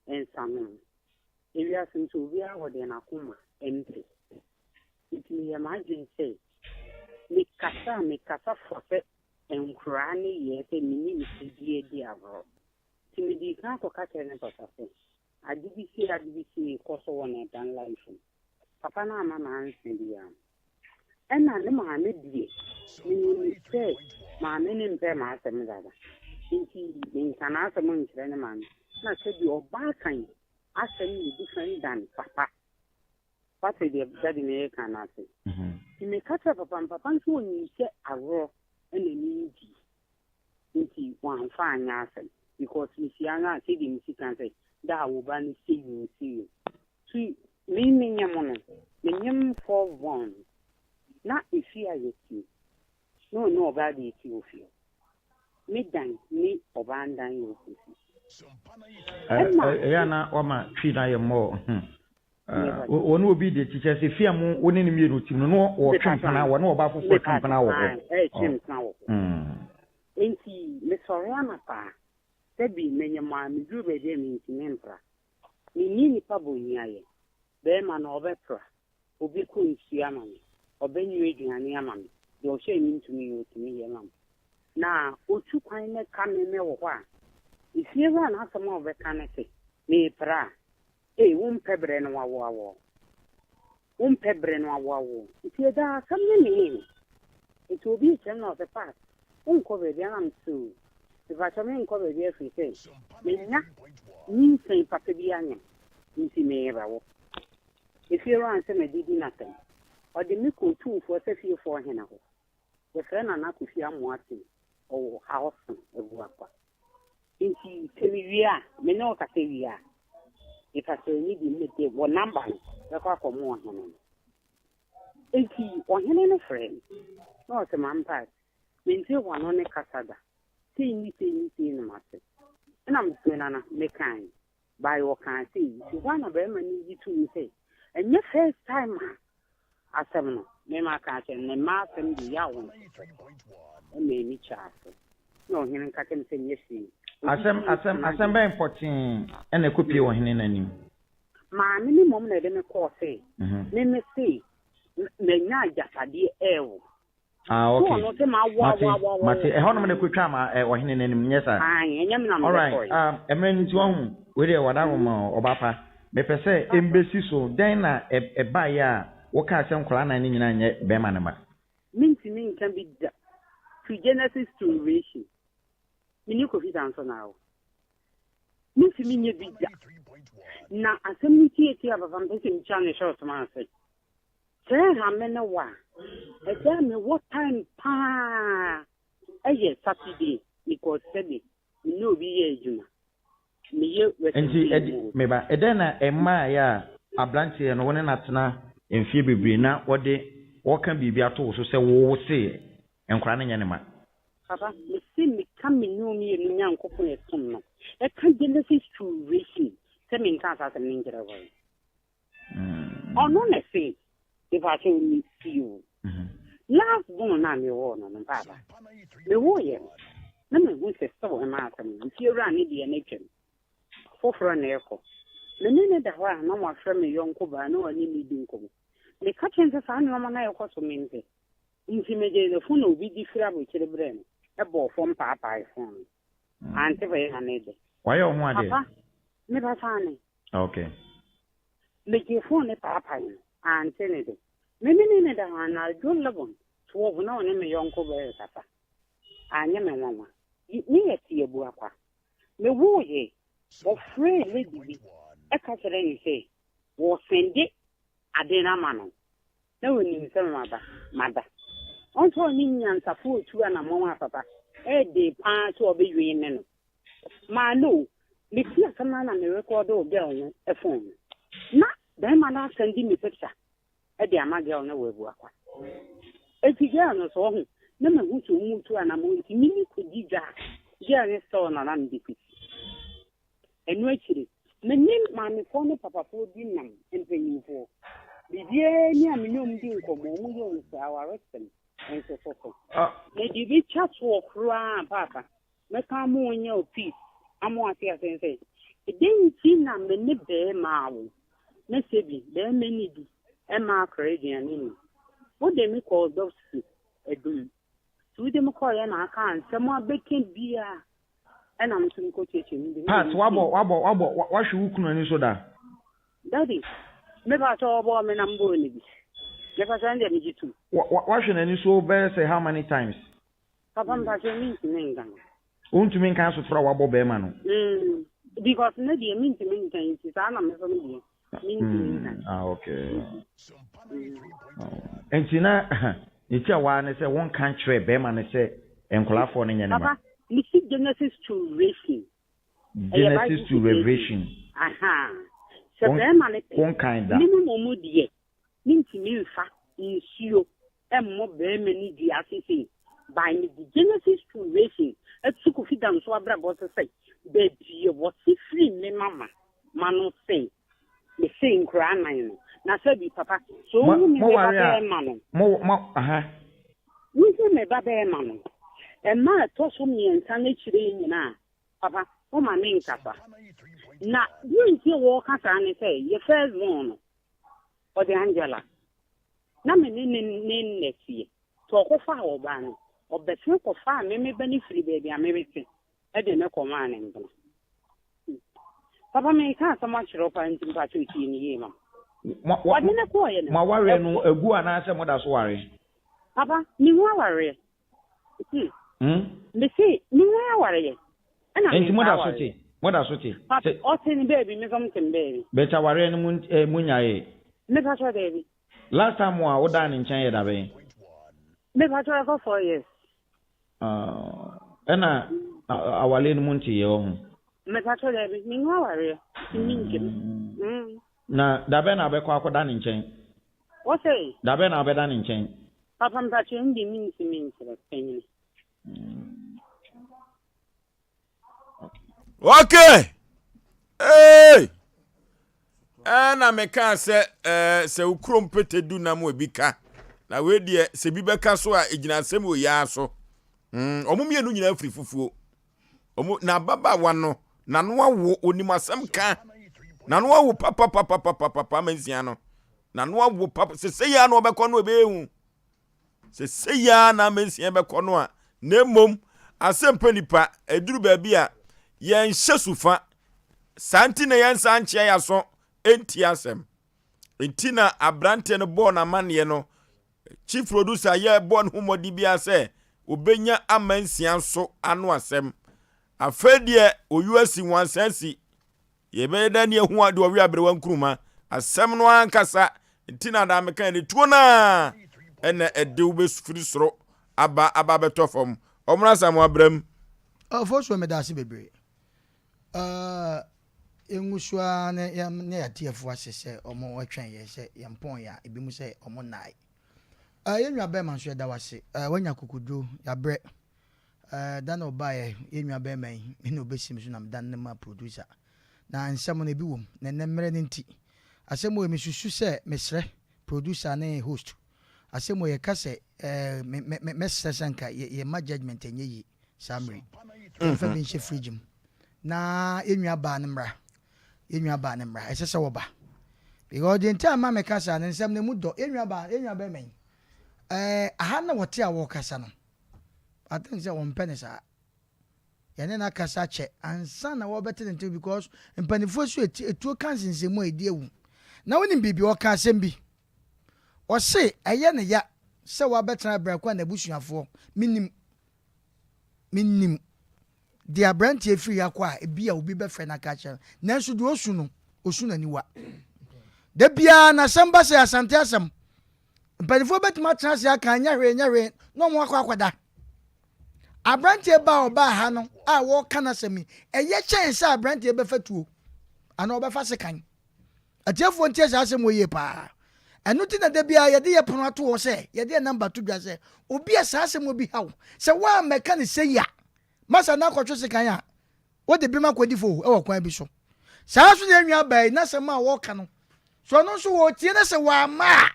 S5: ɛnsa no ewiase nso obiara wɔde n'akoma ɛmpɛ nti yɛ m'adwene sɛ mekasa fɔ sɛ nkoraa ne yɛ sɛ menni ne sɛdie di agorɔ nti mede ka akɔka kyerɛ ne papa sɛ ade bi sie kɔ so wɔ ne dan life mu papa no ama mansa biara ɛna ne maame die menim sɛ maame ne mpɛ m'asɛm dada nti menka n'asɛm nkyerɛ ne maame na sɛdeɛ ɔbaa kan asɛm yɛ different than papa papa deɛ dade ne yɛka no ase nti meka kyerɛ papa nso wɔnim sɛ agorɔ ɛna ne di nti wɔamfa anyɛ asɛm because mesia no a sɛdeɛ mesi ka sɛ da a woba no sɛyi so menyɛ mo no menyɛm 4-1 na ɛfi a yɛtie na ɔne ɔbaa de ɛti wɔ fie me dan ne ɔbaa ndan yɛ ɔkɔsi
S19: ɛyɛ na wama twi na yɛ mmɔ wɔne obi de kyikyɛ sɛ fia mu wo ne no mmienu tim no na wɔtwe mpana wɔne ɔba foforɔ twe mpana wɔ
S5: hɔ enti mesɔre anapa sɛbi menyɛ maa meduru baabi a mentimi mpra menni nnipa bɔnyiayɛ bɛrima na ɔbɛpra obi kɔ nsuo ama me ɔbɛnyiwa aduane ama me deɛ ɔhyɛ me ntumi yɛ ɔtumi yɛ ma me na otu kwan ne ka me wɔ hɔ a efie hɔ a n'asɛm a ɔbɛka ne sɛ meepra a wompɛ berɛ no wawoawo wompɛ berɛ no wawoawo nti ɛda asɛm ne me nti obi kyerɛ na ɔsɛ pass wonkɔ baabi anam so ìfàṣọ mi nkɔ baabi afiri sɛ menya nyinsɛn papa bi anya nti meyɛba wɔ efie hɔ ansɛ madidi n'asɛm ɔde me kɔɔtumfoɔ sɛ fiefoɔ hena hɔ yɛfrɛ no anakofi amoaten ɔwɔ haosen abuakwa nti sɛ mewie a me ne ɔkasa wie a ìfàṣọ ni di mmede wɔ namba no bɛkɔ akɔmo ɔhene no nti ɔhene no frɛ no na ɔsɛ mampa mentie wɔno ne kasa da sei no mate ɛna msɛ nana mekan by wɔkan sei nti hɔ na bɛrima no yi to mu sɛ ɛnyɛ first time a asɛm no mema ka kyerɛ ne ma asɛm de yɛ wo ɛma ani kyɛ ase na ɔhene nka kyɛm sɛ nyɛ hwee
S19: asɛm bɛn pɔtee ɛna ɛkɔpie ɔhene no anim
S5: maame ne mmom na ɛde me kɔɔ sɛ ne me sei manya agyapadeɛ ɛɛwo
S19: okay. Mate ɛhɔ nom na kutwa ma ɔhene n'anim nyɛ saa. All right. Ɛmɛ nti wɔn wo de wada roma ɔbapa. Mepɛ sɛ embesi so den na ɛba yɛ a wɔka asɛm nkɔla nan ne nyinaa nyɛ bɛrima ne ma.
S5: Mintimi nka bi da. To Genesis to Revelation. Mini kofi danso na wo. Mintimi nye bi da. Na asɛm ni tie ababa mpɛ sɛ mkya ne short man sɛ. Sɛ ha me ne wa. Ɛgya me what time pa ɛyɛ Saturday because sɛbi ne obi yɛ adwuma meyɛ
S19: nti meba ɛdɛn na ɛmaa yɛ a abranteɛ no wɔne natena mfie bebree na wɔka biribi ato wo so sɛ wo se nkora no nyɛ ne ma
S5: papa mesi meka me ne omi yɛ no nyankopɔn ɛtom no ɛka Genesis to Revelation sɛ menka asasɛm ne nkyerɛ hɔ ɔno na se if I say me see you last born na me wo no papa me wo ye na me hu se so he ma asem nti ewura ne de na twem foforo na ekọ me ne da hɔ a na mo afrɛ me yonko ba na oni me di nkomo me ka chen se sa na ma na ekọ so me mpe nti meje the phone obi di fira bo kire bre no e bo fom papa phone ante be na ne de
S19: why you ho ade
S5: papa me ba fane
S19: okay
S5: meje phone papa no ante ne de me ne da na do lebon 12 na one me yonko be papa anya me mama ni yeti ebu akwa me wo ye o free lady bi e ka kere ni say wo sende ade na ma no na woni mi se mada on to ni nyansa fo otu na mo wa papa e de pa to obewie ne no ma no me fi asama na me record o girl no e phone na dem ma na send me picture e de ama girl na we bu akwa e ti girl no so ho na me hu to mu tu na mo ti mini ko giga girl ne so na ndi piti enu akiri me nim ma me fo no papa fo di nam empanyinfo bibie ni aminom di nkomo mu yo nsa awaresem enso so me di bi chat wo kra papa me ka mo nya o peace amo ati asense edin ti na me ne be ma wo na sebi be me ni di e ma kredian ni wo de mi call doctor edum tu de mo call ya na aka ansem abeken bia e na mo tun ko cheche mi de
S19: pass wabo wahwe wukunu ani so da
S5: daddy me ba to obo me na mbo ni bi le pa sande mi jitu
S19: wahwe nani so be say how many times
S5: papa mba je mi ntinga
S19: untumi nkan so fra wabo be ma no
S5: because na die mi ntinga nti sa na me so mi die mi ntinga
S19: okay entina iti awa ne say won kan kire be ma ne say enkola fo ne nyane ma
S5: papa ni see Genesis to Revelation aha se be ma ne
S19: won kan da
S5: ni mo mu die ni ntimi mfa nsuo emmo be ma ni die asese by the Genesis to Revelation etsuku fidam so abra bo say baby what free me mama manu say me say nkra nan na sabi papa so me ba be ma no
S19: mo aha
S5: we say me ba be ma no e ma to so mi ensa na chire nyina papa o ma me nkasa na you nti wo kasa ne say ye first one o de Angela na me ne netie to ko fa wo ba no obefe ko fa me bani free baby amebete e de me ko ma ne mbona papa me ka sama chiro pa nti pa chu ti ni yema wa ne ko ye ne
S19: ma ware no egu ana se mo da so ware
S5: papa ni wa ware me see ni wa ware ye ana
S19: nti mo da so ti
S5: papa o ti ni baby me kom tin baby
S19: beta ware no mu nyae
S5: me ka so baby
S19: last time wa oda ni nchen ye da be
S5: me ka so for 4 years
S19: ena awale no munti ye ho
S5: me ka so baby ni wa ware ni ngi
S19: na dabe na be kwa akoda ni nchen
S5: o say
S19: dabe na be da ni nchen
S5: papa mba che ndi minti penyi
S1: okay hey ana meka se ukrom petedu na mo ebika na we de se bi beka so a egina asem o ya so omumie no nyina afri fufuo na baba wano na no awo onimasem ka na no awo papa mansia no na no awo papa se ya no obekọ no obehu se ya na mansia bekọ no a na mom asem Nipa eduru ba bi a ye nhyesufa santi na ye nsanche ya so enti Asem enti na abrante no bo na mane no chief producer ye bo no humodi bia se obenya amansia so ano Asem afedie oyuasi wansansi ye be da ne hu ade owi abrewa nkuruma Asem no ankasa enti na da meka ne tuo na ene ede wo be firi soro aba betofom omra samu abram
S4: for me da se bebre engusua ne ya tiefo asese omo atwen ye se yempon ya ebi mu se omo nai yenwa be man so da wase wanya kokudro ya bre dan obaye yenwa be man ene obesim so na dan ne ma producer na nsem no bi wom na nemre ne nti asemo emi susu se mesre producer na host asemo ye kase me sesanka ye ma judgment enye yi summary fa bin she fridge na yenwa ba ne mra esese wo ba because the entire ma me kasa ne nsem ne mu do yenwa ba men aha na wote a wo kasa no I think say one penny sa yɛne na kasa kyɛ ansa na wɔbɛte ne ntɛm because mpanimfoɔ so etuo kansensɛmu a ɛdi ewu na wonim biribi ɔka asɛm bi ɔse ɛyɛ ne ya sɛ wɔabɛtena abrɛkɔ a n'abusuafoɔ minim de aberanteɛ firi akɔ a ebi a obi bɛfrɛ no aka kyerɛ nanso deɛ osu no osu n'aniwa da biara n'asɛm ba sɛ asante asɛm mpanimfoɔ bɛtumi atena ase aka nyɛ hwee na ɔmo akɔ akɔda aberanteɛ ba ɔba ha no a wɔka n'asɛm yi ɛyɛ kyɛn sɛ aberanteɛ bɛfa tuo anaa ɔbɛfa sekan atiefoɔ ntie sɛ asɛm wɔ yie paa ɛno ti na da biara yɛde yɛ pono ato hɔ sɛ yɛde yɛ namba to dwa sɛ obi a saa asɛm obi haw sɛ woa mɛka ne sɛ ya masa na akɔtwe sekan a wode bi ma kɔdi fo ɛwɔ kwan bi so saa so na enwa baa na asɛm a wɔka no so ɔno nso wɔtie na sɛ wɔama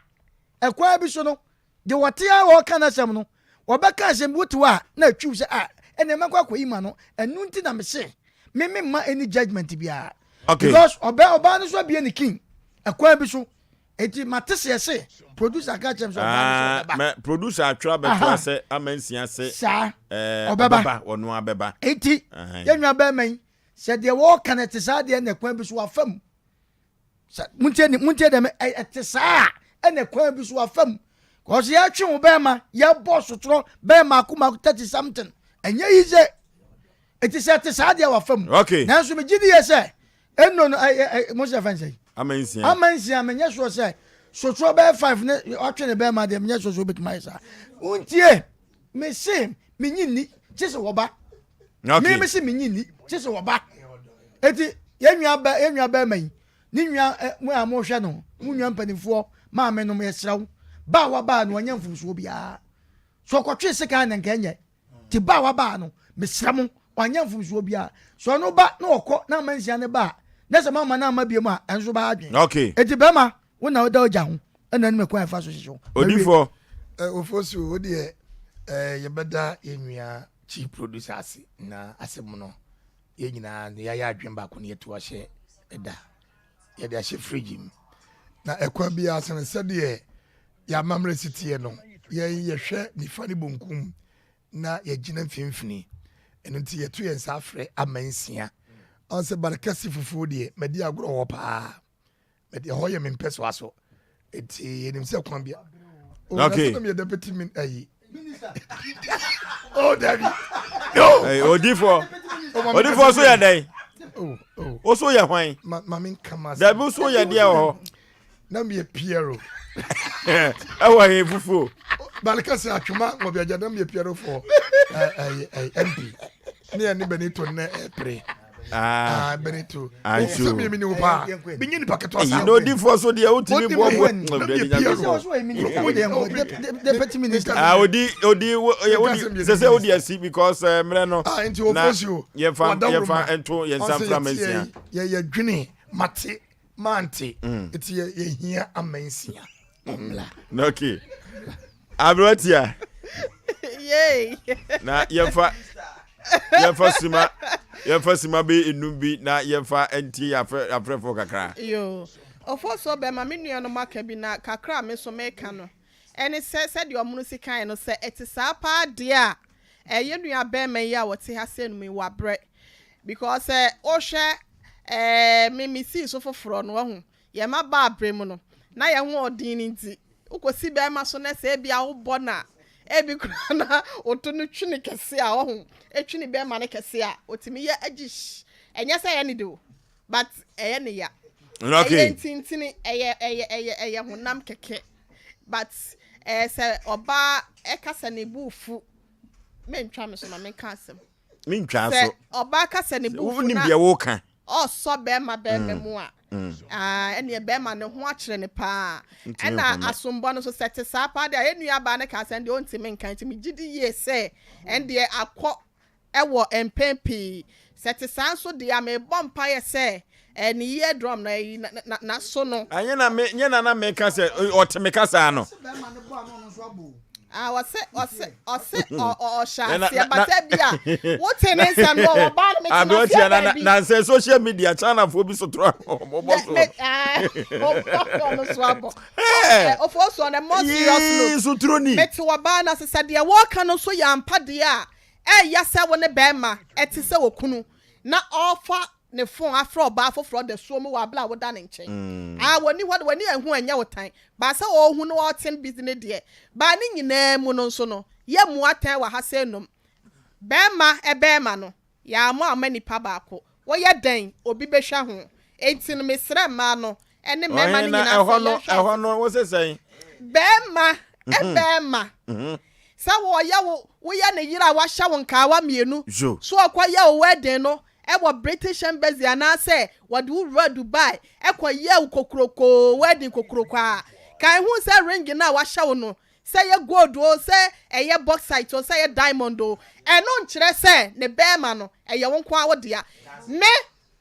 S4: a ɛkwan bi so no de wɔte a wɔka n'asɛm no wɔbɛka asɛm wotu a na atwiw sɛ a ɛna ɛmɛkɔ akɔyi ma no ɛnu nti na mese meme ma any judgment biara because ɔbaa no so abie ne king ɛkwan bi so eti mate sɛ yɛse producer ka kyɛm sɛ ɔbaa no so ɔbɛba
S1: producer atwerɛ bɛtoa sɛ amansia sɛ
S4: saa
S1: ɔbɛba ɔno abɛba
S4: eti yɛnwa bɛma yi sɛ deɛ wɔɔka no te saa deɛ na ɛkwan bi so wafam muntie dɛm ɛte saa ɛna ɛkwan bi so wafam kɔsi yɛtwe wo bɛɛma yɛbɔ sotoro bɛɛma akoma 30 something ɛnyɛ yi sɛ eti sɛ te saa deɛ wafam nanso megye di yɛ sɛ ɛno no mo sɛ fɛn sɛ amansia menyɛ soɔ sɛ sotoro bɛɛ 5 ne ɔtwe ne bɛɛma deɛ menyɛ soɔ sɛ wobɛtumi ayɛ saa wontie mese menyi nni kye sɛ wɔba mese menyi nni kye sɛ wɔba eti yɛnwa bɛɛma yi ne nwa mo a mohwɛ no mo nwa mpanimfoɔ maame nom yɛsrɛ wo ba wa ba no anya mfumsuo bia so kɔtwe sika na nka nyɛ ti ba wa ba no mesra mo anya mfumsuo bia so no ba na ɔkɔ na mansia ne ba na sɛ mama na ama bie mu a enso ba adwen eti ba ma wo na oda ogya ho ɛna ne mekwan fa so hyehyɛ
S1: odifo
S3: ofosu wo de yɛbɛda yɛnua chief producer ase na asɛm no yɛnyina ne yɛayɛ adwen ba ko ne yɛto ahyɛ ɛda yɛde ahyɛ fridge mu na ɛkwa bia asɛm sɛdeɛ ya mamre sitie no yɛhwɛ nifa ne bonkum na yɛgyina mfimfini ɛno nti yɛto yɛn nsa afrɛ amansia ɔnsɛ barakasi fufuo deɛ madi agorɔ hɔ paa madi hɔ yɛ mempɛ so aso ɛti yɛnim sɛ kwan bia yɛ deputy min ayi oh dabi
S1: odifo so yɛ dɛn o so yɛ hwan
S3: mame nkama
S1: dabi so yɛ deɛ wɔ hɔ
S3: na meyɛ piero
S1: ɛwɔ he fufuo
S3: barakasi atwuma ngɔbiagya na meyɛ piero fo mp ne yɛ ne benito ne pre benito sɛ meyɛ mini wo paa binyi nipa ketewa saa
S1: na odifo so deɛ wotumi boaboa sɛ wodi asi because mmerɛ no
S3: nti ofosio
S1: yɛmfa ɛnto yɛnsa mfra mansia
S3: yɛyɛ dwene mate mante eti yɛhia amansia
S1: okay abrotia
S2: yay
S1: na yɛmfa sima be enum bi na yɛmfa anti afrefo kakra
S2: yo ofo so be ma me nua no maka bi na kakra me so meka no ɛne sɛ de ɔmo no sikan no sɛ ɛte saa pa de a ɛyɛ nua be ma yi a wɔte ha sɛ no me wabrɛ because o hwɛ me si so foforo no ho yɛ ma ba abrɛ no na yɛ ho odin nti ukosi be ma so na sɛ bia wo bɔ na ebi kura na oto no twene kese a ho etwene be ma ne kese a otimi yɛ agish ɛnyɛ sɛ yɛ ne do but ɛyɛ ne ya
S1: okay
S2: tintini ɛyɛ honam keke but sɛ oba ɛkasa ne bufu mentwa me so na menka asɛm
S1: mentwa so
S2: sɛ oba kasa ne bufu
S1: na wonim bia wo ka
S2: so be ma mu a ɛne be ma ne ho akyerɛ ne paa ɛna asombo no so sɛte saa paa de enua ba ne ka sɛ de ontimi nkan timi gidi ye sɛ ɛnde akɔ ɛwɔ mpempi sɛte saa so de am bompa ye sɛ ɛne ye drum na so no
S1: anya na me nya na me ka sɛ ɔteme ka saa no
S2: wase shasi bia what tenants am no ba me
S1: tina na say social media channel for bi so tro
S2: no swabo of also on a more serious
S1: note so troni
S2: meti wa ba na sesa de work no so ya mpa de a yasa wo ne bema eti se wokunu na offer ne phone afro ba foforo de so mu wa bla wo da ne nchen wani ehu anya wotan ba se wo hu no oten business de ba ni nyina mu no so no ye mu atan wa ha se nom bema no ya mo amanipa ba ko wo ye dan obi be hwa ho enti no mesre ma no ene mema ni nyina
S1: ehɔ no wo se sen
S2: bema sa wo ya ne yira wa hya wo nka wa mienu so akwa ya wo wedding no ewo British embassy ana say what do Dubai ekwa ye kokroko wedding kokroko a kan hu say ring na wa hya wo no say ye gold o say eye bauxite o say ye diamond o eno nkire say ne bema no eye wo nko awodea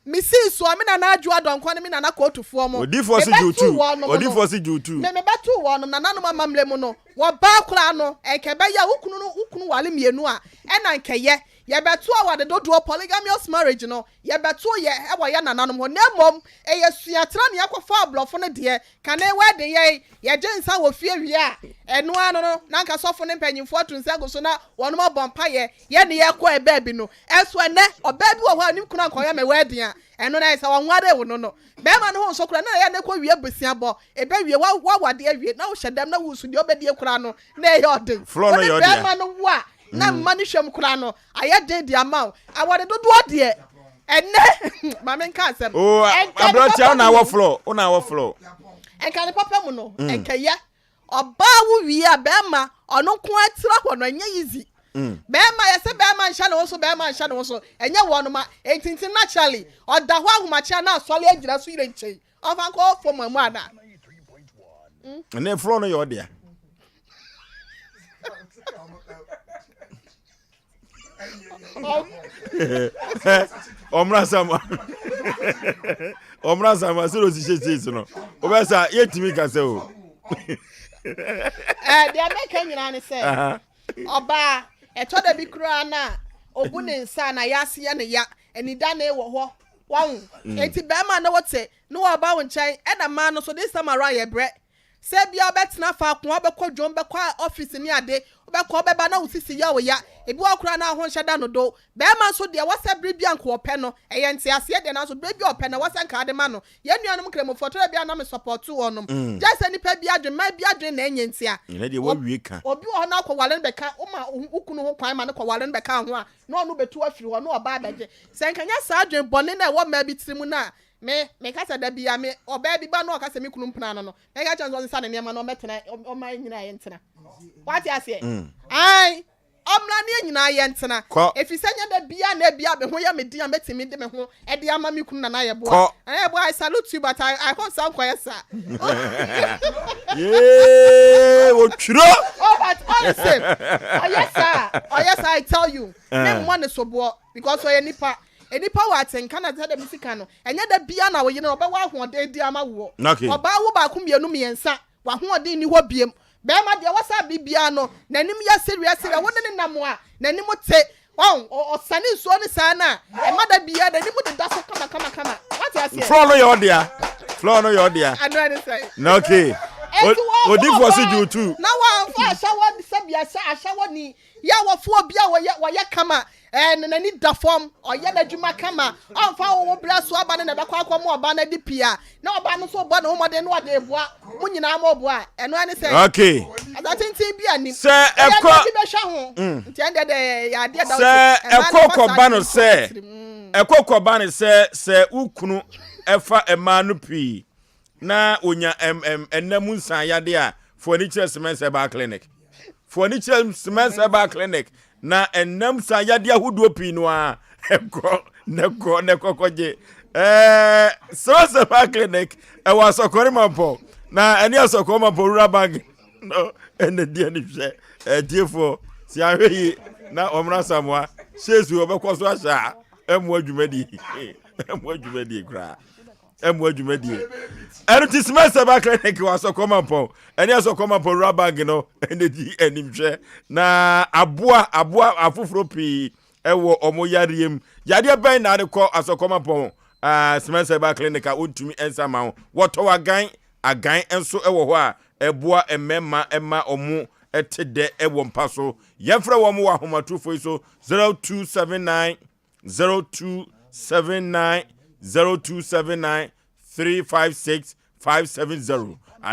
S2: me see so me na aju adonko ne me na kotufo mo
S1: odi for si jutu
S2: me betu wo no na nanom amamle mu no wo ba kura no ekebe ya ukunu wale mienu a ena nkeye ye betu awade dodo polygamous marriage no ye betu ye ewo ye nananom ho nemom eye suatra ne yakwafa ablofo ne de kan e wede ye gensa wo fie wi a eno ano no na nka sofo ne mpanyimfo atunsa go so na wono mabompa ye ne ye kwa ebe bi no eso ene oba bi wo ho anim kuna nkoya me wede a eno na isa wanware wo no be ma no ho so kura na ye ne kwa wie besia bo ebe wie wa wade awie na wo hyedam na wo su de obedi kura no na ye odin be ma no wa na mani hwem kura no aye den di amaw awade dodo de enne ma men ka asem
S1: abrocha na wo floor
S2: enka ne papa mu no enka ye oba wo wi a be ma ono ko atira ho no nya easy be ma ye se be ma nhya ne wo so enye wo no ma entintin naturally oda ho ahomacha na asole agira so ire nchen ofa ko fo mamu ana
S1: ne floor no yo de Omra sama se rosi chese no obesa yetimi ka se o
S2: dia make nyina ne se oba eto da bi kura na obu ne nsa na yase ye ne ya enida na ewo ho wan enti be ma na wote no oba wo nchan e na ma no so this time around ye bre se bia obetena fa ko obekọ dwom bekọ office ni ade obekọ obeba na usisi ya wo ya ebi wakura na ho hyada no do be ma so de wasa brebia nko ope no eye nti ase de na so brebia ope na wasa nka ade ma no ye nuanom kremo foto bia na me support wonom just nipa bia dwe ma bia dwe na enye nti a
S1: ene de wa wie ka
S2: obi ho na akwale beka o ma ukunu ho kwan ma ne kwale beka ho a na onu betu afiri ho na oba abeje se nkanya sa dwe bone na wo ma bi tirimu na me kasa da bia me oba bi ba no kasa me kunu mpana no me ga chanzo nsa ne nema no metena o ma nyina ye ntena what you say ai omla ne nyina ye ntena efisanya da bia na bia be ho ya me dia metimi de me ho e de ama me kunu na ye boa I salute you but I hope some kwesa
S1: yeah wo twiro
S2: but honestly yes I tell you me one so bo because we nipa enipa wa atenka na de musika no enya da bia na wo ye no oba wa hoɔden di ama wo oba wo ba ko mienu miensa wa hoɔden ni hɔ biem be ma de wasa bibia no nanim ya serious wo ne nam a nanim te o sane so ne sa na e ma da bia nanim de da so kama what you say
S1: floor no your dia
S2: I know say
S1: no okay odi for si ju too
S2: na wa fa shawo de sabia sha shawo ni ya wo fo bia wo ye kama nani da form oye na dwuma kama amfa wo bra so aba ne be kwa akwa mo oba na di pia na oba no so oba no mo de no ade boa mo nyina mo boa eno ani say
S1: okay
S2: azatintin bia ni
S1: se ekọ
S2: bi be hwa ho nti ande de ya de da
S1: se ekọ ba no se ekọ ba no se ukunu efa ema no pi na onya enamu nsan yade a furniture cement herbal clinic na enam san yade ahudo pi no a neko koje so herbal clinic e was okori mampo na eni asokoro mampo rural bank no ene dia ni hwe diefo si ahwe na omra samwa shesu obekọ so ahya emu adwumadi kra emu adwumadi eno ti semester ba clinic was come upon eni aso come upon rabag no eni enimhwe na aboa afoforo pi ewo omo yariem yade ben na de ko aso come upon semester ba clinic a ontumi ensa ma woto agan enso ewo ho a eboa emema omo etede ewo mpaso yefra wo mo wa homatrufo so 0279 356 and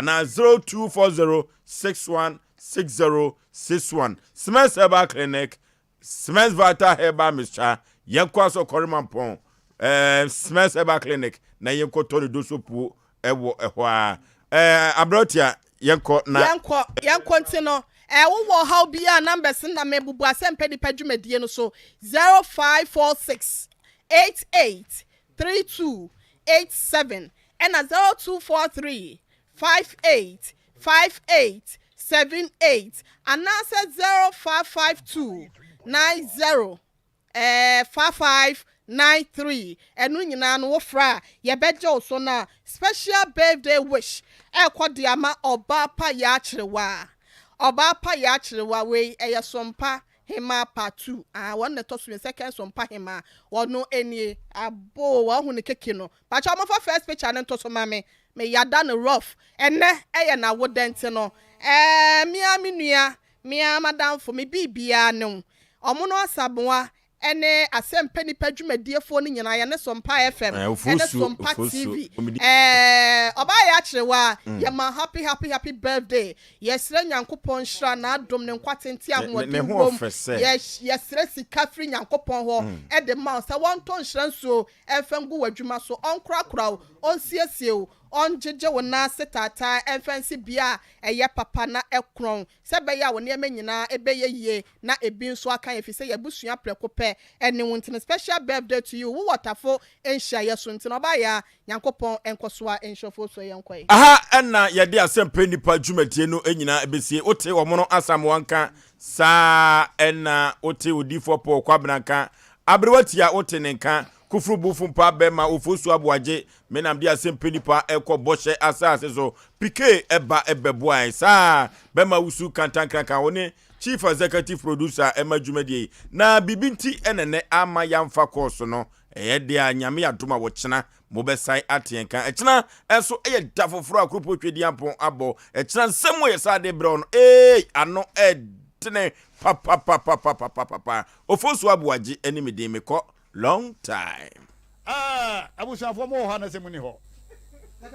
S1: 0240616061 Smith Herbal Clinic Smith Vata Herbal Mixture yenkwaso korimampon Smith Herbal Clinic na yenko tori dosopu ewo ehwa abrotia yenko
S2: ntino wo how bia numbers na mebubu Asem pedi padwumadie no so 0546 883287 and 0243 585878 and now 0552 90 5593 and when you know fra ye bejo so na special birthday wish kwadiama oba pa ya chirewa we Sompa hema part 2 one the toss second Sompa hema no any abo wa hu ne keke no but I'm for first picture and to so mame me yada no rough and na wodent no mia madam for me bibia no omo no asabwa ene Asem peni padwumadie ni nyina ya ne Sompa FM ene Sompa TV oba ya chirewa ya ma happy birthday yesre nyankopon hra na adom ne nkwatenti ahodi yesre sikafri nyankopon ho e de ma sa wonton hra nso efengu wadwuma so onkrakra onsiesie onjeje wona setata enfansi bia eye papa na ekron sebe ya wona emanyina ebeye yie na ebi nso aka efise ya busua prekope ene wontin special birthday to you wo watafo enhia yeso ntin oba ya nyankopon enkosoa enhofo so yenkoi
S1: enna yede Asem Nipa dwumadie no enyina ebesie ote wo mono asam wanka sa enna ote odifo po kwabnanka abrewatia ote nenka kufru bufu mpa bema ofosu abuaje menam dia Asem Nipa ekọ boshe asase so pike eba ebeboa sa bema usu kantankranka woni chief executive producer emajumedie na bibinti enene ama yamfa course no eyede anyame adoma wo chena mobesai atenka echena enso eye dafoforo akropo twedi ampon abo echena nsemo yesade brown ano tene papa ofosu abuaje enimede mekọ long time
S11: abusuafo mo ho na semuni ho